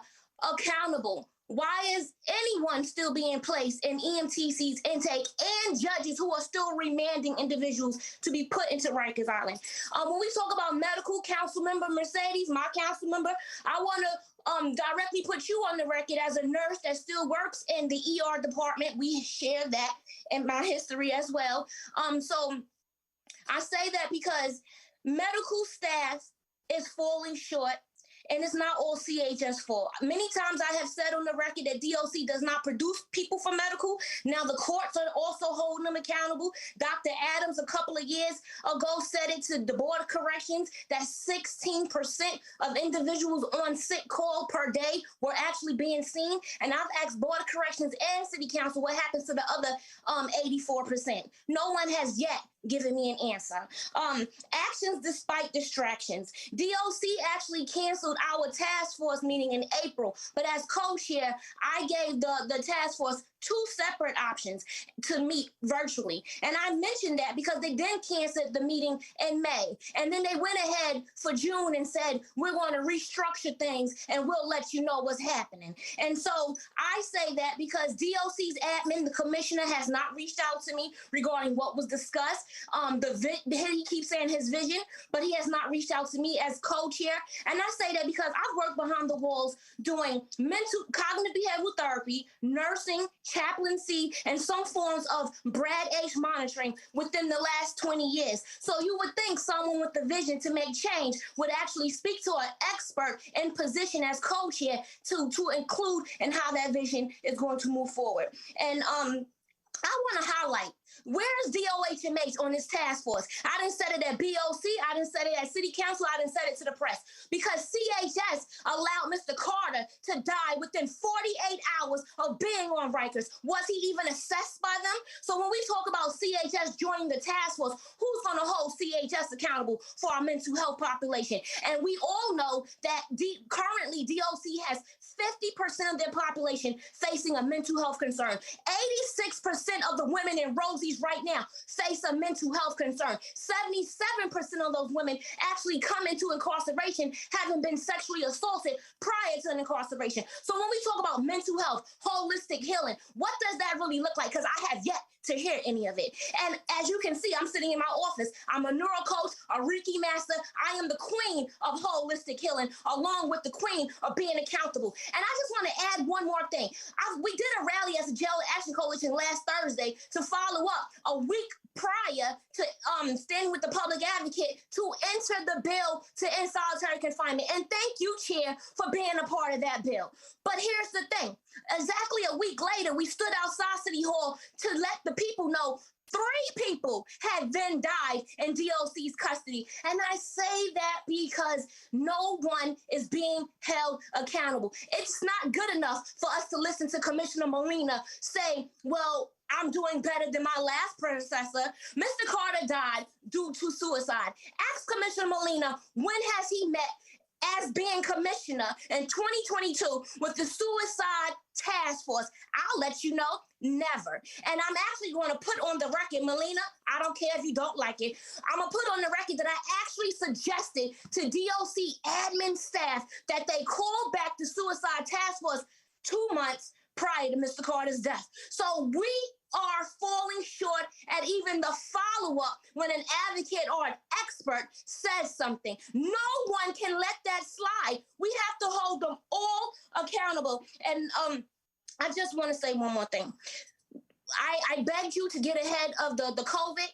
accountable. Why is anyone still being placed in EMTC's intake and judges who are still remanding individuals to be put into Rikers Island? When we talk about medical council member Mercedes, my council member, I want to directly put you on the record as a nurse that still works in the ER department. We share that in my history as well. So I say that because medical staff is falling short. And it's not all CHS fault. Many times I have said on the record that DOC does not produce people for medical. Now the courts are also holding them accountable. Dr. Adams, a couple of years ago, said it to the Board of Corrections that 16% of individuals on sick call per day were actually being seen. And I've asked Board of Corrections and City Council what happens to the other 84%. No one has yet given me an answer. Actions despite distractions. DOC actually canceled our task force meeting in April, but as co-chair, I gave the task force two separate options to meet virtually. And I mentioned that because they then canceled the meeting in May. And then they went ahead for June and said, we're going to restructure things and we'll let you know what's happening. And so I say that because DOC's admin, the commissioner, has not reached out to me regarding what was discussed. He keeps saying his vision, but he has not reached out to me as co-chair. And I say that because I've worked behind the walls doing cognitive behavioral therapy, nursing, chaplaincy, and some forms of BRAD-H monitoring within the last 20 years. So you would think someone with the vision to make change would actually speak to an expert in position as co-chair to include in how that vision is going to move forward. And I want to highlight, where's DOHMH on this task force? I didn't say it at BOC, I didn't say it at City Council, I didn't say it to the press, because CHS allowed Mr. Carter to die within 48 hours of being on Rikers. Was he even assessed by them? So when we talk about CHS joining the task force, who's going to hold CHS accountable for our mental health population? And we all know that currently DOC has 50% of their population facing a mental health concern. 86% of the women in Rosie's right now face a mental health concern. 77% of those women actually come into incarceration having been sexually assaulted prior to an incarceration. So when we talk about mental health, holistic healing, what does that really look like? Because I have yet to hear any of it. And as you can see, I'm sitting in my office. I'm a neuro coach, a Reiki master. I am the queen of holistic healing, along with the queen of being accountable. And I just want to add one more thing. We did a rally as a Jail Action Coalition last Thursday to follow up a week prior to standing with the public advocate to enter the bill to end solitary confinement. And thank you, Chair, for being a part of that bill. But here's the thing. Exactly a week later, we stood outside City Hall to let the people know 3 people had then died in DOC's custody. And I say that because no one is being held accountable. It's not good enough for us to listen to Commissioner Molina say, well, I'm doing better than my last predecessor. Mr. Carter died due to suicide. Ask Commissioner Molina, when has he met as being commissioner in 2022 with the suicide task force? I'll let you know, never. And I'm actually going to put on the record, Melina, I don't care if you don't like it, I'm going to put on the record that I actually suggested to DOC admin staff that they call back the suicide task force 2 months prior to Mr. Carter's death. So we are falling short at even the follow-up when an advocate or an expert says something. No one can let that slide. We have to hold them all accountable. And I just want to say one more thing. I begged you to get ahead of the COVID.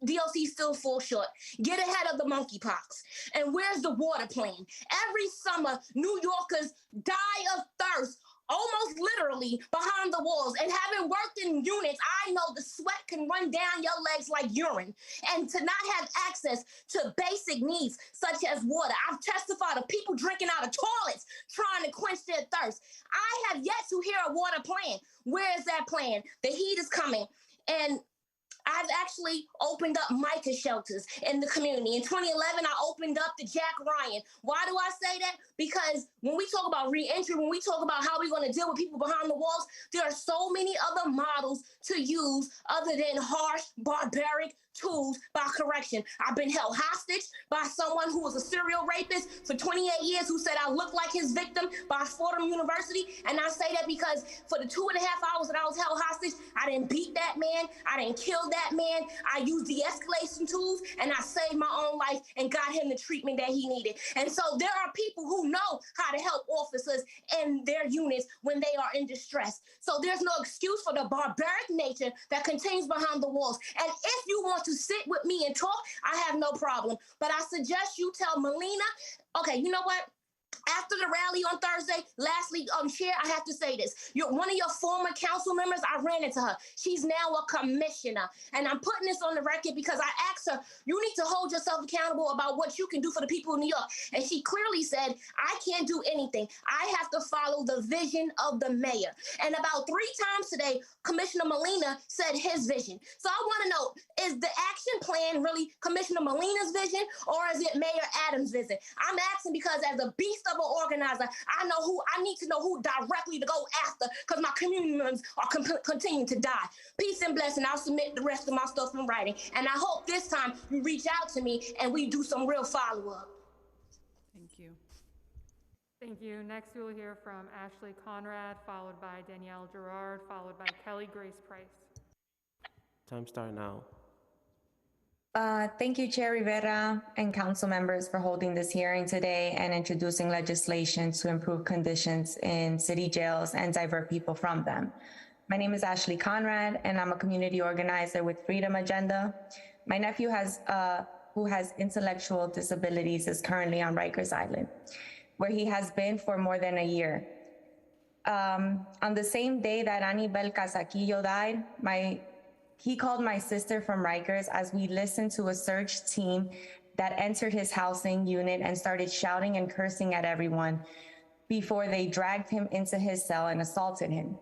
DOC still falls short. Get ahead of the monkeypox. And where's the water plan? Every summer, New Yorkers die of thirst, almost literally behind the walls. And having worked in units, I know the sweat can run down your legs like urine. And to not have access to basic needs such as water. I've testified of people drinking out of toilets trying to quench their thirst. I have yet to hear a water plan. Where is that plan? The heat is coming. And I've actually opened up MICA shelters in the community. In 2011, I opened up the Jack Ryan. Why do I say that? Because when we talk about reentry, when we talk about how we're going to deal with people behind the walls, there are so many other models to use other than harsh, barbaric tools by correction. I've been held hostage by someone who was a serial rapist for 28 years who said I looked like his victim by Fordham University. And I say that because for the 2.5 hours that I was held hostage, I didn't beat that man. I didn't kill that man. I used de-escalation tools and I saved my own life and got him the treatment that he needed. And so there are people who know how to help officers in their units when they are in distress. So there's no excuse for the barbaric nature that continues behind the walls. And if you want to sit with me and talk, I have no problem. But I suggest you tell Melina, okay, you know what? After the rally on Thursday, lastly, Chair, I have to say this. One of your former council members, I ran into her. She's now a commissioner. And I'm putting this on the record because I asked her, you need to hold yourself accountable about what you can do for the people of New York. And she clearly said, I can't do anything. I have to follow the vision of the mayor. And about 3 times today, Commissioner Molina said his vision. So I want to know, is the action plan really Commissioner Molina's vision or is it Mayor Adams' vision? I'm asking because as a beast midst of an organizer, I need to know who directly to go after because my community members are continuing to die. Peace and blessing. I'll submit the rest of my stuff in writing. And I hope this time you reach out to me and we do some real follow-up. Thank you. Thank you. Next, we will hear from Ashley Conrad, followed by Danielle Gerard, followed by Kelly Grace Price. Time start now. Thank you, Chair Rivera and council members for holding this hearing today and introducing legislation to improve conditions in city jails and divert people from them. My name is Ashley Conrad, and I'm a community organizer with Freedom Agenda. My nephew who has intellectual disabilities is currently on Rikers Island, where he has been for more than a year. On the same day that Anibel Casaquillo died, he called my sister from Rikers as we listened to a search team that entered his housing unit and started shouting and cursing at everyone before they dragged him into his cell and assaulted him.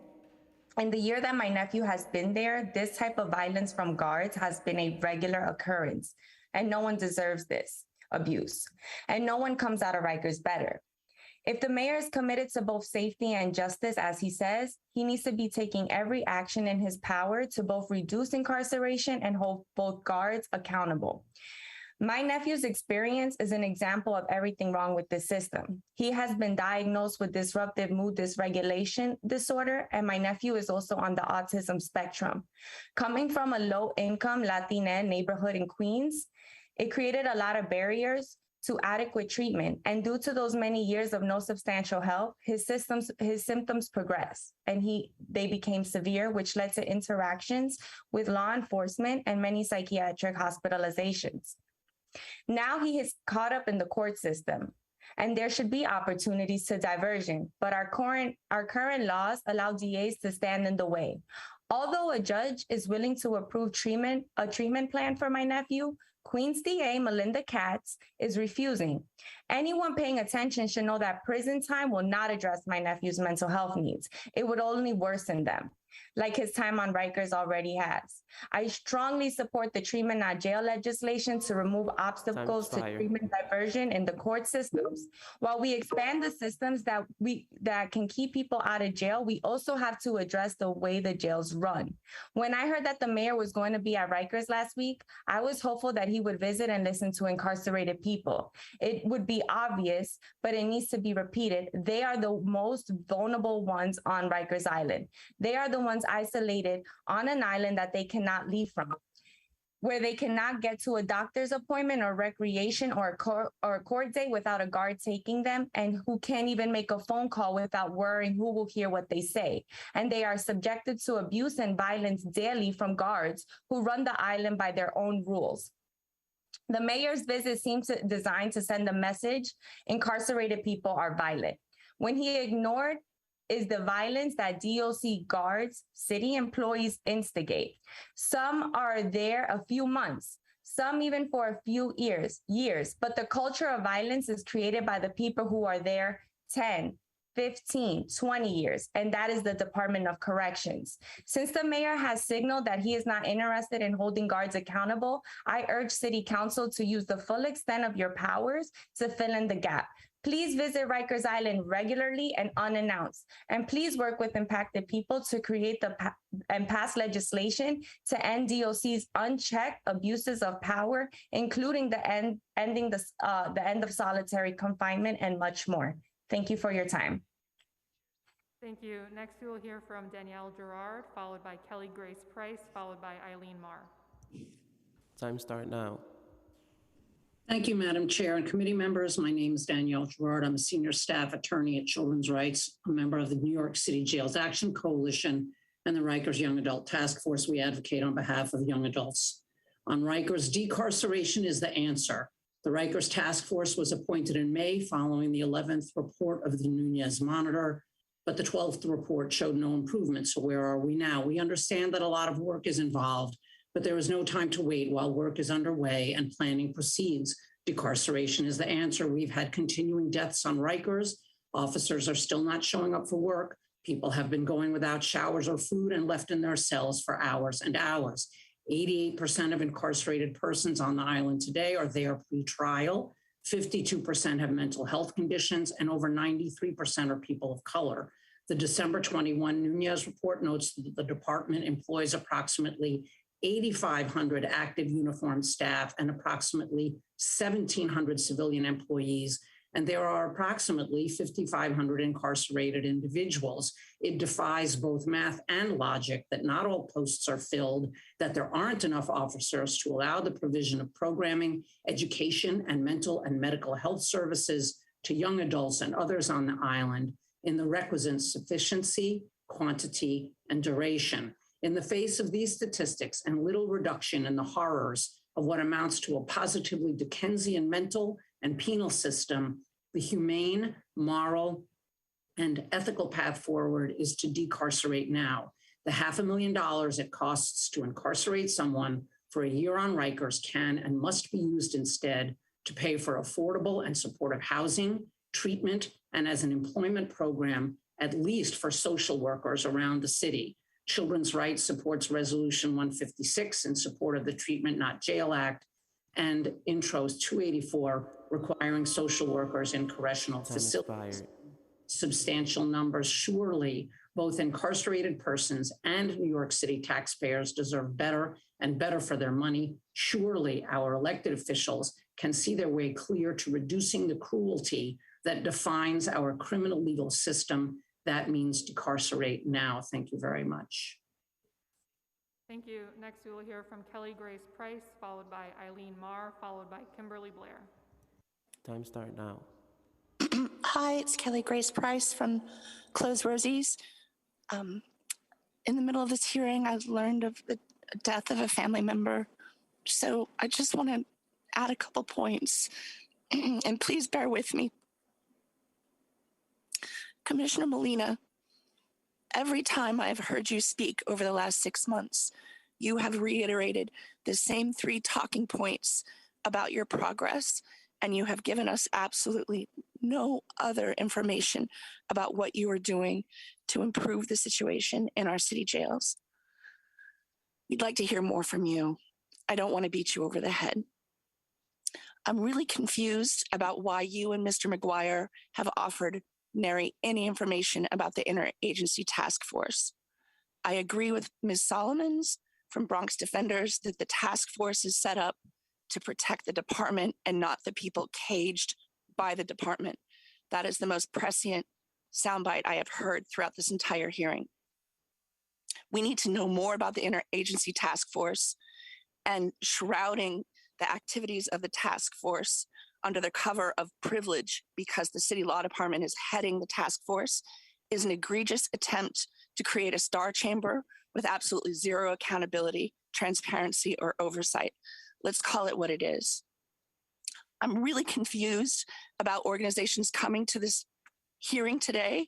In the year that my nephew has been there, this type of violence from guards has been a regular occurrence, and no one deserves this abuse, and no one comes out of Rikers better. If the mayor is committed to both safety and justice, as he says, he needs to be taking every action in his power to both reduce incarceration and hold both guards accountable. My nephew's experience is an example of everything wrong with this system. He has been diagnosed with disruptive mood dysregulation disorder, and my nephew is also on the autism spectrum. Coming from a low-income Latina neighborhood in Queens, it created a lot of barriers to adequate treatment. And due to those many years of no substantial help, his symptoms progressed and they became severe, which led to interactions with law enforcement and many psychiatric hospitalizations. Now he is caught up in the court system, and there should be opportunities to diversion, but our current laws allow DAs to stand in the way. Although a judge is willing to approve a treatment plan for my nephew, Queens DA Melinda Katz is refusing. Anyone paying attention should know that prison time will not address my nephew's mental health needs. It would only worsen them, like his time on Rikers already has. I strongly support the treatment not jail legislation to remove obstacles to treatment diversion in the court systems. While we expand the systems that can keep people out of jail, we also have to address the way the jails run. When I heard that the mayor was going to be at Rikers last week, I was hopeful that he would visit and listen to incarcerated people. It would be obvious, but it needs to be repeated. They are the most vulnerable ones on Rikers Island. They are the ones isolated on an island that they cannot leave from, where they cannot get to a doctor's appointment or recreation or a court date without a guard taking them, and who can't even make a phone call without worrying who will hear what they say. And they are subjected to abuse and violence daily from guards who run the island by their own rules. The mayor's visit seems designed to send a message: incarcerated people are violent. When he ignored is the violence that DOC guards, city employees instigate. Some are there a few months, some even for a few years, but the culture of violence is created by the people who are there 10, 15, 20 years, and that is the Department of Corrections. Since the mayor has signaled that he is not interested in holding guards accountable, I urge City Council to use the full extent of your powers to fill in the gap. Please visit Rikers Island regularly and unannounced, and please work with impacted people to create and pass legislation to end DOC's unchecked abuses of power, including ending the end of solitary confinement and much more. Thank you for your time. Thank you. Next, we will hear from Danielle Gerard, followed by Kelly Grace Price, followed by Eileen Marr. Time start now. Thank you, Madam Chair and committee members. My name is Danielle Gerard. I'm a senior staff attorney at Children's Rights, a member of the New York City Jails Action Coalition and the Rikers Young Adult Task Force. We advocate on behalf of young adults. On Rikers, decarceration is the answer. The Rikers Task Force was appointed in May following the 11th report of the Nunez Monitor, but the 12th report showed no improvement. So where are we now? We understand that a lot of work is involved, but there is no time to wait while work is underway and planning proceeds. Decarceration is the answer. We've had continuing deaths on Rikers. Officers are still not showing up for work. People have been going without showers or food and left in their cells for hours and hours. 88% of incarcerated persons on the island today are there pre-trial. 52% have mental health conditions, and over 93% are people of color. The December 21 Nunez report notes that the department employs approximately 8,500 active uniformed staff and approximately 1,700 civilian employees, and there are approximately 5,500 incarcerated individuals. It defies both math and logic that not all posts are filled, that there aren't enough officers to allow the provision of programming, education, and mental and medical health services to young adults and others on the island in the requisite sufficiency, quantity, and duration. In the face of these statistics and little reduction in the horrors of what amounts to a positively Dickensian mental and penal system, the humane, moral, and ethical path forward is to decarcerate now. The $500,000 it costs to incarcerate someone for a year on Rikers can and must be used instead to pay for affordable and supportive housing, treatment, and as an employment program, at least for social workers around the city. Children's Rights supports Resolution 156 in support of the Treatment Not Jail Act, and Intros 284 requiring social workers in correctional facilities. Substantial numbers. Surely both incarcerated persons and New York City taxpayers deserve better and better for their money. Surely our elected officials can see their way clear to reducing the cruelty that defines our criminal legal system. That means decarcerate now. Thank you very much. Thank you. Next, we will hear from Kelly Grace Price, followed by Eileen Marr, followed by Kimberly Blair. Time start now. Hi, it's Kelly Grace Price from Close Rosie's. In the middle of this hearing, I learned of the death of a family member. So I just want to add a couple points, and please bear with me. Commissioner Molina, every time I've heard you speak over the last 6 months, you have reiterated the same 3 talking points about your progress, and you have given us absolutely no other information about what you are doing to improve the situation in our city jails. We'd like to hear more from you. I don't want to beat you over the head. I'm really confused about why you and Mr. McGuire have offered nary any information about the interagency task force. I agree with Ms. Solomons from Bronx Defenders that the task force is set up to protect the department and not the people caged by the department. That is the most prescient soundbite I have heard throughout this entire hearing. We need to know more about the interagency task force, and shrouding the activities of the task force under the cover of privilege because the city law department is heading the task force is an egregious attempt to create a star chamber with absolutely zero accountability, transparency, or oversight. Let's call it what it is. I'm really confused about organizations coming to this hearing today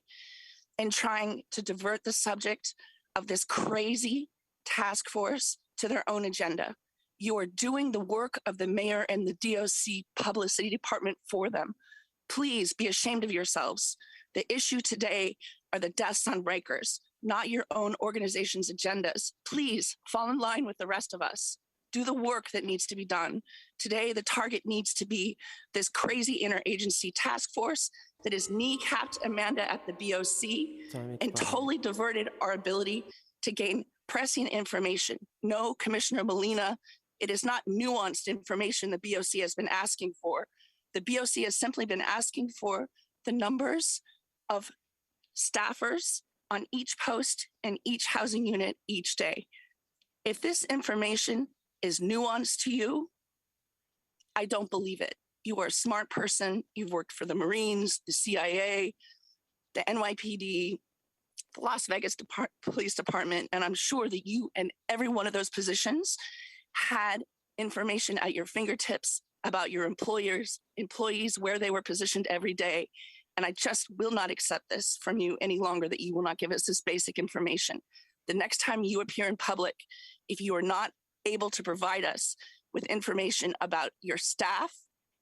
and trying to divert the subject of this crazy task force to their own agenda. You are doing the work of the mayor and the DOC publicity department for them. Please be ashamed of yourselves. The issue today are the deaths on Rikers, not your own organization's agendas. Please fall in line with the rest of us. Do the work that needs to be done. Today, the target needs to be this crazy interagency task force that has kneecapped Amanda at the BOC and totally diverted our ability to gain pressing information. No, Commissioner Molina, it is not nuanced information the BOC has been asking for. The BOC has simply been asking for the numbers of staffers on each post and each housing unit each day. If this information is nuanced to you, I don't believe it. You are a smart person. You've worked for the Marines, the CIA, the NYPD, the Las Vegas Police Department, and I'm sure that you and every one of those positions had information at your fingertips about your employees, where they were positioned every day. And I just will not accept this from you any longer, that you will not give us this basic information. The next time you appear in public, if you are not able to provide us with information about your staff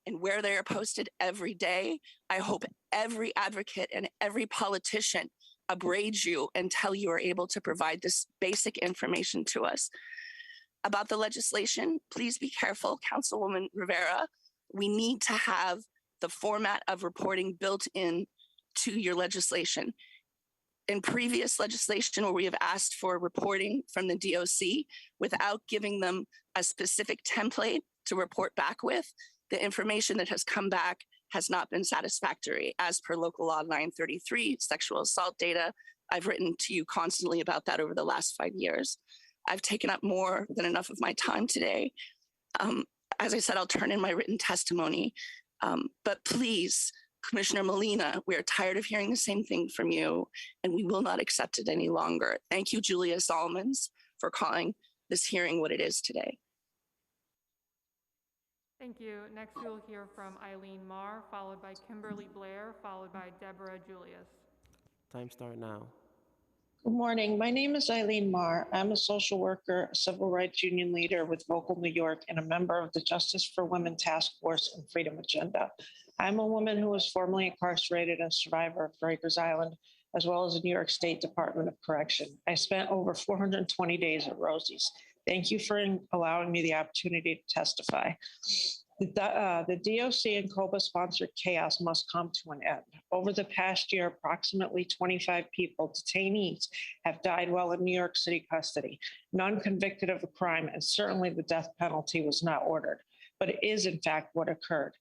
and where they are posted every day, I hope every advocate and every politician upbraids you until you are able to provide this basic information to us. About the legislation, please be careful, Councilwoman Rivera. we need to have the format of reporting built in to your legislation. In previous legislation where we have asked for reporting from the DOC without giving them a specific template to report back with, the information that has come back has not been satisfactory. As per local law 933, sexual assault data, I've written to you constantly about that over the last 5 years. I've taken up more than enough of my time today. As I said, I'll turn in my written testimony, but please, Commissioner Molina, we are tired of hearing the same thing from you, and we will not accept it any longer. Thank you, Julia Solomons, for calling this hearing what it is today. Thank you. Next, we'll hear from Eileen Marr, followed by Kimberly Blair, followed by Deborah Julius. Time start now. Good morning. My name is Eileen Marr. I'm a social worker, a civil rights union leader with Vocal New York, and a member of the Justice for Women Task Force and Freedom Agenda. I'm a woman who was formerly incarcerated and a survivor of Rikers Island, as well as the New York State Department of Correction. I spent over 420 days at Rosie's. Thank you for allowing me the opportunity to testify. The DOC and COBA-sponsored chaos must come to an end. Over the past year, approximately 25 people, detainees, have died while in New York City custody. None convicted of a crime, and certainly the death penalty was not ordered. But it is, in fact, what occurred.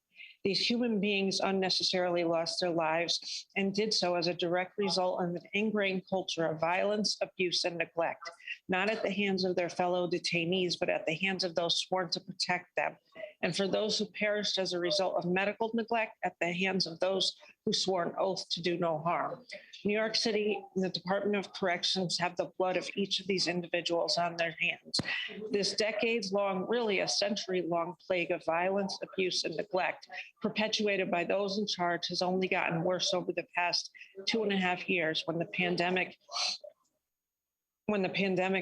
These human beings unnecessarily lost their lives and did so as a direct result of an ingrained culture of violence, abuse, and neglect, not at the hands of their fellow detainees, but at the hands of those sworn to protect them. And for those who perished as a result of medical neglect, at the hands of those who swore an oath to do no harm. New York City and the Department of Corrections have the blood of each of these individuals on their hands. This decades-long, really a century-long plague of violence, abuse, and neglect perpetuated by those in charge has only gotten worse over the past 2.5 years when the pandemic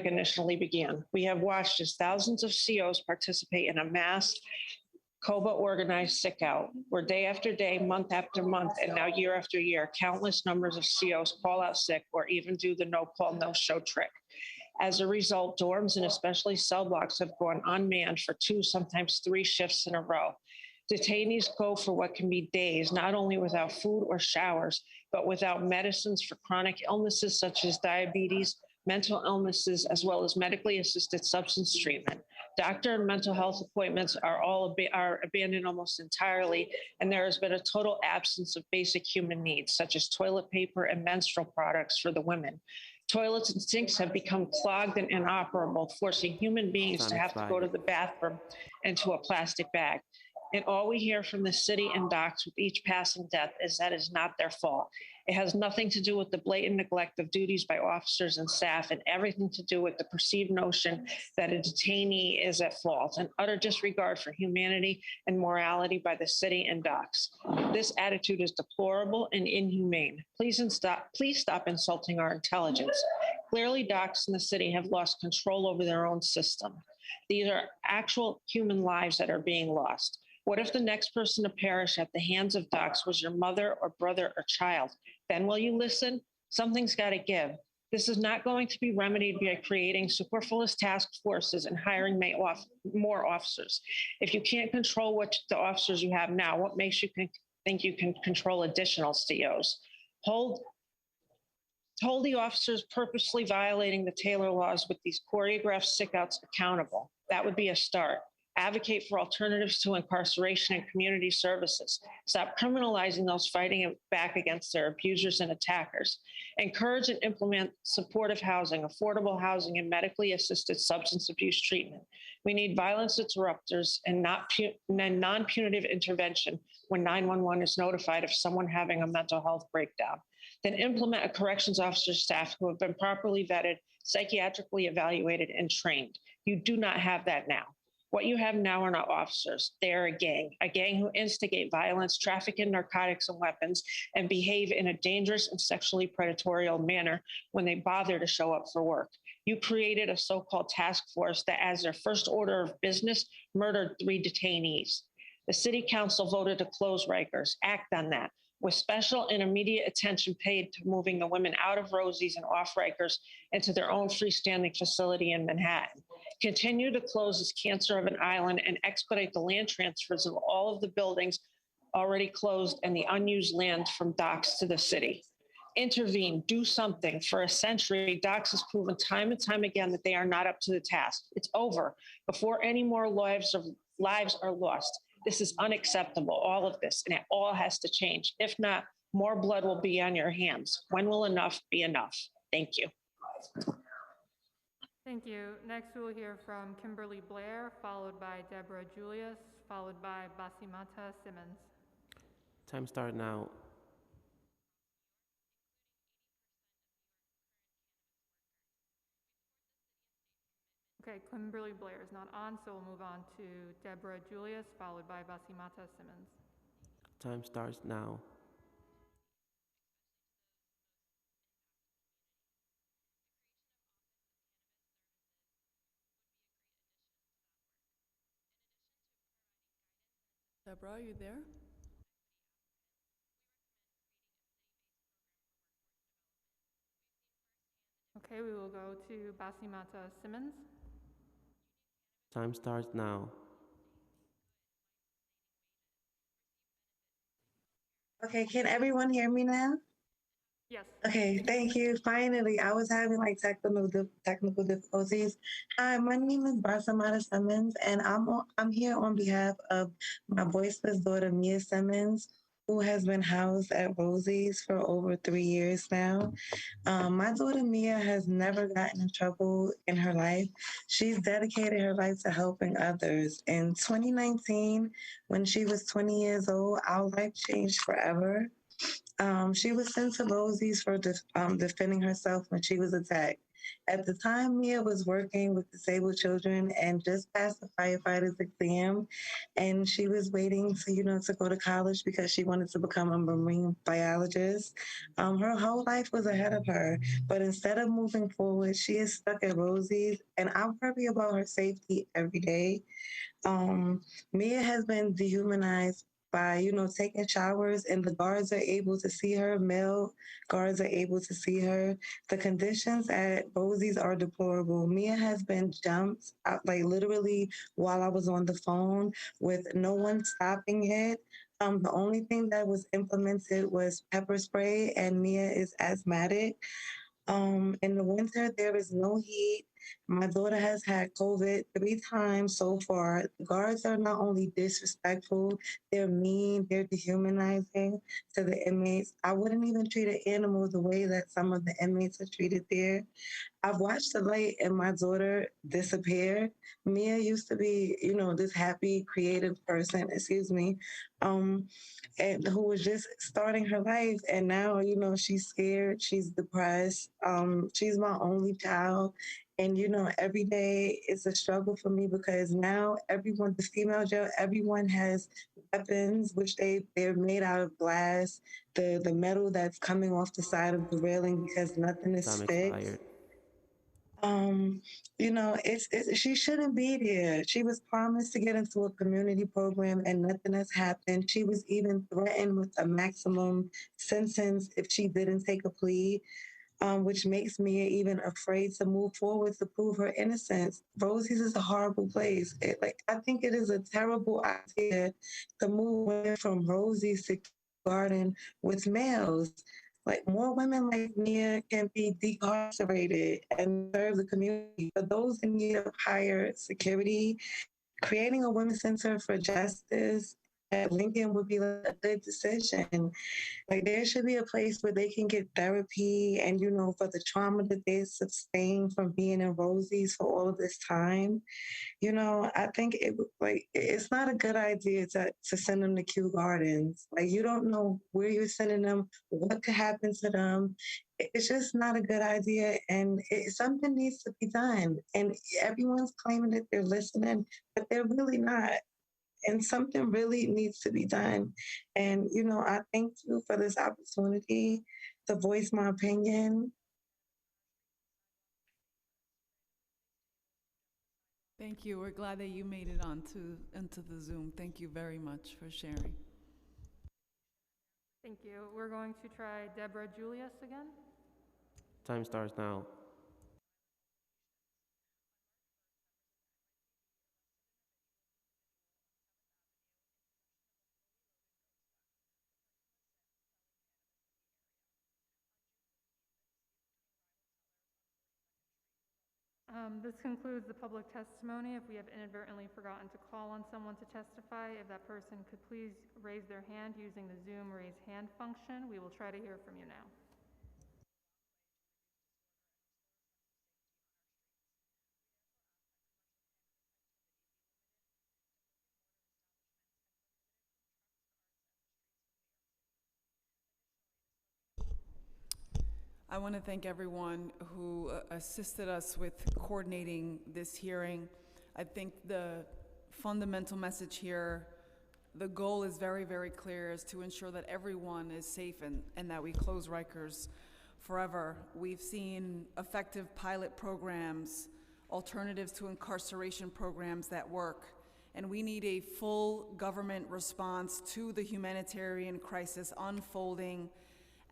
initially began. We have watched as thousands of COs participate in a mass COBA organized sick out, where day after day, month after month, and now year after year, countless numbers of COs call out sick or even do the no call, no show trick. As a result, dorms and especially cell blocks have gone unmanned for 2, sometimes 3 shifts in a row. Detainees go for what can be days, not only without food or showers, but without medicines for chronic illnesses such as diabetes, mental illnesses, as well as medically assisted substance treatment. Doctor and mental health appointments are abandoned almost entirely, and there has been a total absence of basic human needs, such as toilet paper and menstrual products for the women. Toilets and sinks have become clogged and inoperable, forcing human beings to have to go to the bathroom into a plastic bag. And all we hear from the city and docks with each passing death is that it's not their fault. It has nothing to do with the blatant neglect of duties by officers and staff, and everything to do with the perceived notion that a detainee is at fault, an utter disregard for humanity and morality by the city and docks. This attitude is deplorable and inhumane. Please stop insulting our intelligence. Clearly, docks in the city have lost control over their own system. These are actual human lives that are being lost. What if the next person to perish at the hands of docks was your mother or brother or child? Then will you listen? Something's got to give. This is not going to be remedied by creating superfluous task forces and hiring more officers. If you can't control what the officers you have now, what makes you think you can control additional COs? Hold the officers purposely violating the Taylor laws with these choreographed sickouts accountable. That would be a start. Advocate for alternatives to incarceration and community services. Stop criminalizing those fighting back against their abusers and attackers. Encourage and implement supportive housing, affordable housing, and medically assisted substance abuse treatment. We need violence interrupters and non-punitive intervention when 911 is notified of someone having a mental health breakdown. Then implement a corrections officer staff who have been properly vetted, psychiatrically evaluated, and trained. You do not have that now. What you have now are not officers. They are a gang who instigate violence, traffic in narcotics and weapons, and behave in a dangerous and sexually predatory manner when they bother to show up for work. You created a so-called task force that, as their first order of business, murdered 3 detainees. The city council voted to close Rikers. Act on that, with special and immediate attention paid to moving the women out of Rosie's and off Rikers into their own freestanding facility in Manhattan. Continue to close this cancer of an island and expedite the land transfers of all of the buildings already closed and the unused land from docks to the city. Intervene, do something. For a century, docks has proven time and time again that they are not up to the task. It's over before any more lives are lost. This is unacceptable, all of this, and it all has to change. If not, more blood will be on your hands. When will enough be enough? Thank you. Thank you. Next, we will hear from Kimberly Blair, followed by Deborah Julius, followed by Basimata Simmons. Time start now. Okay, Kimberly Blair is not on, so we'll move on to Deborah Julius, followed by Basimata Simmons. Time starts now. Deborah, are you there? Okay, we will go to Basimata Simmons. Time starts now. Okay, can everyone hear me now? Yes. Okay, thank you. Finally, I was having like technical difficulties. Hi, my name is Basamata Simmons, and I'm here on behalf of my voiceless daughter Mia Simmons, who has been housed at Rosie's for over 3 years now. My daughter Mia has never gotten in trouble in her life. She's dedicated her life to helping others. In 2019, when she was 20 years old, our life changed forever. She was sent to Rosie's for defending herself when she was attacked. At the time, Mia was working with disabled children and just passed the firefighter's exam, and she was waiting to go to college because she wanted to become a marine biologist. Her whole life was ahead of her, but instead of moving forward, she is stuck at Rosie's, and I worry about her safety every day. Mia has been dehumanized by, taking showers, and the guards are able to see her. Male guards are able to see her. The conditions at Rosie's are deplorable. Mia has been jumped, like literally while I was on the phone with no one stopping it. The only thing that was implemented was pepper spray, and Mia is asthmatic. In the winter, there is no heat. My daughter has had COVID 3 times so far. The guards are not only disrespectful, they're mean, they're dehumanizing to the inmates. I wouldn't even treat an animal the way that some of the inmates are treated there. I've watched the light in my daughter disappear. Mia used to be, this happy, creative person, and who was just starting her life. And now, she's scared, she's depressed. She's my only child. And, every day it's a struggle for me because now everyone, the female jail, everyone has weapons, which they're made out of glass, the metal that's coming off the side of the railing because nothing is Time fixed. expired. She shouldn't be there. She was promised to get into a community program and nothing has happened. She was even threatened with a maximum sentence if she didn't take a plea, which makes me even afraid to move forward to prove her innocence. Rosie's is a horrible place. I think it is a terrible idea to move women from Rosie's to garden with males. Like, more women like Mia can be decarcerated and serve the community. For those in need of higher security, creating a women's center for justice at Lincoln would be like a good decision. Like, there should be a place where they can get therapy and, for the trauma that they sustained from being in Rosie's for all of this time. I think it's not a good idea to send them to Kew Gardens. Like, you don't know where you're sending them, what could happen to them. It's just not a good idea, and something needs to be done. And everyone's claiming that they're listening, but they're really not. And something really needs to be done. And, I thank you for this opportunity to voice my opinion. Thank you. We're glad that you made it into the Zoom. Thank you very much for sharing. Thank you. We're going to try Deborah Julius again. Time starts now. This concludes the public testimony. If we have inadvertently forgotten to call on someone to testify, if that person could please raise their hand using the Zoom raise hand function, we will try to hear from you now. I want to thank everyone who assisted us with coordinating this hearing. I think the fundamental message here, the goal is very, very clear, is to ensure that everyone is safe and that we close Rikers forever. We've seen effective pilot programs, alternatives to incarceration programs that work, and we need a full government response to the humanitarian crisis unfolding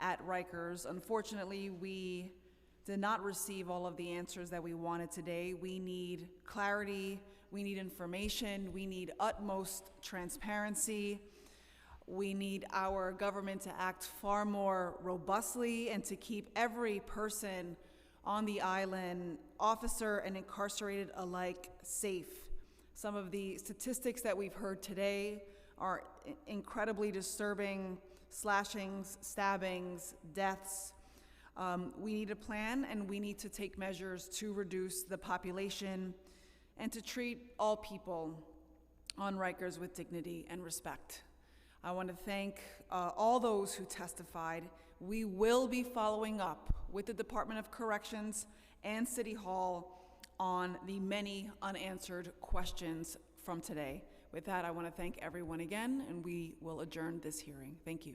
at Rikers. Unfortunately, we did not receive all of the answers that we wanted today. We need clarity, we need information, we need utmost transparency. We need our government to act far more robustly and to keep every person on the island, officer and incarcerated alike, safe. Some of the statistics that we've heard today are incredibly disturbing: slashings, stabbings, deaths. We need a plan, and we need to take measures to reduce the population and to treat all people on Rikers with dignity and respect. I want to thank all those who testified. We will be following up with the Department of Corrections and City Hall on the many unanswered questions from today. With that, I want to thank everyone again, and we will adjourn this hearing. Thank you.